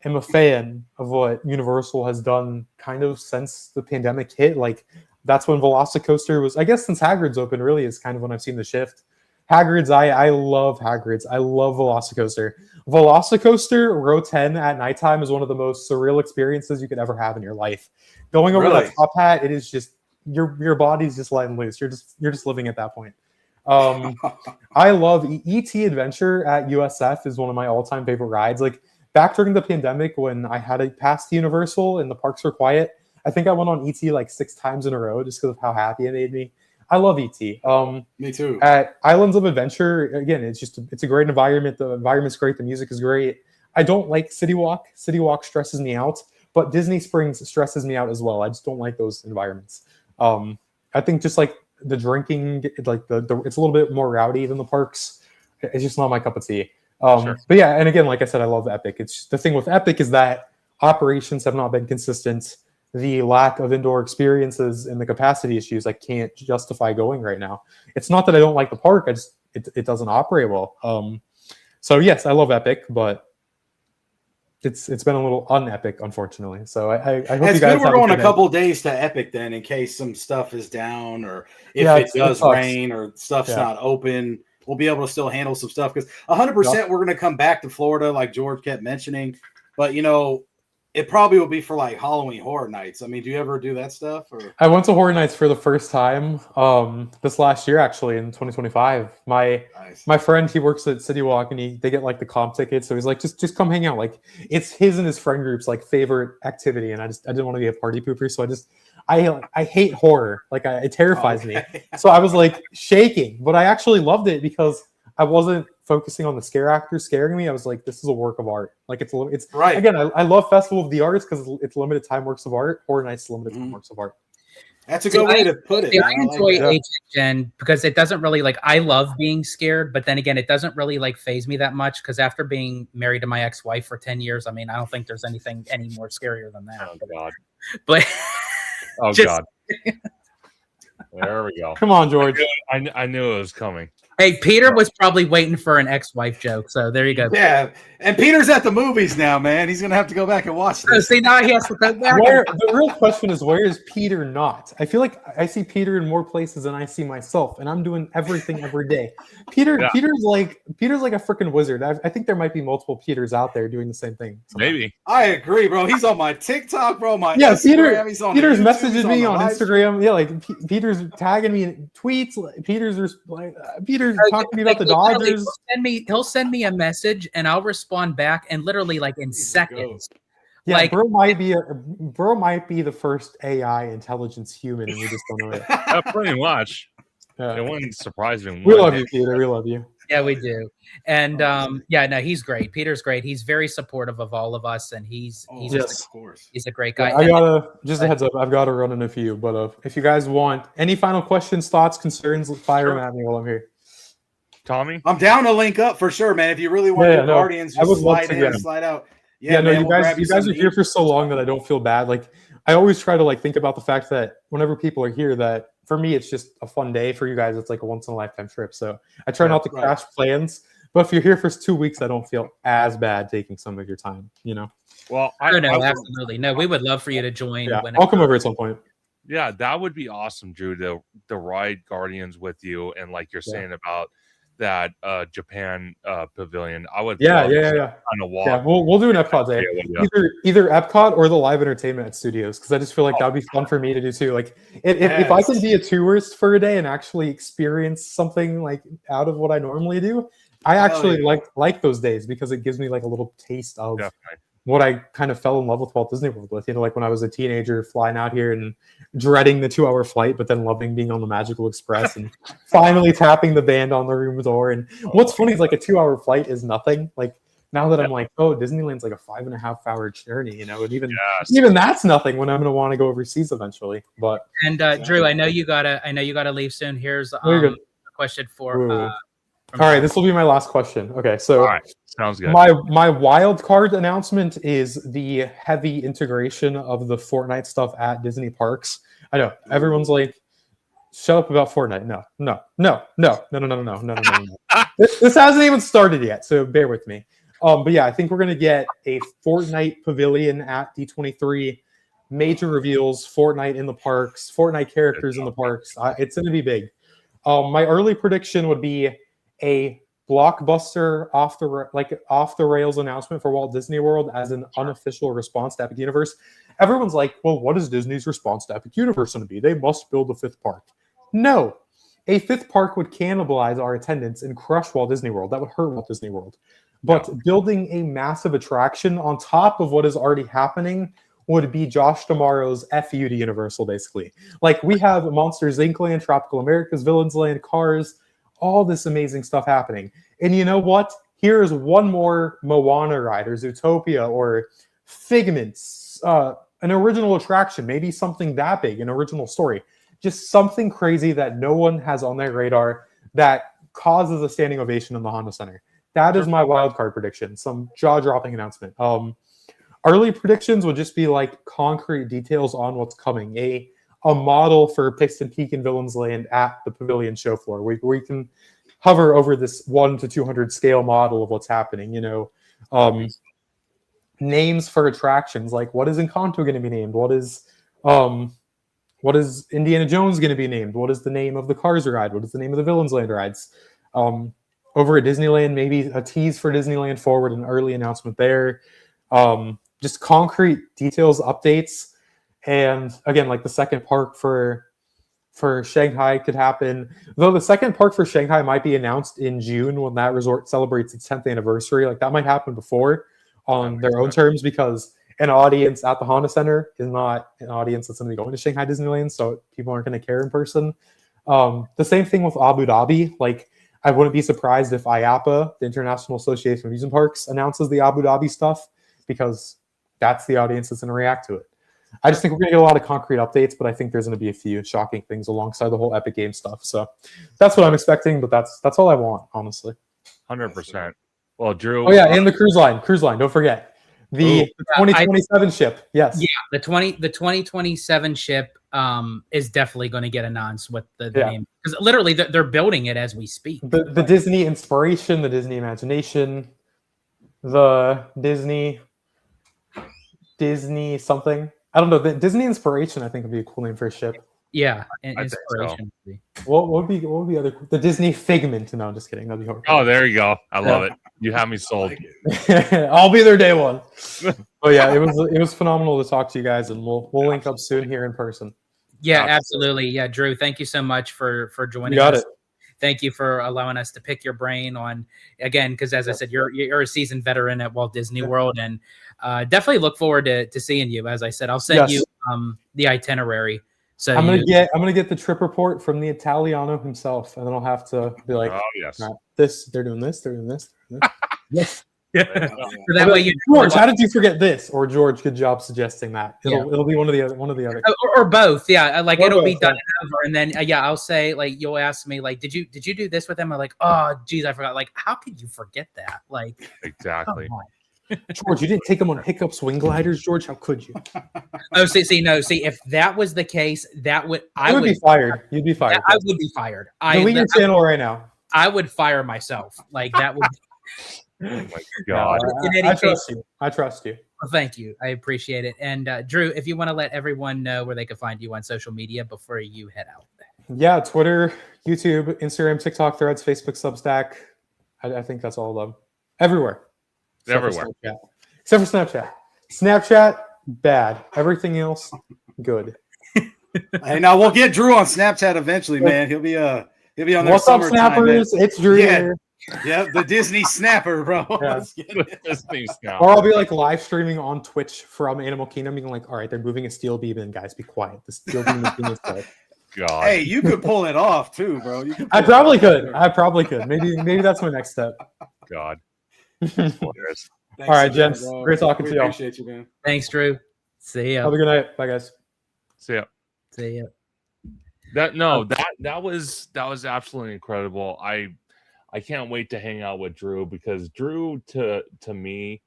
Speaker 2: am a fan of what Universal has done kind of since the pandemic hit. Like that's when Velocicoaster was, I guess since Hagrid's open really is kind of when I've seen the shift. Hagrid's, I love Hagrid's. I love Velocicoaster. Velocicoaster Row 10 at nighttime is one of the most surreal experiences you could ever have in your life. Going over that top hat, it is just your body's just letting loose. You're just living at that point. I love ET Adventure at USF is one of my all-time favorite rides. Like back during the pandemic when I had a pass to Universal and the parks were quiet, I think I went on ET like 6 times in a row just because of how happy it made me. I love ET.
Speaker 4: Me too.
Speaker 2: At Islands of Adventure, again, it's a great environment. The environment's great. The music is great. I don't like City Walk. City Walk stresses me out, but Disney Springs stresses me out as well. I just don't like those environments. I think just like the drinking, like it's a little bit more rowdy than the parks. It's just not my cup of tea.
Speaker 3: Sure.
Speaker 2: But yeah, and again, like I said, I love Epic. It's the thing with Epic is that operations have not been consistent. The lack of indoor experiences and the capacity issues, I can't justify going right now. It's not that I don't like the park; it doesn't operate well. So yes, I love Epic, but it's been a little unepic, unfortunately. So I hope
Speaker 4: It's
Speaker 2: you guys.
Speaker 4: good we're going a
Speaker 2: good
Speaker 4: couple days to Epic then, in case some stuff is down or if
Speaker 2: Yeah,
Speaker 4: it does
Speaker 2: sucks.
Speaker 4: rain or stuff's not open. We'll be able to still handle some stuff because 100% we're going to come back to Florida, like George kept mentioning. But it probably will be for like Halloween Horror Nights. I mean, do you ever do that stuff? Or
Speaker 2: I went to Horror Nights for the first time this last year, actually in 2025. My friend, he works at City Walk, and they get like the comp tickets, so he's like, just come hang out. Like it's his and his friend group's like favorite activity, and I didn't want to be a party pooper, so I hate horror. Like it terrifies me. So I was like shaking, but I actually loved it because I wasn't focusing on the scare actors scaring me, I was like, this is a work of art. Like it's
Speaker 4: Right.
Speaker 2: again, I love Festival of the Arts because it's limited time works of art. Horror Nights limited time
Speaker 4: Mhm.
Speaker 2: works of art.
Speaker 4: That's a good way to put it.
Speaker 1: See,
Speaker 4: man.
Speaker 1: I
Speaker 4: I like
Speaker 1: enjoy
Speaker 4: that.
Speaker 1: HHN because it doesn't really like. I love being scared, but then again, it doesn't really like phase me that much because after being married to my ex-wife for 10 years, I mean, I don't think there's anything any more scarier than that.
Speaker 3: Oh God.
Speaker 1: But
Speaker 3: Oh
Speaker 1: Just-
Speaker 3: God. There we go.
Speaker 2: Come on, George.
Speaker 3: I knew it was coming.
Speaker 1: hey, Peter was probably waiting for an ex-wife joke, so there you go.
Speaker 4: Yeah, and Peter's at the movies now, man. He's gonna have to go back and watch
Speaker 1: So,
Speaker 4: this.
Speaker 1: see, now he has to go back.
Speaker 2: Where the real question is, where is Peter not? I feel like I see Peter in more places than I see myself, and I'm doing everything every day.
Speaker 3: Yeah.
Speaker 2: Peter's like a freaking wizard. I think there might be multiple Peters out there doing the same thing.
Speaker 3: Maybe.
Speaker 4: I agree, bro. He's on my TikTok, bro. My
Speaker 2: Yeah,
Speaker 4: Instagram. He's on
Speaker 2: Peter's
Speaker 4: YouTube, he's
Speaker 2: messaging me
Speaker 4: the
Speaker 2: on
Speaker 4: live
Speaker 2: Instagram. Yeah, like Peter's tagging me in tweets. Peter's talking to me about the
Speaker 1: Literally,
Speaker 2: Dodgers.
Speaker 1: He'll send me a message and I'll respond back, and literally like in
Speaker 4: He's a
Speaker 1: seconds.
Speaker 2: Yeah,
Speaker 1: like-
Speaker 2: bro might be the first AI intelligence human, and we just don't know it.
Speaker 3: Pretty much.
Speaker 2: Yeah.
Speaker 3: It wouldn't surprise me.
Speaker 2: We
Speaker 3: one
Speaker 2: love
Speaker 3: bit.
Speaker 2: you, Peter. We love you.
Speaker 1: Yeah, we do. And yeah, no, he's great. Peter's great. He's very supportive of all of us, and he's
Speaker 4: Oh,
Speaker 1: he's
Speaker 2: yes.
Speaker 4: of course.
Speaker 1: he's a great guy.
Speaker 2: Yeah, I gotta just a heads up. I've got to run in a few, but if you guys want any final questions, thoughts, concerns, fire them
Speaker 3: Sure.
Speaker 2: at me while I'm here.
Speaker 3: Tommy?
Speaker 4: I'm down to link up for sure, man. If you really want
Speaker 2: Yeah,
Speaker 4: to
Speaker 2: no,
Speaker 4: Guardians,
Speaker 2: I
Speaker 4: just
Speaker 2: would love
Speaker 4: slide
Speaker 2: to
Speaker 4: in,
Speaker 2: get 'em.
Speaker 4: slide out.
Speaker 2: Yeah, no,
Speaker 4: man,
Speaker 2: you
Speaker 4: we'll
Speaker 2: guys
Speaker 4: grab
Speaker 2: you guys are
Speaker 4: something
Speaker 2: here
Speaker 4: to
Speaker 2: for
Speaker 4: eat.
Speaker 2: so long that I don't feel bad. Like I always try to like think about the fact that whenever people are here, that for me it's just a fun day. For you guys, it's like a once in a lifetime trip. So I try
Speaker 3: Yeah,
Speaker 2: not to
Speaker 4: right.
Speaker 2: crash plans. But if you're here for 2 weeks, I don't feel as bad taking some of your time. You know?
Speaker 3: Well,
Speaker 1: Oh, no,
Speaker 3: I would-
Speaker 1: absolutely. No, we would love for you to join.
Speaker 2: Yeah,
Speaker 1: when
Speaker 2: I'll come over at some point.
Speaker 3: yeah, that would be awesome, Drew, to ride Guardians with you. And like you're
Speaker 2: Yeah.
Speaker 3: saying about that Japan pavilion, I would
Speaker 2: Yeah,
Speaker 3: love
Speaker 2: yeah,
Speaker 3: to
Speaker 2: yeah.
Speaker 3: kind of walk.
Speaker 2: Yeah, we'll do an Epcot day.
Speaker 3: Yeah, yeah.
Speaker 2: Either Epcot or the live entertainment at studios, because I just feel like that would be fun for me to do too. Like if I can be a tourist for a day and actually experience something like out of what I normally do, I actually
Speaker 4: yeah.
Speaker 2: like those days because it gives me like a little taste of
Speaker 3: Definitely.
Speaker 2: what I kind of fell in love with Walt Disney World with. You know, like when I was a teenager flying out here and dreading the 2-hour flight, but then loving being on the Magical Express and finally tapping the band on the room door. And what's funny is like a 2-hour flight is nothing. Like now that I'm like, oh, Disneyland's like a 5.5-hour journey, you know, and
Speaker 3: Yes.
Speaker 2: even that's nothing when I'm going to want to go overseas eventually. But
Speaker 1: And Drew, I know you gotta leave soon. Here's
Speaker 2: Very good.
Speaker 1: a question for.
Speaker 2: Ooh.
Speaker 1: From
Speaker 2: all right, this will be my last question. Okay, so
Speaker 3: All right. Sounds good.
Speaker 2: my wild card announcement is the heavy integration of the Fortnite stuff at Disney parks. I know everyone's like, "Shut up about Fortnite." No. This hasn't even started yet, so bear with me. But yeah, I think we're gonna get a Fortnite pavilion at D23. Major reveals, Fortnite in the parks, Fortnite characters in the parks. It's gonna be big. My early prediction would be a blockbuster off the rails announcement for Walt Disney World as an unofficial response to Epic Universe. Everyone's like, well, what is Disney's response to Epic Universe going to be? They must build a 5th park. No, a 5th park would cannibalize our attendance and crush Walt Disney World. That would hurt Walt Disney World. But building a massive attraction on top of what is already happening would be Josh D'Amaro's FU to Universal, basically. Like we have Monsters Inc. Land, Tropical America's Villains Land, Cars, all this amazing stuff happening. And you know what? Here is one more Moana ride or Zootopia or Figments, an original attraction, maybe something that big, an original story. Just something crazy that no one has on their radar that causes a standing ovation in the Honda Center. That is my wild card prediction, some jaw-dropping announcement. Early predictions would just be like concrete details on what's coming. A model for Pixton Peak and Villains Land at the Pavilion show floor. We can hover over this 1 to 200 scale model of what's happening. You know, names for attractions like what is Encanto going to be named? What is Indiana Jones going to be named? What is the name of the Cars ride? What is the name of the Villains Land rides? Over at Disneyland, maybe a tease for Disneyland Forward, an early announcement there. Just concrete details, updates. And again, like the second park for Shanghai could happen. Though the second park for Shanghai might be announced in June when that resort celebrates its 10th anniversary. Like that might happen before on their own terms because an audience at the Honda Center is not an audience that's going to be going to Shanghai Disneyland. So people aren't going to care in person. The same thing with Abu Dhabi. Like I wouldn't be surprised if IAPA, the International Association of Amusement Parks, announces the Abu Dhabi stuff, because that's the audience that's going to react to it. I just think we're going to get a lot of concrete updates, but I think there's going to be a few shocking things alongside the whole Epic Games stuff. So that's what I'm expecting, but that's all I want, honestly.
Speaker 3: 100%. Well, Drew.
Speaker 2: Oh yeah, and the cruise line. Don't forget the 2027 ship. Yes.
Speaker 1: Yeah, the 2027 ship is definitely going to get announced with the name, because literally they're building it as we speak.
Speaker 2: The Disney inspiration, the Disney imagination, the Disney something. I don't know. The Disney inspiration, I think, would be a cool name for a ship.
Speaker 1: Yeah,
Speaker 3: inspiration.
Speaker 2: What would be other? The Disney Figment. No, I'm just kidding. That'd be horrible.
Speaker 3: Oh, there you go. I love it. You have me sold.
Speaker 2: I'll be there day one. But yeah, it was phenomenal to talk to you guys, and we'll link up soon here in person.
Speaker 1: Yeah, absolutely. Yeah, Drew, thank you so much for joining
Speaker 2: you got
Speaker 1: us.
Speaker 2: It.
Speaker 1: Thank you for allowing us to pick your brain on, again, because as I said, you're a seasoned veteran at Walt Disney World, and definitely look forward to seeing you. As I said, I'll send you the itinerary. So
Speaker 2: I'm gonna get the trip report from the Italiano himself, and then I'll have to be like,
Speaker 3: oh yes,
Speaker 2: they're doing this. Yes.
Speaker 1: Yeah. So that way,
Speaker 2: George, how did you forget this? Or George, good job suggesting that. It'll be one of the other.
Speaker 1: Or both. Yeah, like it'll be done over, and then I'll say, like, you'll ask me, like, did you do this with him? I'm like, oh geez, I forgot. Like, how could you forget that? Like,
Speaker 3: exactly.
Speaker 2: George, you didn't take him on Hiccup swing gliders, George. How could you?
Speaker 1: See, if that was the case, I would be
Speaker 2: fired. You'd be fired.
Speaker 1: I would be fired.
Speaker 2: Delete your channel right now.
Speaker 1: I would fire myself. Like that would.
Speaker 3: Oh my God.
Speaker 2: I trust you.
Speaker 1: Well, thank you. I appreciate it. And Drew, if you want to let everyone know where they can find you on social media before you head out.
Speaker 2: Yeah, Twitter, YouTube, Instagram, TikTok, Threads, Facebook, Substack. I think that's all of them. Everywhere.
Speaker 3: Everywhere.
Speaker 2: Except for Snapchat. Snapchat, bad. Everything else, good.
Speaker 4: Hey, now we'll get Drew on Snapchat eventually, man. He'll be on there.
Speaker 2: What's up, snappers? It's Drew here.
Speaker 4: Yeah, the Disney snapper, bro.
Speaker 3: Disney snapper.
Speaker 2: Or I'll be like live streaming on Twitch from Animal Kingdom, being like, all right, they're moving a steel beam in, guys. Be quiet. The steel beam is being installed.
Speaker 3: God.
Speaker 4: Hey, you could pull it off too, bro.
Speaker 2: I probably could. Maybe that's my next step.
Speaker 3: God.
Speaker 2: All right, gents. Great talking to y'all.
Speaker 4: Appreciate you, man.
Speaker 1: Thanks, Drew. See ya.
Speaker 2: Have a good night. Bye, guys.
Speaker 3: See ya.
Speaker 1: See ya.
Speaker 3: That was absolutely incredible. I can't wait to hang out with Drew, because Drew to me,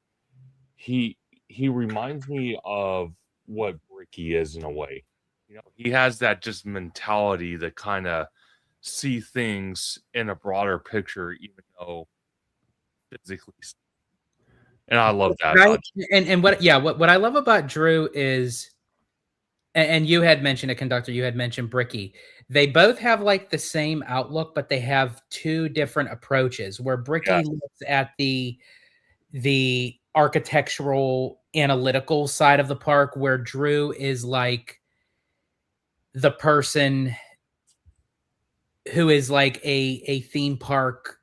Speaker 3: he reminds me of what Ricky is in a way. You know, he has that just mentality to kind of see things in a broader picture, even though physically. And I love that.
Speaker 1: Right? And what I love about Drew is, and you had mentioned a conductor, you had mentioned Bricky. They both have like the same outlook, but they have two different approaches. Where Bricky looks at the architectural, analytical side of the park, where Drew is like the person who is like a theme park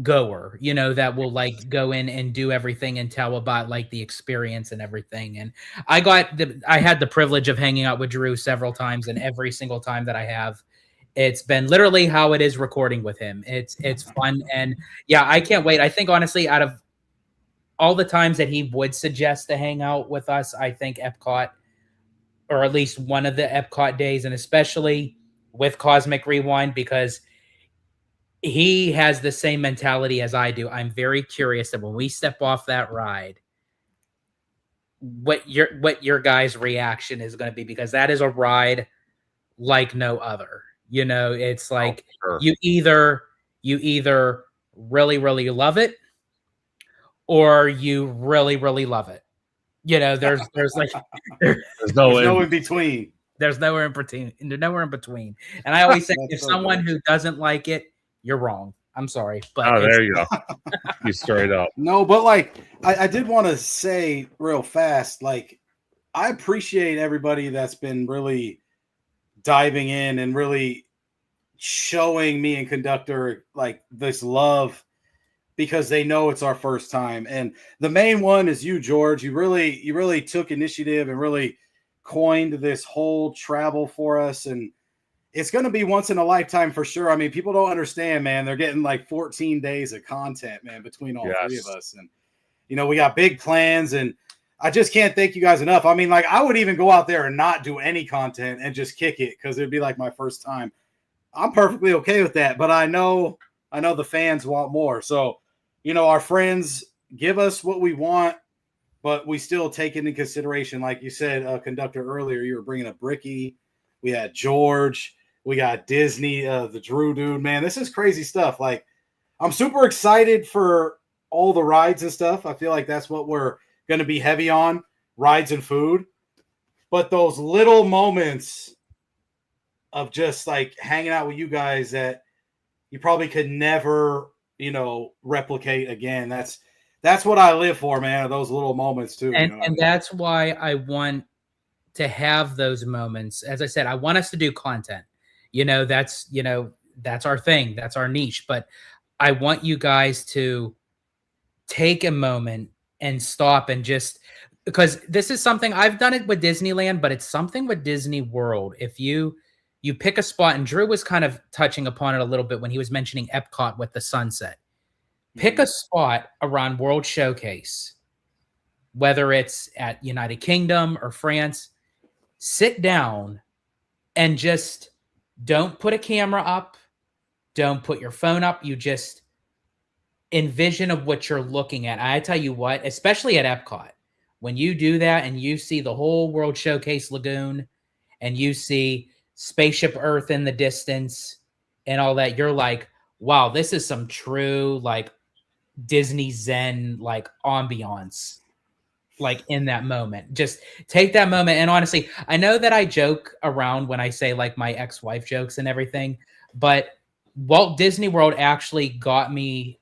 Speaker 1: goer, you know, that will like go in and do everything and tell about like the experience and everything. And I had the privilege of hanging out with Drew several times, and every single time that I have, it's been literally how it is recording with him. It's fun. And yeah, I can't wait. I think honestly, out of all the times that he would suggest to hang out with us, I think Epcot, or at least one of the Epcot days, and especially with Cosmic Rewind, because he has the same mentality as I do. I'm very curious that when we step off that ride, what your guys' reaction is going to be, because that is a ride like no other. You know, it's like you either really, really love it, or you really, really love it. You know, there's
Speaker 4: no in between.
Speaker 1: There's nowhere in between. There's nowhere in between. And I always say, if someone who doesn't like it, you're wrong. I'm sorry, but
Speaker 3: there you go. You straight up.
Speaker 4: No, but like I did want to say real fast, like I appreciate everybody that's been really diving in and really showing me and Conductor like this love, because they know it's our first time. And the main one is you, George. You really took initiative and really coined this whole travel for us. And it's going to be once in a lifetime for sure. I mean, people don't understand, man. They're getting like 14 days of content, man, between all three of us. And, you know, we got big plans, and I just can't thank you guys enough. I mean, like, I would even go out there and not do any content and just kick it because it'd be like my first time. I'm perfectly okay with that, but I know the fans want more. So, you know, our friends give us what we want, but we still take into consideration, like you said, Conductor, earlier, you were bringing up Bricky. We had George. We got Disney, the Drew dude. Man, this is crazy stuff. Like, I'm super excited for all the rides and stuff. I feel like that's what we're going to be heavy on, rides and food. But those little moments of just like hanging out with you guys that you probably could never, you know, replicate again. That's what I live for, man. Those little moments too.
Speaker 1: And,
Speaker 4: you know
Speaker 1: and that's why I want to have those moments. As I said, I want us to do content. That's our thing. That's our niche. But I want you guys to take a moment and stop and just, because this is something I've done it with Disneyland, but it's something with Disney World. If you pick a spot, and Drew was kind of touching upon it a little bit when he was mentioning Epcot with the sunset. Pick a spot around World Showcase, whether it's at United Kingdom or France. Sit down and just don't put a camera up. Don't put your phone up. You just envision of what you're looking at. I tell you what, especially at Epcot, when you do that and you see the whole World Showcase Lagoon and you see Spaceship Earth in the distance and all that, you're like, wow, this is some true like Disney Zen like ambiance, like in that moment. Just take that moment. And honestly, I know that I joke around when I say like my ex-wife jokes and everything, but Walt Disney World actually got me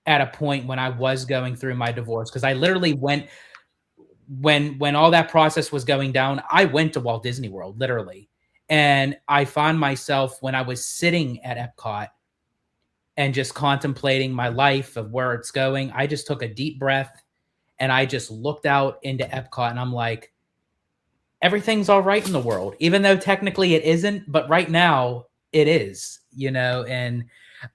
Speaker 1: at a point when I was going through my divorce, because I literally went when all that process was going down, I went to Walt Disney World literally. And I found myself when I was sitting at Epcot and just contemplating my life of where it's going, I just took a deep breath and I just looked out into Epcot and I'm like, everything's all right in the world, even though technically it isn't, but right now it is, and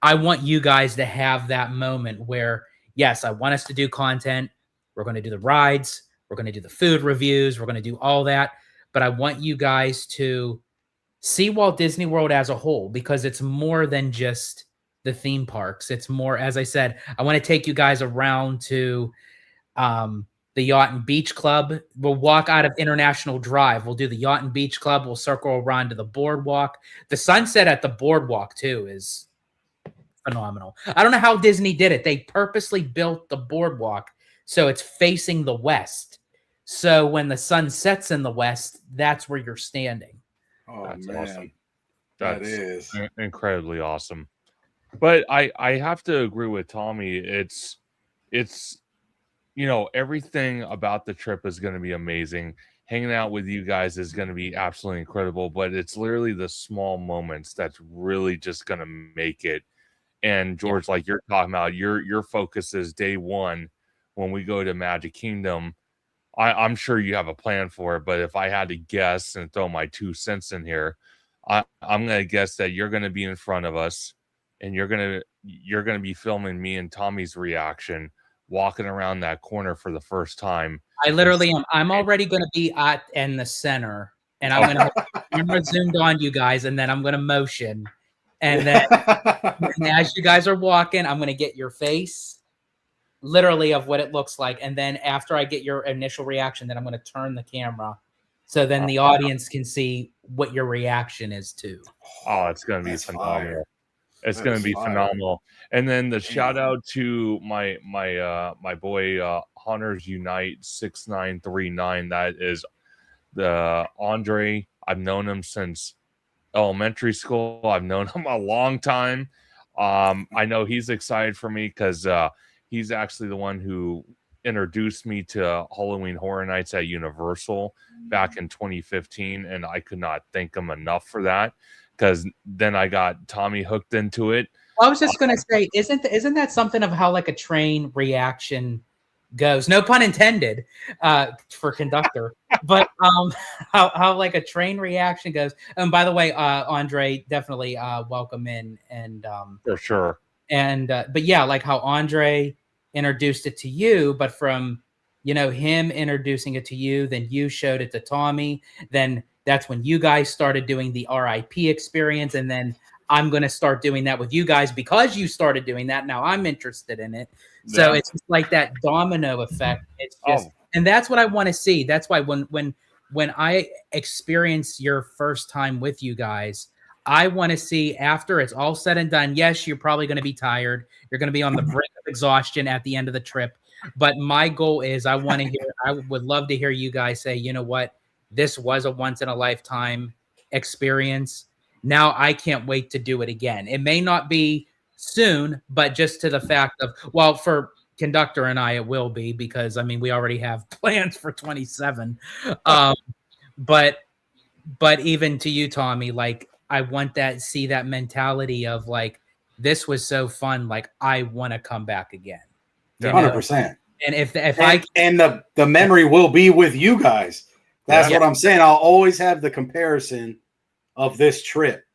Speaker 1: I want you guys to have that moment where, yes, I want us to do content. We're going to do the rides. We're going to do the food reviews. We're going to do all that. But I want you guys to see Walt Disney World as a whole, because it's more than just the theme parks. It's more, as I said, I want to take you guys around to the Yacht and Beach Club. We'll walk out of International Drive. We'll do the Yacht and Beach Club. We'll circle around to the boardwalk. The sunset at the boardwalk, too, is phenomenal. I don't know how Disney did it. They purposely built the boardwalk so it's facing the west. So when the sun sets in the west, that's where you're standing.
Speaker 4: Oh,
Speaker 3: that's
Speaker 4: man.
Speaker 3: awesome.
Speaker 4: That
Speaker 3: That's
Speaker 4: is
Speaker 3: incredibly awesome. But I have to agree with Tommy. It's everything about the trip is going to be amazing. Hanging out with you guys is going to be absolutely incredible, but it's literally the small moments that's really just going to make it. And George, like you're talking about, your focus is day one when we go to Magic Kingdom. I'm sure you have a plan for it, but if I had to guess and throw my 2 cents in here, I'm going to guess that you're going to be in front of us, and you're going to be filming me and Tommy's reaction walking around that corner for the first time.
Speaker 1: I literally am. I'm already going to be in the center, and I'm going to have the camera zoomed on you guys, and then I'm going to motion, and then and as you guys are walking, I'm going to get your face. Literally of what it looks like, and then after I get your initial reaction, then I'm going to turn the camera so then the audience can see what your reaction is too.
Speaker 3: Oh, it's going to be phenomenal.
Speaker 4: Fire.
Speaker 3: It's going to be phenomenal. And then the shout out to my boy Hunters Unite 6939. That is the Andre. I've known him since elementary school. I've known him a long time. I know he's excited for me because he's actually the one who introduced me to Halloween Horror Nights at Universal back in 2015, and I could not thank him enough for that, because then I got Tommy hooked into it.
Speaker 1: I was just going to say, isn't that something of how like a train reaction goes. No pun intended for conductor, but how like a train reaction goes. And by the way, Andre, definitely welcome in and
Speaker 3: For sure.
Speaker 1: and but yeah, like how Andre introduced it to you, but from him introducing it to you, then you showed it to Tommy, then that's when you guys started doing the RIP experience, and then I'm going to start doing that with you guys because you started doing that. Now I'm interested in it. So it's just like that domino effect. It's just, and that's what I want to see. That's why when I experience your first time with you guys, I want to see after it's all said and done. Yes, you're probably going to be tired. You're going to be on the brink of exhaustion at the end of the trip. But my goal is I would love to hear you guys say, you know what? This was a once in a lifetime experience. Now I can't wait to do it again. It may not be soon, but just to the fact of, well, for conductor and I, it will be, because I mean, we already have plans for 27. But even to you, Tommy, like, I want see that mentality of like, this was so fun. Like, I want to come back again.
Speaker 4: 100%.
Speaker 1: And if
Speaker 4: the memory will be with you guys. That's what I'm saying. I'll always have the comparison of this trip.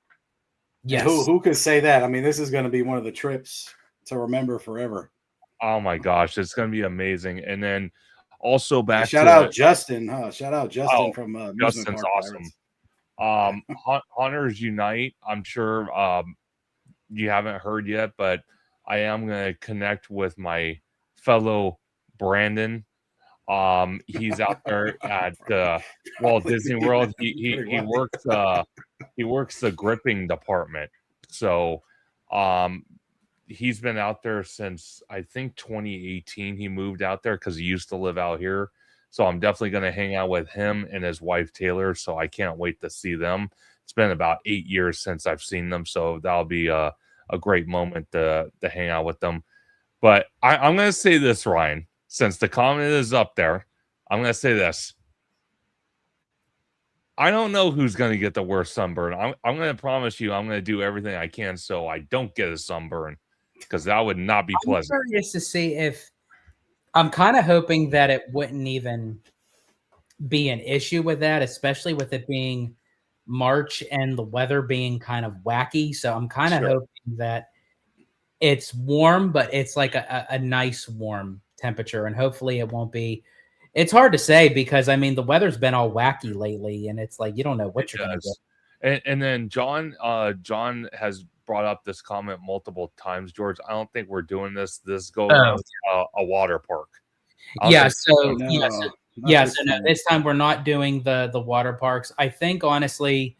Speaker 1: Yes.
Speaker 4: Who could say that? I mean, this is going to be one of the trips to remember forever.
Speaker 3: Oh my gosh, it's going to be amazing. And then also back
Speaker 4: shout out Justin, Shout out Justin from
Speaker 3: Justin's awesome. Hunters Unite. I'm sure you haven't heard yet, but I am going to connect with my fellow Brandon. He's out there at Walt Disney World. He works the gripping department. So he's been out there since I think 2018. He moved out there because he used to live out here. So I'm definitely going to hang out with him and his wife Taylor. So I can't wait to see them. It's been about 8 years since I've seen them, so that'll be a great moment to hang out with them. But I'm going to say this, Ryan, since the comment is up there, I'm going to say this. I don't know who's going to get the worst sunburn. I'm going to promise you I'm going to do everything I can so I don't get a sunburn, because that would not be pleasant.
Speaker 1: I'm curious to see if I'm kind of hoping that it wouldn't even be an issue with that, especially with it being March and the weather being kind of wacky. So I'm kind of hoping that it's warm, but it's like a nice warm temperature, and hopefully it won't be. It's hard to say because I mean the weather's been all wacky lately, and it's like you don't know what you're going to get.
Speaker 3: And then John has brought up this comment multiple times. George, I don't think we're doing this go around a water park.
Speaker 1: So this time we're not doing the water parks. I think honestly,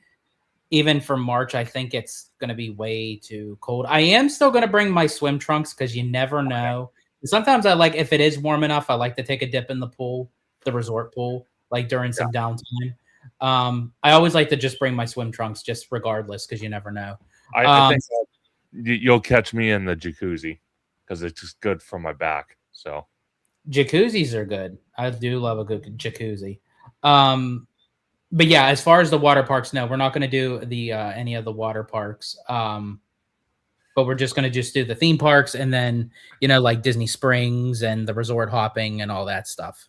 Speaker 1: even for March, I think it's going to be way too cold. I am still going to bring my swim trunks because you never know. Sometimes I like, if it is warm enough, I like to take a dip in the pool, the resort pool, like during some downtime. I always like to just bring my swim trunks just regardless, because you never know.
Speaker 3: I think you'll catch me in the jacuzzi because it's just good for my back. So
Speaker 1: jacuzzis are good. I do love a good jacuzzi. But yeah, as far as the water parks, no, we're not going to do the any of the water parks. But we're just going to just do the theme parks, and then, like Disney Springs and the resort hopping and all that stuff.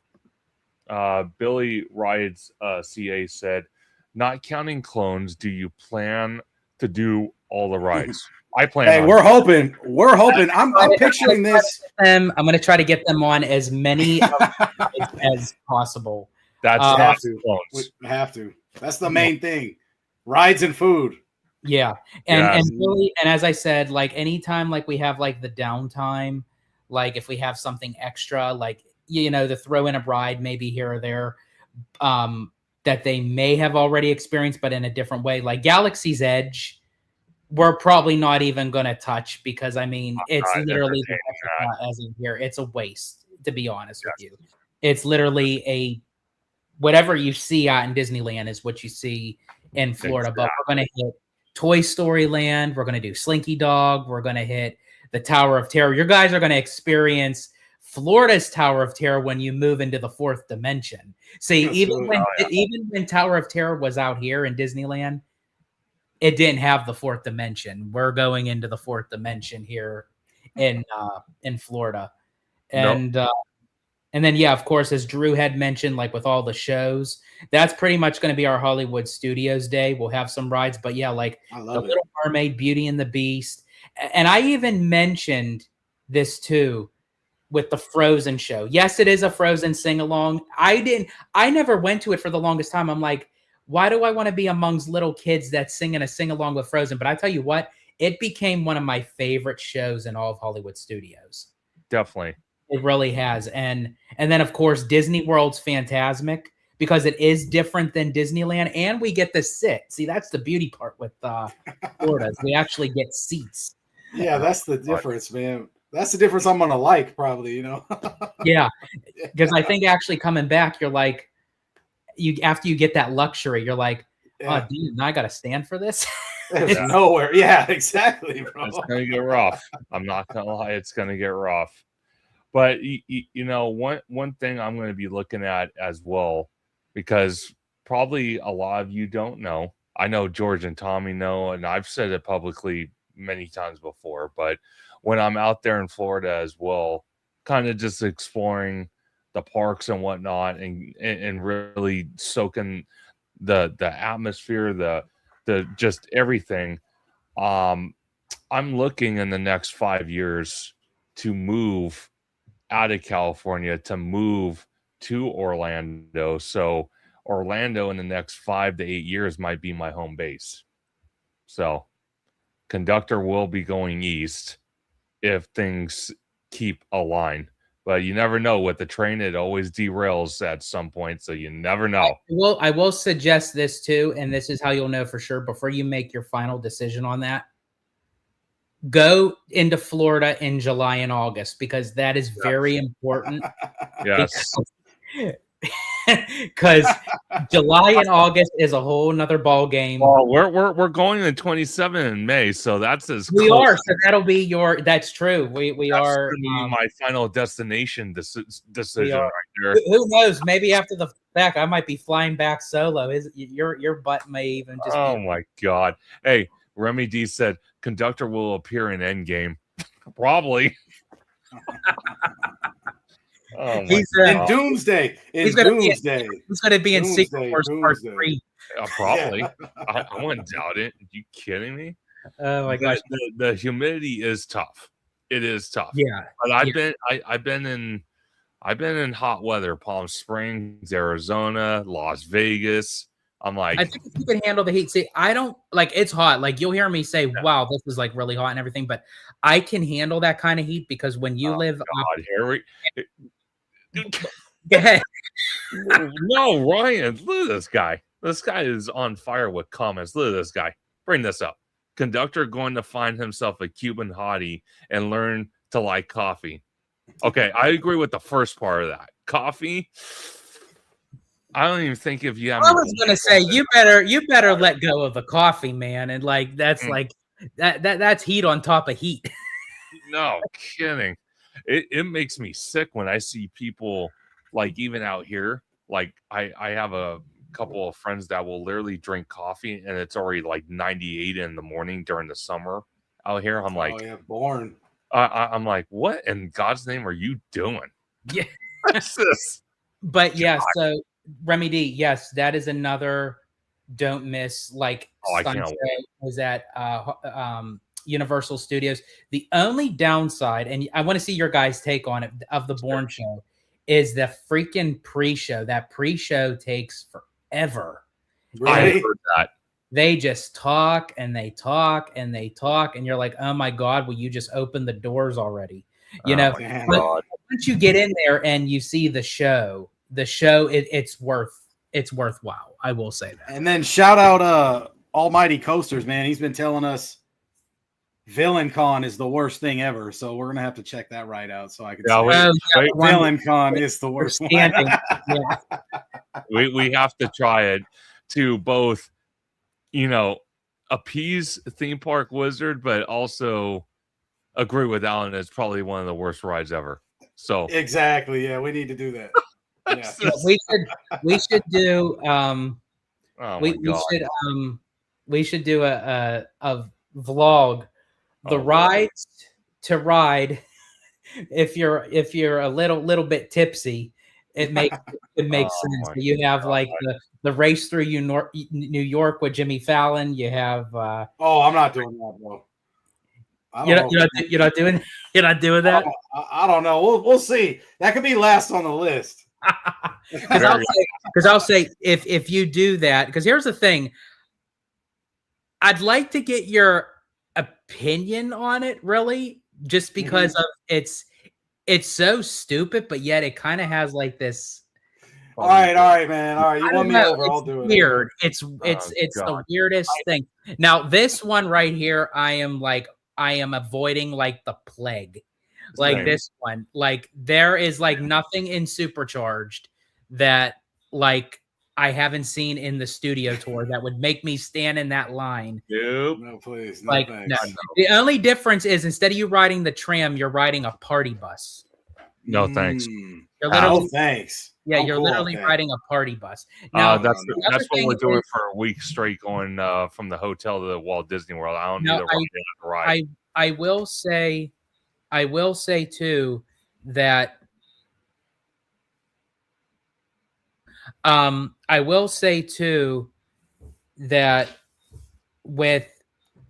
Speaker 3: Billy Rides CA said, not counting clones, do you plan to do all the rides? I plan.
Speaker 4: Hey, we're hoping. I'm picturing this.
Speaker 1: I'm going to try to get them on as many as possible.
Speaker 3: That's
Speaker 4: have to. That's the main thing. Rides and food.
Speaker 1: Yeah. And really, and as I said, like anytime like we have like the downtime, like if we have something extra, like, to throw in a ride maybe here or there, that they may have already experienced, but in a different way, like Galaxy's Edge, we're probably not even going to touch, because I mean, it's literally as in here. It's a waste, to be honest with you. It's literally whatever you see out in Disneyland is what you see in Florida, but we're going to hit Toy Story Land. We're going to do Slinky Dog. We're going to hit the Tower of Terror. Your guys are going to experience Florida's Tower of Terror when you move into the fourth dimension. See, even when Tower of Terror was out here in Disneyland, it didn't have the fourth dimension. We're going into the fourth dimension here in Florida. And And then, yeah, of course, as Drew had mentioned, like with all the shows, that's pretty much going to be our Hollywood Studios day. We'll have some rides, but yeah, like
Speaker 4: I
Speaker 1: the
Speaker 4: love it.
Speaker 1: Little Mermaid, Beauty and the Beast. And I even mentioned this too with the Frozen show. Yes, it is a Frozen sing along. I never went to it for the longest time. I'm like, why do I want to be amongst little kids that sing in a sing along with Frozen? But I tell you what, it became one of my favorite shows in all of Hollywood Studios.
Speaker 3: Definitely.
Speaker 1: It really has. And then of course Disney World's Fantasmic, because it is different than Disneyland, and we get to sit. See, that's the beauty part with Florida. Is we actually get seats.
Speaker 4: Yeah, that's the difference, man. That's the difference I'm gonna like, probably, you know.
Speaker 1: Yeah. Because I think actually coming back, you're like, after you get that luxury, you're like,
Speaker 4: Yeah.
Speaker 1: oh, dude, now I gotta stand for this.
Speaker 4: There's nowhere. Yeah, exactly, bro.
Speaker 3: It's gonna get rough. I'm not gonna lie, it's gonna get rough. But you know, one thing I'm going to be looking at as well, because probably a lot of you don't know. I know George and Tommy know, and I've said it publicly many times before. But when I'm out there in Florida as well, kind of just exploring the parks and whatnot, and really soaking the atmosphere, the just everything. I'm looking in the next 5 years to move out of California, to move to Orlando. So Orlando in the next 5 to 8 years might be my home base. So Conductor will be going east if things keep aligned. But you never know with the train, it always derails at some point. So you never know.
Speaker 1: I will suggest this too, and this is how you'll know for sure before you make your final decision on that. Go into Florida in July and August, because that is very important.
Speaker 3: Yes.
Speaker 1: Because July and August is a whole nother ball game.
Speaker 3: Well, we're going to 27 in May, so that's as
Speaker 1: We
Speaker 3: close.
Speaker 1: are, so that'll be your. That's true. We
Speaker 3: That's
Speaker 1: are.
Speaker 3: gonna be my final destination decision
Speaker 1: are.
Speaker 3: right there.
Speaker 1: Who knows? Maybe after the fact, I might be flying back solo. Your butt may even just.
Speaker 3: Oh my god! Hey, Remy D said Conductor will appear in Endgame. Probably. Oh my
Speaker 1: He's
Speaker 4: In
Speaker 3: God.
Speaker 4: Doomsday. In
Speaker 1: He's gonna be-
Speaker 4: Doomsday.
Speaker 1: He's going to be in
Speaker 4: Doomsday,
Speaker 1: Secret Wars Part
Speaker 4: Doomsday.
Speaker 1: 3.
Speaker 3: Probably.
Speaker 4: Yeah.
Speaker 3: I wouldn't doubt it. Are you kidding me?
Speaker 1: Oh my gosh.
Speaker 3: The humidity is tough. It is tough.
Speaker 1: Yeah.
Speaker 3: But I've been in hot weather, Palm Springs, Arizona, Las Vegas. I'm like,
Speaker 1: I think if you can handle the heat. See, I don't like it's hot. Like you'll hear me say, wow, this is like really hot and everything, but I can handle that kind of heat because when you live up.
Speaker 3: God, Harry.
Speaker 1: Go ahead.
Speaker 3: No, Ryan, look at this guy. This guy is on fire with comments. Look at this guy. Bring this up. Conductor going to find himself a Cuban hottie and learn to like coffee. Okay, I agree with the first part of that. Coffee. I don't even think if you have.
Speaker 1: I was gonna say you better let go of the coffee, man, and like that's like that's heat on top of heat.
Speaker 3: No kidding. It makes me sick when I see people like even out here. Like I have a couple of friends that will literally drink coffee and it's already like 98 in the morning during the summer out here. I'm like,
Speaker 4: Oh, yeah, born.
Speaker 3: I'm like, what in God's name are you doing?
Speaker 1: Yeah.
Speaker 3: What's this?
Speaker 1: But yeah, so Remy D, yes, that is another don't miss. Like
Speaker 3: Oh, I can't
Speaker 1: Sunset was at Universal Studios. The only downside, and I want to see your guys' take on it, of the Bourne show, is the freaking pre-show. That pre-show takes forever.
Speaker 3: I
Speaker 4: Really?
Speaker 3: heard that.
Speaker 1: They just talk and they talk and they talk, and you're like, oh my God, will you just open the doors already? You
Speaker 3: Oh
Speaker 1: know,
Speaker 3: my
Speaker 4: Man.
Speaker 1: but
Speaker 3: God.
Speaker 1: once you get in there and you see the show, it's worthwhile. I will say that.
Speaker 4: And then shout out Almighty Coasters, man. He's been telling us Villain Con is the worst thing ever. So we're gonna have to check that right out so I can
Speaker 3: Yeah,
Speaker 4: say
Speaker 3: wait,
Speaker 1: Oh, yeah,
Speaker 3: wait.
Speaker 1: the one
Speaker 4: Villain Con is the
Speaker 1: we're
Speaker 4: worst one.
Speaker 1: standing. Yeah.
Speaker 3: We have to try it to both, appease theme park wizard, but also agree with Alan. It's probably one of the worst rides ever. So
Speaker 4: Exactly. Yeah, we need to do that. Yeah.
Speaker 1: We should do
Speaker 3: oh my
Speaker 1: we
Speaker 3: God.
Speaker 1: should do a vlog, the
Speaker 3: Oh,
Speaker 1: rides to ride if you're a little bit tipsy, it makes
Speaker 3: Oh
Speaker 1: sense.
Speaker 3: my
Speaker 1: You have like
Speaker 3: God.
Speaker 1: the race through New York with Jimmy Fallon. You have
Speaker 4: Oh, I'm not doing that, bro. I don't know.
Speaker 1: you're not doing you're not doing that.
Speaker 4: I don't know. We'll see. That could be last on the list.
Speaker 1: Because I'll say if you do that, because here's the thing, I'd like to get your opinion on it, really, just because of it's so stupid, but yet it kind of has like this.
Speaker 4: All right, man. All right, you won me over. I'll do it.
Speaker 1: Weird. It's the weirdest thing. Now this one right here, I am avoiding like the plague. Like
Speaker 3: Same.
Speaker 1: this one, like there is like nothing in Supercharged that like I haven't seen in the studio tour that would make me stand in that line.
Speaker 3: Nope.
Speaker 4: No, please. No,
Speaker 1: Like
Speaker 4: thanks.
Speaker 1: no. The only difference is instead of you riding the tram, you're riding a party bus.
Speaker 3: No, thanks.
Speaker 1: You're literally,
Speaker 4: No, thanks.
Speaker 1: yeah,
Speaker 4: I'm
Speaker 1: you're
Speaker 4: cool
Speaker 1: literally
Speaker 4: with that.
Speaker 1: riding a party bus. Now
Speaker 3: That's
Speaker 1: the other
Speaker 3: what
Speaker 1: thing
Speaker 3: we're doing
Speaker 1: is-
Speaker 3: for a week straight, going from the hotel to the Walt Disney World. I don't need
Speaker 1: Now,
Speaker 3: a ride.
Speaker 1: I will say too that I will say too that with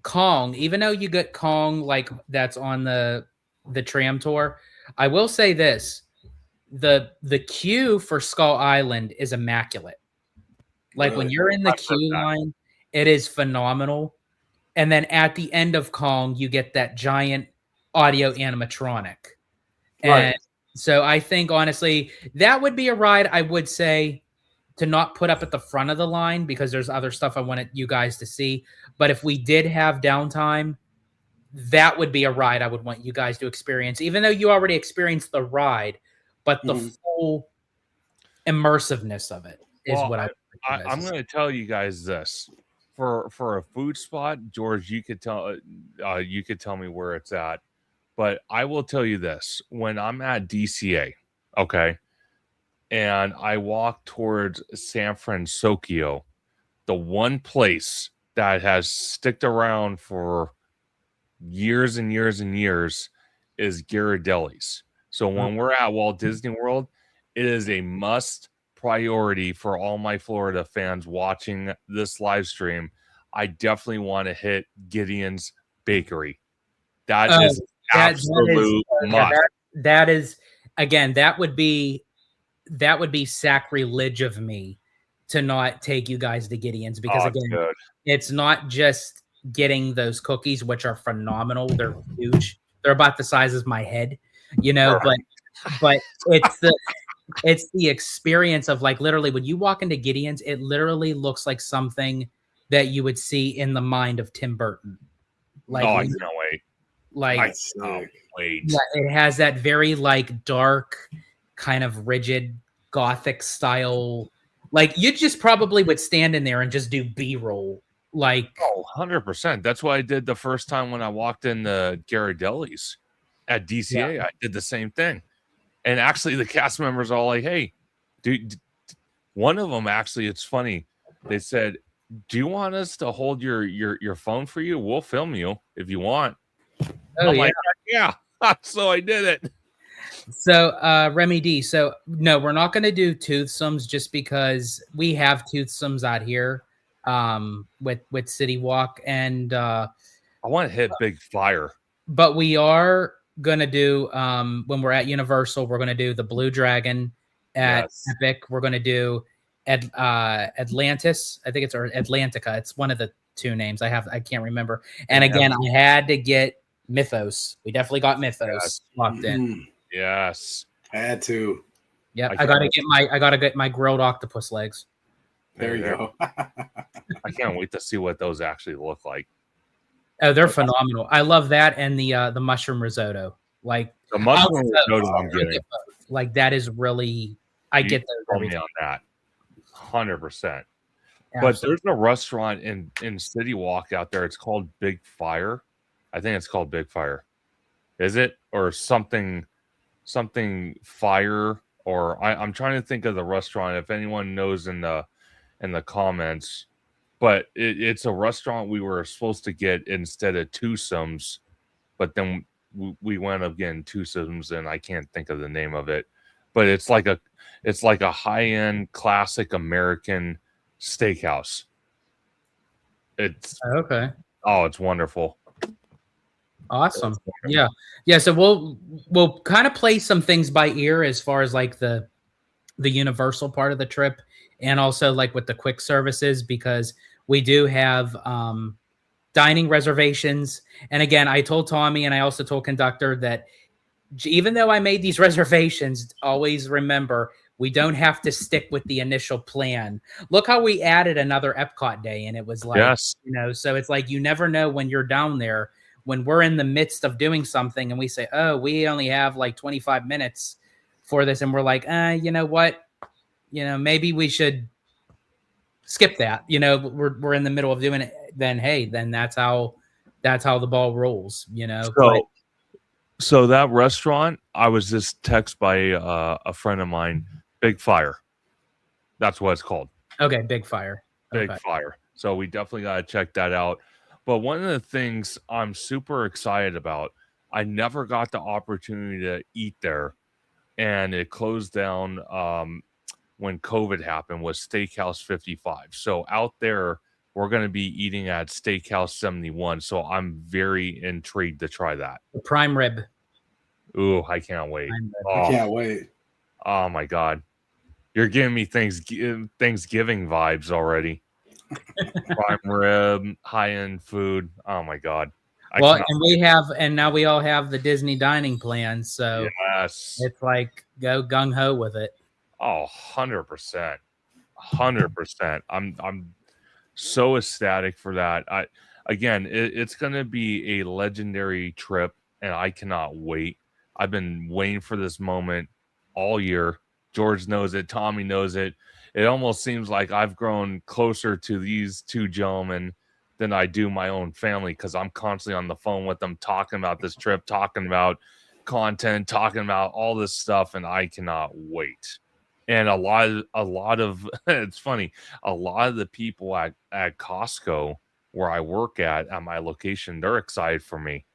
Speaker 1: Kong, even though you get Kong like that's on the tram tour, I will say this: the queue for Skull Island is immaculate. Like when
Speaker 4: Really?
Speaker 1: you're in the
Speaker 3: I've heard
Speaker 1: queue
Speaker 3: that.
Speaker 1: line, it is phenomenal. And then at the end of Kong, you get that giant audio animatronic.
Speaker 4: Right.
Speaker 1: And so I think honestly, that would be a ride I would say to not put up at the front of the line because there's other stuff I wanted you guys to see. But if we did have downtime, that would be a ride I would want you guys to experience, even though you already experienced the ride, but the full immersiveness of it is
Speaker 3: Well,
Speaker 1: what
Speaker 3: I'm going to tell you guys this: for a food spot, George, you could tell me where it's at, but I will tell you this: when I'm at DCA, okay, and I walk towards San Francisco, the one place that has sticked around for years and years and years is Ghirardelli's. So when we're at Walt Disney World, it is a must priority for all my Florida fans watching this live stream. I definitely want to hit Gideon's Bakery. That is absolute must.
Speaker 1: That is again, that would be sacrilege of me to not take you guys to Gideon's because again, it's not just getting those cookies, which are phenomenal. They're huge. They're about the size of my head, you know, but it's the experience of like literally when you walk into Gideon's, it literally looks like something that you would see in the mind of Tim Burton. Like,
Speaker 3: I can't wait.
Speaker 1: Like,
Speaker 3: wait.
Speaker 1: Yeah, it has that very like dark, kind of rigid Gothic style. Like you just probably would stand in there and just do B-roll. Like
Speaker 3: 100%. That's what I did the first time when I walked in the Ghirardelli's at DCA. I did the same thing. And actually the cast members are all like, hey, dude, one of them actually, it's funny. They said, do you want us to hold your phone for you? We'll film you if you want.
Speaker 1: Oh,
Speaker 3: I'm like, yeah. So I did it.
Speaker 1: So Remy D, so no, we're not gonna do toothsomes just because we have toothsomes out here with City Walk and
Speaker 3: I want to hit Big Fire.
Speaker 1: But we are gonna do when we're at Universal, we're gonna do the Blue Dragon at Epic. We're gonna do Atlantis. I think it's or Atlantica. It's one of the two names. I can't remember. And again, I had to get Mythos. We definitely got Mythos locked in.
Speaker 3: Yes.
Speaker 4: Had to.
Speaker 1: Yep. I gotta get my grilled octopus legs.
Speaker 4: There you go.
Speaker 3: I can't wait to see what those actually look like.
Speaker 1: Oh, they're phenomenal. I love that and the mushroom risotto. Like
Speaker 3: the mushroom risotto I'm getting.
Speaker 1: Like that is really get those
Speaker 3: me on that. 100%. But there's a restaurant in City Walk out there. It's called Big Fire. I think it's called Big Fire. Is it? Or something fire? Or I'm trying to think of the restaurant. If anyone knows in the comments. But it's a restaurant we were supposed to get instead of twosomes. But then we wound up getting twosomes, and I can't think of the name of it, but it's like a high-end classic American steakhouse. It's
Speaker 1: Okay.
Speaker 3: it's wonderful.
Speaker 1: Awesome. Yeah. Yeah. So we'll kind of play some things by ear as far as like the universal part of the trip, and also like with the quick services, because we do have dining reservations. And again, I told Tommy and I also told Conductor that even though I made these reservations, always remember we don't have to stick with the initial plan. Look how we added another Epcot day, and it was like,
Speaker 3: Yes.
Speaker 1: so it's like you never know when you're down there, when we're in the midst of doing something and we say, oh, we only have like 25 minutes for this, and we're like, you know what? Maybe we should skip that. We're in the middle of doing it. Then that's how the ball rolls.
Speaker 3: So that restaurant, I was just texted by a friend of mine, Big Fire. That's what it's called.
Speaker 1: Okay, Big Fire.
Speaker 3: Big Fire. So we definitely got to check that out. But one of the things I'm super excited about, I never got the opportunity to eat there, and it closed down when COVID happened, was Steakhouse 55. So out there, we're going to be eating at Steakhouse 71. So I'm very intrigued to try that.
Speaker 1: The prime rib.
Speaker 3: Ooh, I can't wait.
Speaker 4: I can't wait.
Speaker 3: Oh my God. You're giving me Thanksgiving vibes already. Prime rib, high-end food. Oh my God.
Speaker 1: And now we all have the Disney dining plan. So
Speaker 3: yes,
Speaker 1: it's like go gung-ho with it.
Speaker 3: Oh, 100%. 100%. I'm so ecstatic for that. It's going to be a legendary trip, and I cannot wait. I've been waiting for this moment all year. George knows it. Tommy knows it. It almost seems like I've grown closer to these two gentlemen than I do my own family, because I'm constantly on the phone with them talking about this trip, talking about content, talking about all this stuff, and I cannot wait. And a lot of it's funny, a lot of the people at Costco where I work at my location, they're excited for me.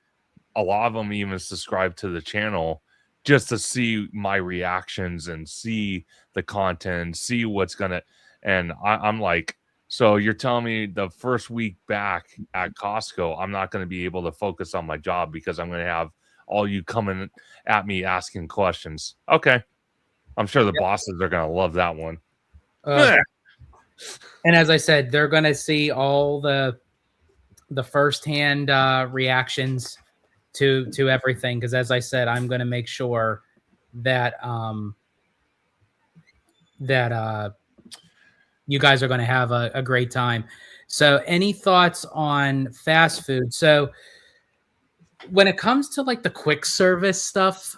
Speaker 3: A lot of them even subscribe to the channel just to see my reactions and see the content, see what's gonna. And I'm like, so you're telling me the first week back at Costco, I'm not going to be able to focus on my job because I'm going to have all you coming at me asking questions. Okay. I'm sure the bosses are going to love that one.
Speaker 1: And as I said, they're going to see all the firsthand reactions to everything. Because as I said, I'm going to make sure that you guys are going to have a great time. So any thoughts on fast food? So when it comes to like the quick service stuff,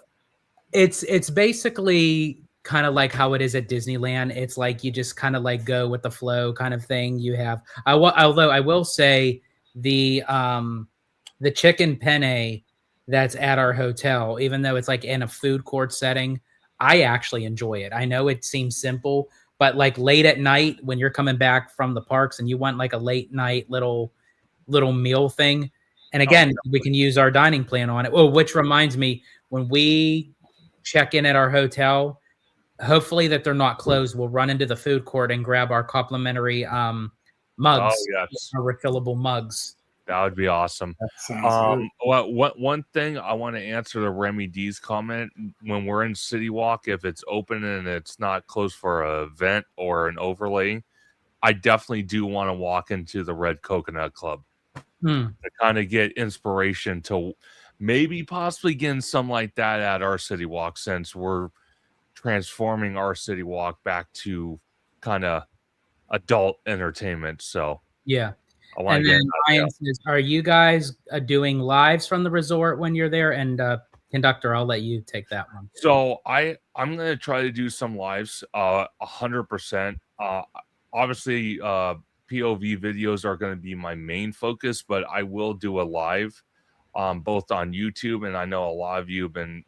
Speaker 1: it's basically kind of like how it is at Disneyland. It's like you just kind of like go with the flow kind of thing. You have, although I will say the chicken penne that's at our hotel, even though it's like in a food court setting, I actually enjoy it. I know it seems simple, but like late at night when you're coming back from the parks and you want like a late night little meal thing. And again, we can use our dining plan on it. Oh, which reminds me, when we check in at our hotel, hopefully that they're not closed, we'll run into the food court and grab our complimentary mugs, our refillable mugs.
Speaker 3: That would be awesome. One thing I want to answer the Remy D's comment: when we're in City Walk, if it's open and it's not closed for an event or an overlay, I definitely do want to walk into the Red Coconut Club to kind of get inspiration to maybe possibly getting something like that at our City Walk, since we're transforming our City Walk back to kind of adult entertainment. So
Speaker 1: yeah. And then Ryan says, are you guys doing lives from the resort when you're there? And Conductor, I'll let you take that one.
Speaker 3: So I'm going to try to do some lives, 100%. Obviously, POV videos are going to be my main focus, but I will do a live both on YouTube, and I know a lot of you have been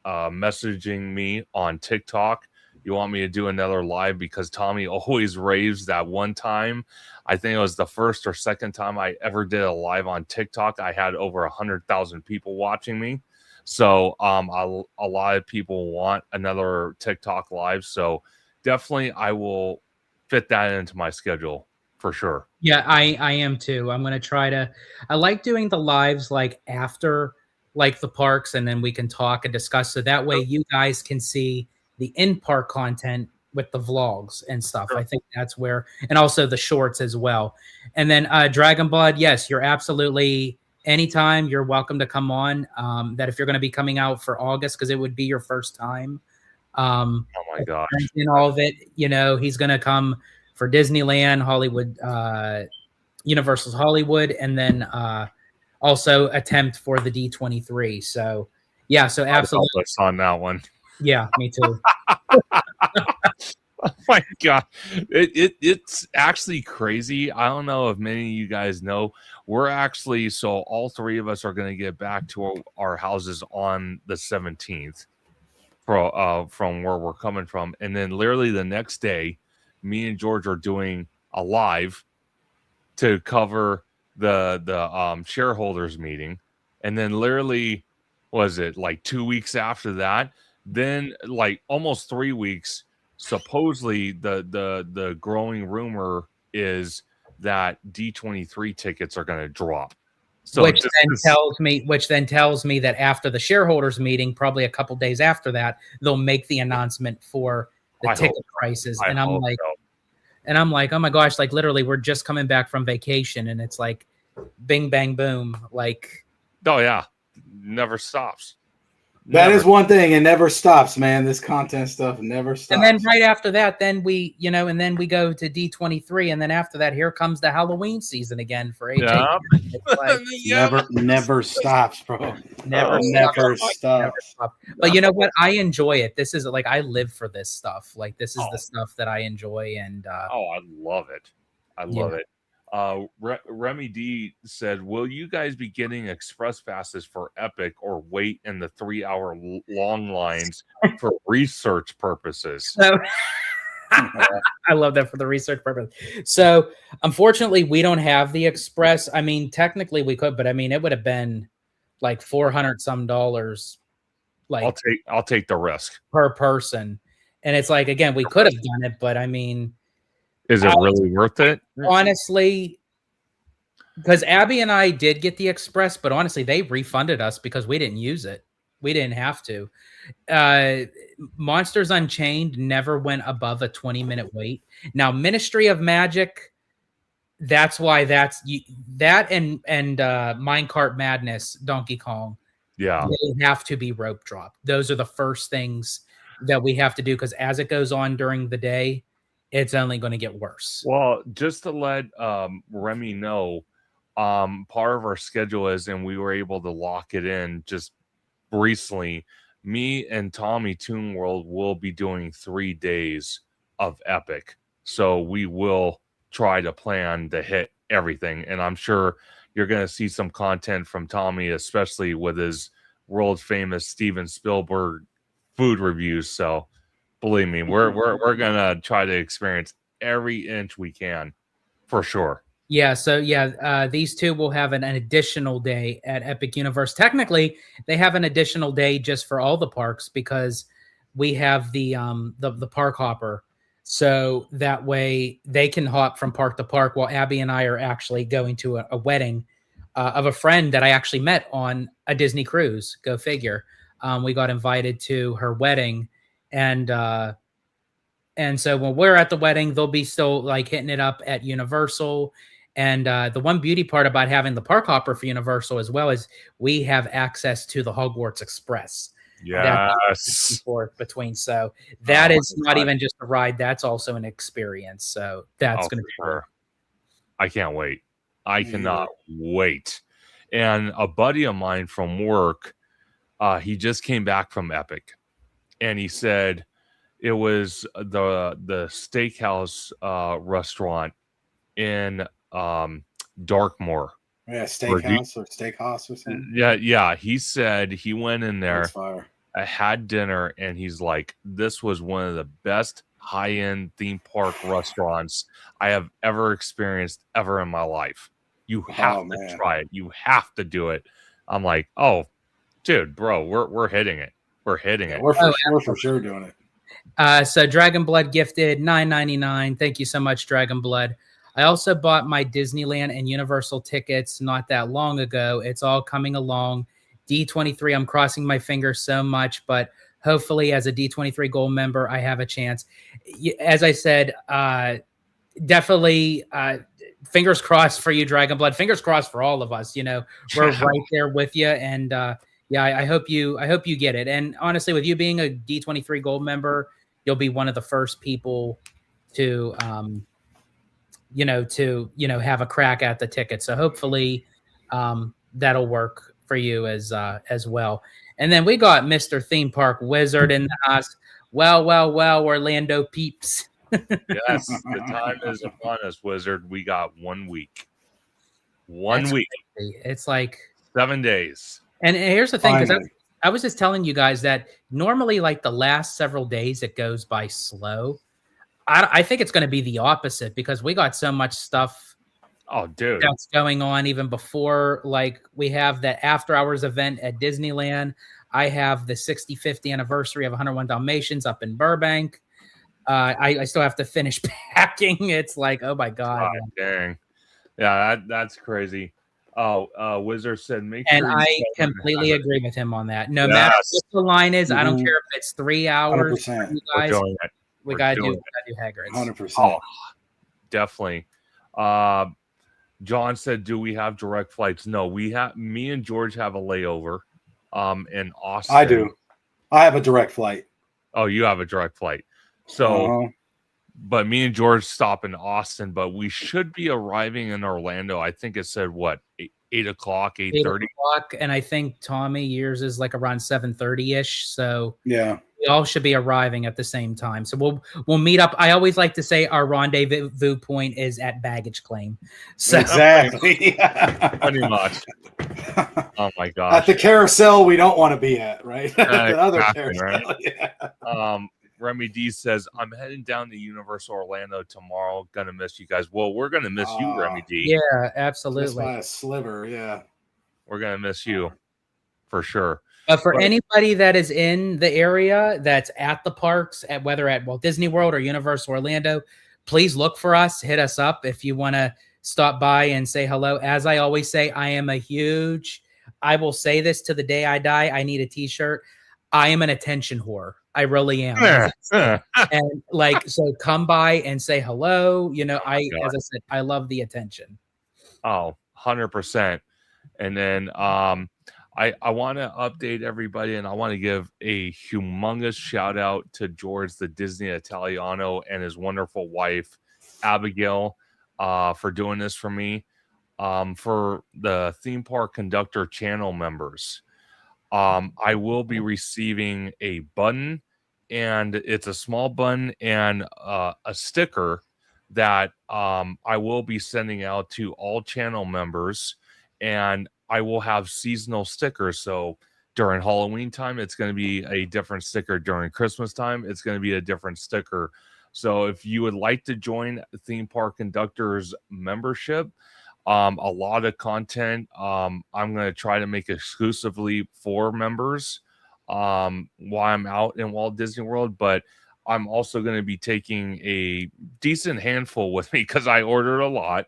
Speaker 3: messaging me on TikTok you want me to do another live, because Tommy always raves that one time. I think it was the first or second time I ever did a live on TikTok. I had over 100,000 people watching me. So a lot of people want another TikTok live. So definitely I will fit that into my schedule for sure.
Speaker 1: Yeah, I am too. I'm gonna try to. I like doing the lives like after like the parks, and then we can talk and discuss. So that way you guys can see the in-park content with the vlogs and stuff. I think that's where, and also the shorts as well. And then Dragon Blood, yes, you're absolutely anytime you're welcome to come on. That if you're going to be coming out for August, because it would be your first time.
Speaker 3: Oh my gosh!
Speaker 1: In all of it, you know, he's going to come for Disneyland, Hollywood, Universal's Hollywood, and then also attempt for the D23. So yeah, so absolutely
Speaker 3: on that one.
Speaker 1: Yeah, me too.
Speaker 3: Oh my god, it's actually crazy. I don't know if many of you guys know, we're actually, so all three of us are going to get back to our houses on the 17th from where we're coming from, and then literally the next day, me and George are doing a live to cover the shareholders meeting, and then literally, was it like 2 weeks after that? Then like almost 3 weeks, supposedly the growing rumor is that D23 tickets are going to drop. So
Speaker 1: which then tells me that after the shareholders meeting, probably a couple days after that, they'll make the announcement for the ticket prices. And I'm like, oh my gosh, like literally we're just coming back from vacation, and it's like bing bang boom. Like,
Speaker 3: oh yeah, never stops.
Speaker 4: That is one thing. It never stops, man. This content stuff never stops.
Speaker 1: And then right after that, then we, you know, and then we go to D23. And then after that, here comes the Halloween season again for AJ.
Speaker 4: Yeah. Like, never stops, bro. Never stops.
Speaker 1: But you know what? I enjoy it. This is like, I live for this stuff. Like, this is the stuff that I enjoy. And
Speaker 3: I love it. I love it. Remy D said, will you guys be getting express passes for Epic or wait in the 3-hour long lines for research purposes?
Speaker 1: I love that for the research purpose. So unfortunately we don't have the express. I mean, technically we could, but I mean, it would have been like $400 some. Like
Speaker 3: I'll take the risk
Speaker 1: per person. And it's like, again, we could have done it, but I mean,
Speaker 3: is it really worth it?
Speaker 1: Honestly, because Abby and I did get the express, but honestly, they refunded us because we didn't use it. We didn't have to. Monsters Unchained never went above a 20-minute wait. Now, Ministry of Magic, that's why that and Minecart Madness, Donkey Kong,
Speaker 3: yeah,
Speaker 1: they have to be rope dropped. Those are the first things that we have to do, because as it goes on during the day, it's only going to get worse.
Speaker 3: Well, just to let Remy know, part of our schedule is, and we were able to lock it in just recently, me and Tommy Toon World will be doing 3 days of Epic. So we will try to plan to hit everything. And I'm sure you're going to see some content from Tommy, especially with his world famous Steven Spielberg food reviews. So believe me, we're gonna try to experience every inch we can, for sure.
Speaker 1: Yeah. So yeah, these two will have an additional day at Epic Universe. Technically, they have an additional day just for all the parks, because we have the park hopper. So that way they can hop from park to park, while Abby and I are actually going to a wedding of a friend that I actually met on a Disney cruise. Go figure. We got invited to her wedding. And so when we're at the wedding, they'll be still like hitting it up at Universal. And the one beauty part about having the park hopper for Universal as well is we have access to the Hogwarts Express.
Speaker 3: Yes.
Speaker 1: Forth between. So that is not even just a ride. That's also an experience. So that's going to be
Speaker 3: sure. I can't wait. I cannot wait. And a buddy of mine from work, he just came back from Epic. And he said it was the steakhouse restaurant in Darkmoor.
Speaker 4: Yeah, steakhouse or something.
Speaker 3: Yeah. He said he went in there I had dinner, and he's like, "This was one of the best high-end theme park restaurants I have ever experienced ever in my life. You have to try it. You have to do it." I'm like, "Oh, dude, bro, we're hitting it. We're hitting it.
Speaker 4: We're for sure doing
Speaker 1: it." So Dragon Blood gifted $9.99. Thank you so much, Dragon Blood. I also bought my Disneyland and Universal tickets not that long ago. It's all coming along. D23, I'm crossing my fingers so much, but hopefully as a D23 Gold member, I have a chance. As I said, definitely fingers crossed for you, Dragon Blood. Fingers crossed for all of us. You know, we're right there with you. And yeah, I hope you get it. And honestly, with you being a D23 Gold member, you'll be one of the first people to have a crack at the ticket. So hopefully that'll work for you as well. And then we got Mr. Theme Park Wizard in the house. Well, Orlando peeps.
Speaker 3: Yes, the time is upon us, Wizard. We got 1 week. One week.
Speaker 1: Crazy. It's like
Speaker 3: 7 days.
Speaker 1: And here's the thing, because I was just telling you guys that normally, like the last several days, it goes by slow. I think it's going to be the opposite because we got so much stuff.
Speaker 3: Oh, dude,
Speaker 1: that's going on even before. Like we have that after hours event at Disneyland. I have the 65th anniversary of 101 Dalmatians up in Burbank. I still have to finish packing. It's like, oh my god,
Speaker 3: dang, yeah, that's crazy. Oh, Wizard said make sure.
Speaker 1: And I completely agree with him on that. No matter what the line is, I don't care if it's 3 hours. You guys, we gotta do Hagrid's.
Speaker 4: 100%.
Speaker 3: Oh, definitely. John said, "Do we have direct flights?" No, we have. Me and George have a layover. In Austin.
Speaker 4: I do. I have a direct flight.
Speaker 3: Oh, you have a direct flight. So, but me and George stop in Austin, but we should be arriving in Orlando. I think it said what, 8 o'clock, 8:30.
Speaker 1: And I think Tommy, yours is like around 7:30-ish. So
Speaker 4: yeah,
Speaker 1: we all should be arriving at the same time. So we'll meet up. I always like to say our rendezvous point is at baggage claim. So
Speaker 4: exactly.
Speaker 3: Pretty much. Oh my gosh.
Speaker 4: At the carousel we don't want to be at, right? The other carousel.
Speaker 3: Right?
Speaker 4: Yeah.
Speaker 3: Remy D says, "I'm heading down to Universal Orlando tomorrow. Gonna miss you guys." Well, we're gonna miss you, Remy D.
Speaker 1: Yeah, absolutely.
Speaker 4: By a sliver, yeah.
Speaker 3: We're gonna miss you for sure.
Speaker 1: But for anybody that is in the area that's at the parks, whether at Walt Disney World or Universal Orlando, please look for us. Hit us up if you want to stop by and say hello. As I always say, I will say this to the day I die. I need a t-shirt. I am an attention whore. I really am. And like, so come by and say hello. You know, as I said, I love the attention.
Speaker 3: Oh, 100%. And then I want to update everybody, and I want to give a humongous shout out to George, the Disney Italiano, and his wonderful wife, Abigail, for doing this for me. For the theme park conductor channel members, I will be receiving a button, and it's a small button and a sticker that I will be sending out to all channel members, and I will have seasonal stickers. So during Halloween time, it's going to be a different sticker. During Christmas time, it's going to be a different sticker. So if you would like to join Theme Park Conductors membership, a lot of content I'm going to try to make exclusively for members while I'm out in Walt Disney World, but I'm also going to be taking a decent handful with me because I ordered a lot.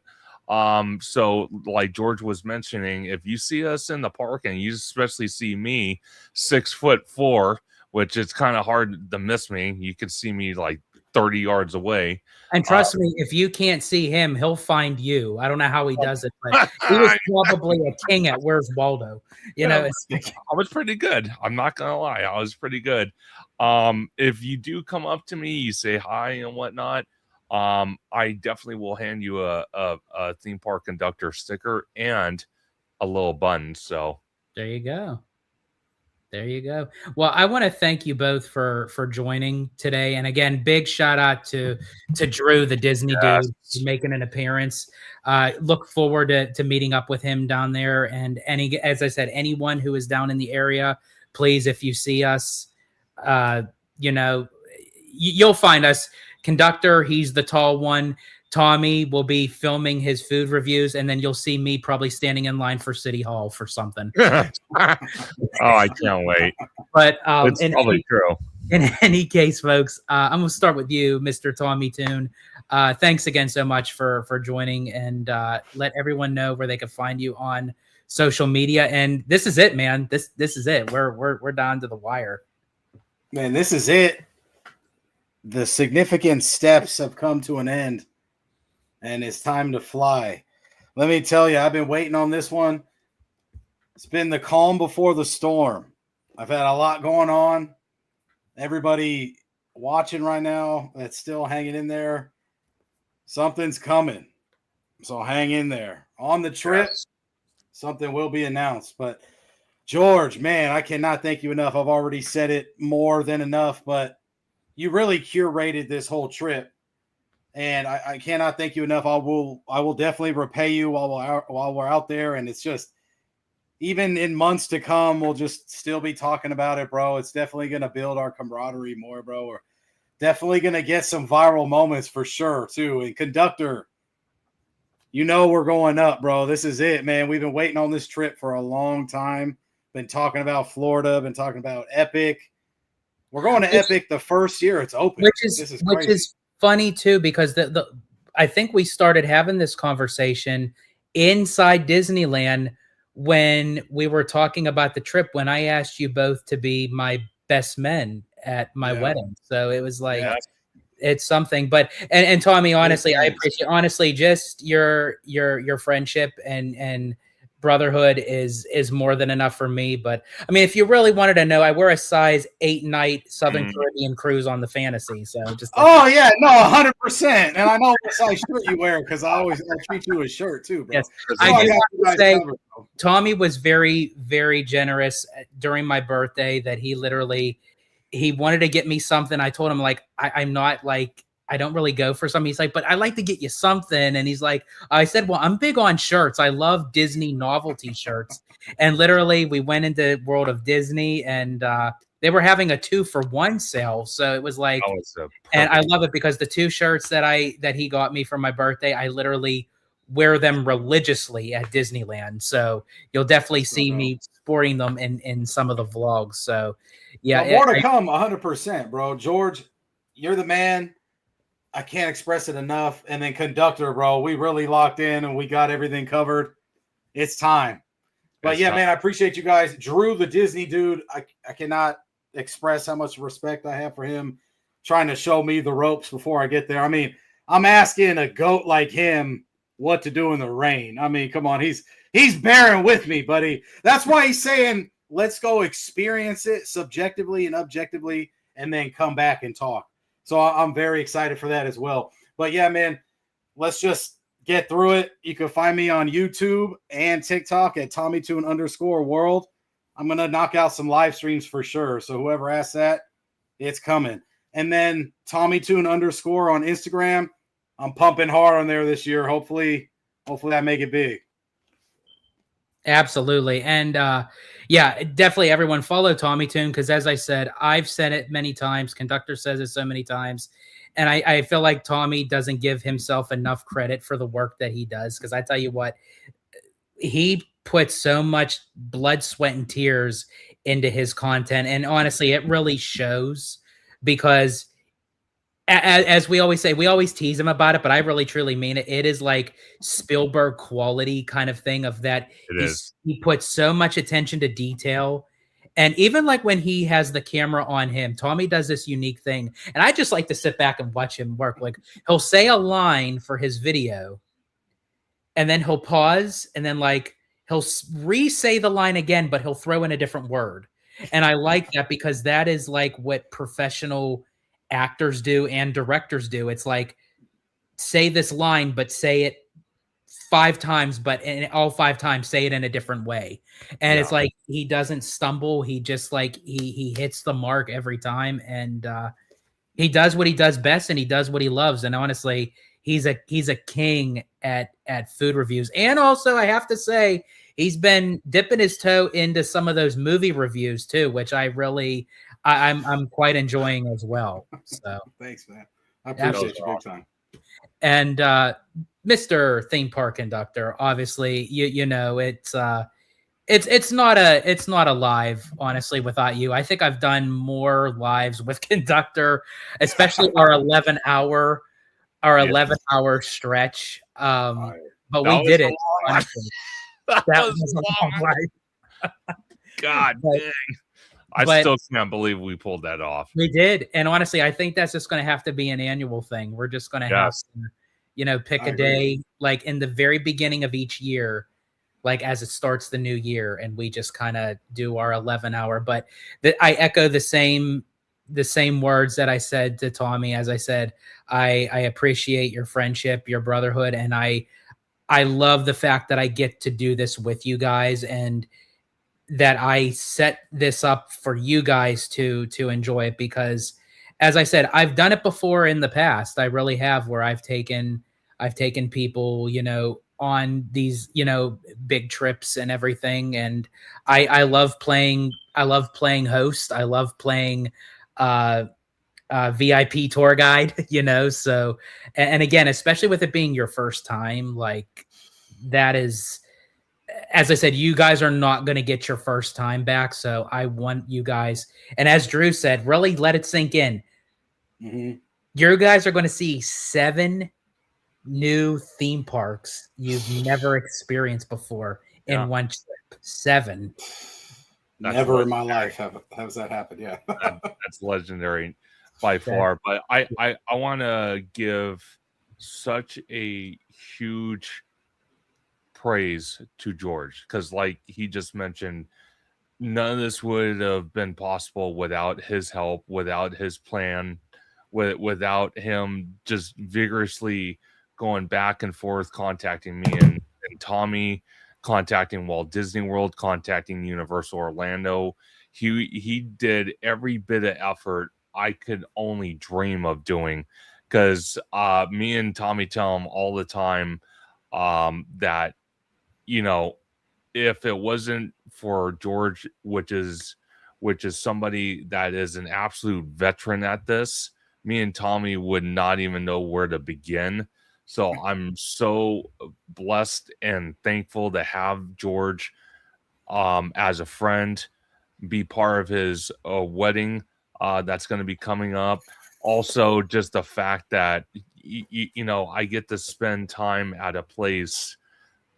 Speaker 3: So like George was mentioning, if you see us in the park and you especially see me 6'4", which it's kind of hard to miss me, you can see me like 30 yards away.
Speaker 1: And trust me, if you can't see him, he'll find you. I don't know how he does it, but he was probably a king at Where's Waldo. You know,
Speaker 3: I was pretty good. I'm not gonna lie, I was pretty good. If you do come up to me, you say hi and whatnot, I definitely will hand you a theme park conductor sticker and a little bun. So
Speaker 1: there you go. There you go. Well, I want to thank you both for joining today. And again, big shout out to Drew, the Disney dude, making an appearance. Look forward to meeting up with him down there. And as I said, anyone who is down in the area, please, if you see us, you'll find us. Conductor, he's the tall one. Tommy will be filming his food reviews, and then you'll see me probably standing in line for City Hall for something.
Speaker 3: Oh, I can't wait.
Speaker 1: But
Speaker 3: It's probably true.
Speaker 1: In any case, folks, I'm going to start with you, Mr. Tommy Tune. Thanks again so much for joining, and let everyone know where they can find you on social media. And this is it, man. This is it. We're down to the wire.
Speaker 4: Man, this is it. The significant steps have come to an end, and it's time to fly. Let me tell you, I've been waiting on this one. It's been the calm before the storm. I've had a lot going on. Everybody watching right now that's still hanging in there, something's coming. So hang in there. On the trip, something will be announced. But George, man, I cannot thank you enough. I've already said it more than enough, but you really curated this whole trip. And I cannot thank you enough. I will definitely repay you while we're out there. And it's just, even in months to come, we'll just still be talking about it, bro. It's definitely going to build our camaraderie more, bro. We're definitely going to get some viral moments for sure, too. And Conductor, we're going up, bro. This is it, man. We've been waiting on this trip for a long time. Been talking about Florida, been talking about Epic. We're going to Epic the first year it's open.
Speaker 1: Which is funny, too, because I think we started having this conversation inside Disneyland when we were talking about the trip, when I asked you both to be my best men at my wedding. So it was like, it's something. But and Tommy, honestly, I appreciate just your friendship and brotherhood is more than enough for me. But I mean, if you really wanted to know, I wear a size 8-night Southern Caribbean cruise on the Fantasy. So just
Speaker 4: 100%. And I know what size shirt you wear because I treat you as shirt too, bro.
Speaker 1: Yes, I do want to say Tommy was very, very generous during my birthday. That he wanted to get me something. I told him like I'm not like, I don't really go for something. He's like, but I like to get you something. And he's like, I said, well, I'm big on shirts. I love Disney novelty shirts. And literally we went into World of Disney and they were having a 2-for-1 sale. So it was like, and I love it because the 2 shirts that he got me for my birthday, I literally wear them religiously at Disneyland. So you'll definitely see me sporting them in some of the vlogs. So yeah.
Speaker 4: But more to come, 100%, bro. George, you're the man. I can't express it enough. And then Conductor, bro, we really locked in and we got everything covered. It's time. But man, I appreciate you guys. Drew, the Disney dude, I cannot express how much respect I have for him trying to show me the ropes before I get there. I mean, I'm asking a goat like him what to do in the rain. I mean, come on, he's bearing with me, buddy. That's why he's saying, let's go experience it subjectively and objectively and then come back and talk. So I'm very excited for that as well. But yeah, man, let's just get through it. You can find me on YouTube and TikTok at TommyTune_world. I'm going to knock out some live streams for sure. So whoever asks that, it's coming. And then TommyTune_ on Instagram. I'm pumping hard on there this year. Hopefully I make it big.
Speaker 1: Absolutely. And definitely everyone follow Tommy Tune because as I said, I've said it many times. Conductor says it so many times. And I feel like Tommy doesn't give himself enough credit for the work that he does. Because I tell you what, he puts so much blood, sweat, and tears into his content. And honestly, it really shows because as we always say, we always tease him about it, but I really truly mean it. It is like Spielberg quality kind of thing of that. He puts so much attention to detail. And even like when he has the camera on him, Tommy does this unique thing. And I just like to sit back and watch him work. Like he'll say a line for his video and then he'll pause and then like he'll re-say the line again, but he'll throw in a different word. And I like that because that is like what professional actors do and directors do. It's like, say this line, but say it 5 times, but in all 5 times, say it in a different way. And it's like, he doesn't stumble. He just like, he hits the mark every time. And he does what he does best and he does what he loves. And honestly, he's a king at food reviews. And also I have to say, he's been dipping his toe into some of those movie reviews too, which I'm quite enjoying as well. So
Speaker 4: thanks, man. I appreciate you big
Speaker 3: awesome.
Speaker 4: time.
Speaker 1: And Mr. Theme Park Conductor, obviously, you know it's not a live, honestly, without you. I think I've done more lives with Conductor, especially our 11-hour stretch. But we did it. Honestly.
Speaker 3: That was
Speaker 1: was a long life.
Speaker 3: God
Speaker 1: But-
Speaker 3: dang. I
Speaker 1: but-
Speaker 3: still can't believe we pulled that off.
Speaker 1: We did, and honestly, I think that's just going to have to be an annual thing. We're just going to have
Speaker 3: Yes.
Speaker 1: to, you know, pick
Speaker 4: I
Speaker 1: a
Speaker 4: agree.
Speaker 1: day, like in the very beginning of each year, like as it starts the new year, and we just kind of do our 11-hour. But I echo the same words that I said to Tommy. As I said, I appreciate your friendship, your brotherhood, and I love the fact that I get to do this with you guys, and that I set this up for you guys to enjoy it, because as I said, I've done it before in the past. I really have, where I've taken people, you know, on these, you know, big trips and everything. And I love playing host. I love playing VIP tour guide, you know. So and again, especially with it being your first time, like that is, as I said, you guys are not going to get your first time back. So I want you guys, and as Drew said, really let it sink in.
Speaker 4: Mhm.
Speaker 1: You guys are going to see 7 new theme parks you've never experienced before in
Speaker 3: Yeah.
Speaker 1: one trip. 7.
Speaker 3: That's
Speaker 4: Never in my
Speaker 3: legendary.
Speaker 4: life has that happened. Yeah.
Speaker 3: That's legendary by far. But I want to give such a huge praise to George, because like he just mentioned, none of this would have been possible without his help, without his plan, without him just vigorously going back and forth, contacting me and Tommy, contacting Walt Disney World, contacting Universal Orlando. He did every bit of effort I could only dream of doing, because me and Tommy tell him all the time that, you know, if it wasn't for George, which is somebody that is an absolute veteran at this, me and Tommy would not even know where to begin. So I'm so blessed and thankful to have George as a friend, be part of his wedding that's going to be coming up. Also, just the fact that you know, I get to spend time at a place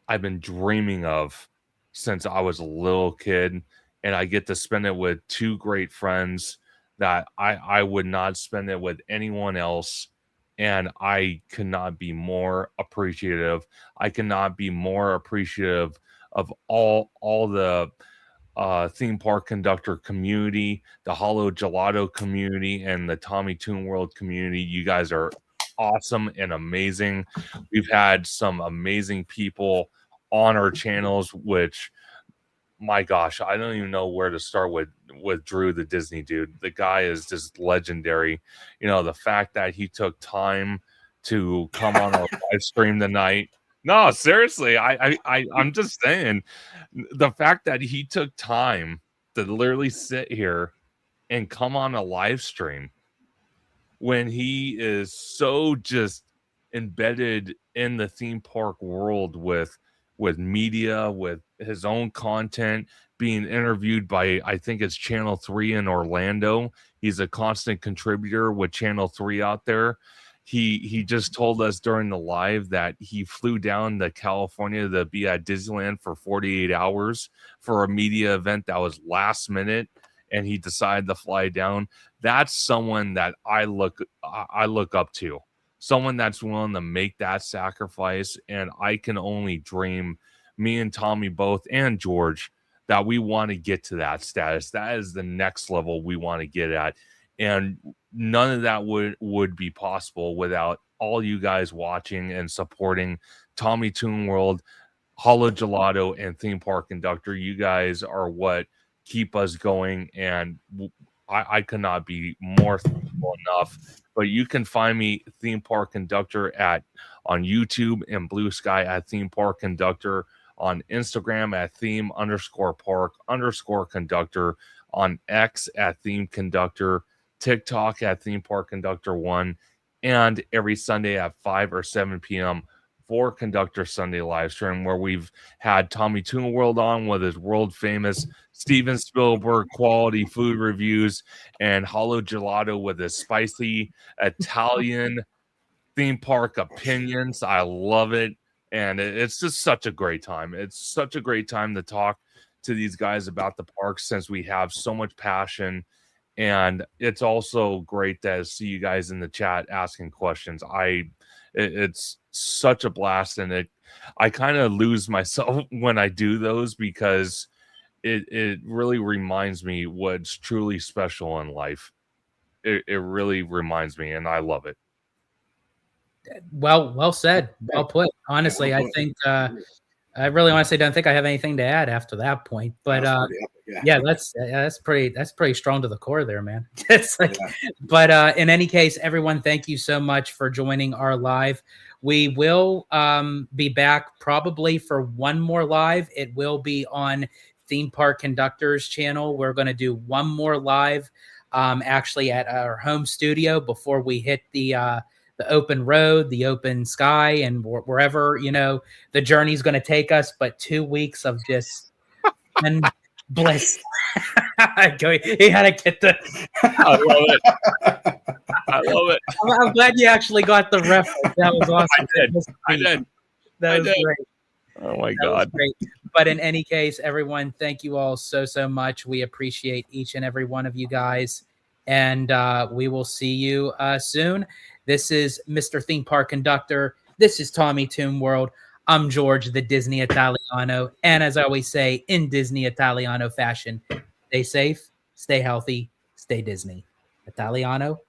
Speaker 3: I've been dreaming of since I was a little kid, and I get to spend it with 2 great friends that I would not spend it with anyone else. And I could not be more appreciative. I cannot be more appreciative of all the theme park conductor community, the Hollow Gelato community, and the Tommy Toon World community. You guys are awesome and amazing. We've had some amazing people on our channels, which, my gosh, I don't even know where to start with Drew, the Disney dude. The guy is just legendary. You know, the fact that he took time to come on our live stream tonight. No, seriously, I'm just saying, the fact that he took time to literally sit here and come on a live stream when he is so just embedded in the theme park world with media, with his own content, being interviewed by, I think it's Channel 3 in Orlando. He's a constant contributor with Channel 3 out there. He just told us during the live that he flew down to California to be at Disneyland for 48 hours for a media event that was last minute, and he decided to fly down. That's someone that I look up to. Someone that's willing to make that sacrifice, and I can only dream, me and Tommy both, and George, that we want to get to that status. That is the next level we want to get at, and none of that would be possible without all you guys watching and supporting Tommy Toon World, Hollow Gelato, and Theme Park Conductor. You guys are what keep us going, and I could not be more thankful enough. But you can find me, Theme Park Conductor, on YouTube and Blue Sky at Theme Park Conductor. on Instagram at theme_park_conductor, on X at theme conductor, TikTok at theme park conductor 1, and every Sunday at 5 or 7 p.m. for Conductor Sunday live stream, where we've had Tommy Toon World on with his world famous Steven Spielberg quality food reviews, and Hollow Gelato with his spicy Italian theme park opinions. I love it. And it's just such a great time. It's such a great time to talk to these guys about the parks, since we have so much passion. And it's also great to see you guys in the chat asking questions. It's such a blast, and I kind of lose myself when I do those, because it really reminds me what's truly special in life. It really reminds me, and I love it.
Speaker 1: Well said. Well put. Honestly, I think I really honestly don't think I have anything to add after that point. But yeah, that's pretty strong to the core there, man. It's like, but in any case, everyone, thank you so much for joining our live. We will be back probably for one more live. It will be on Theme Park Conductors channel. We're going to do one more live actually at our home studio before we hit the open road, the open sky, and wherever, the journey's going to take us. But 2 weeks of just and bliss. He had to get the.
Speaker 3: I love it. I love it.
Speaker 1: I'm glad you actually got the reference. That was awesome.
Speaker 3: I did.
Speaker 1: That was great.
Speaker 3: Oh my
Speaker 1: That
Speaker 3: God.
Speaker 1: was great. But in any case, everyone, thank you all so much. We appreciate each and every one of you guys. And we will see you soon. This is Mr. Theme Park Conductor. This is Tommy Toon World. I'm George, the Disney Italiano. And as I always say, in Disney Italiano fashion, stay safe, stay healthy, stay Disney. Italiano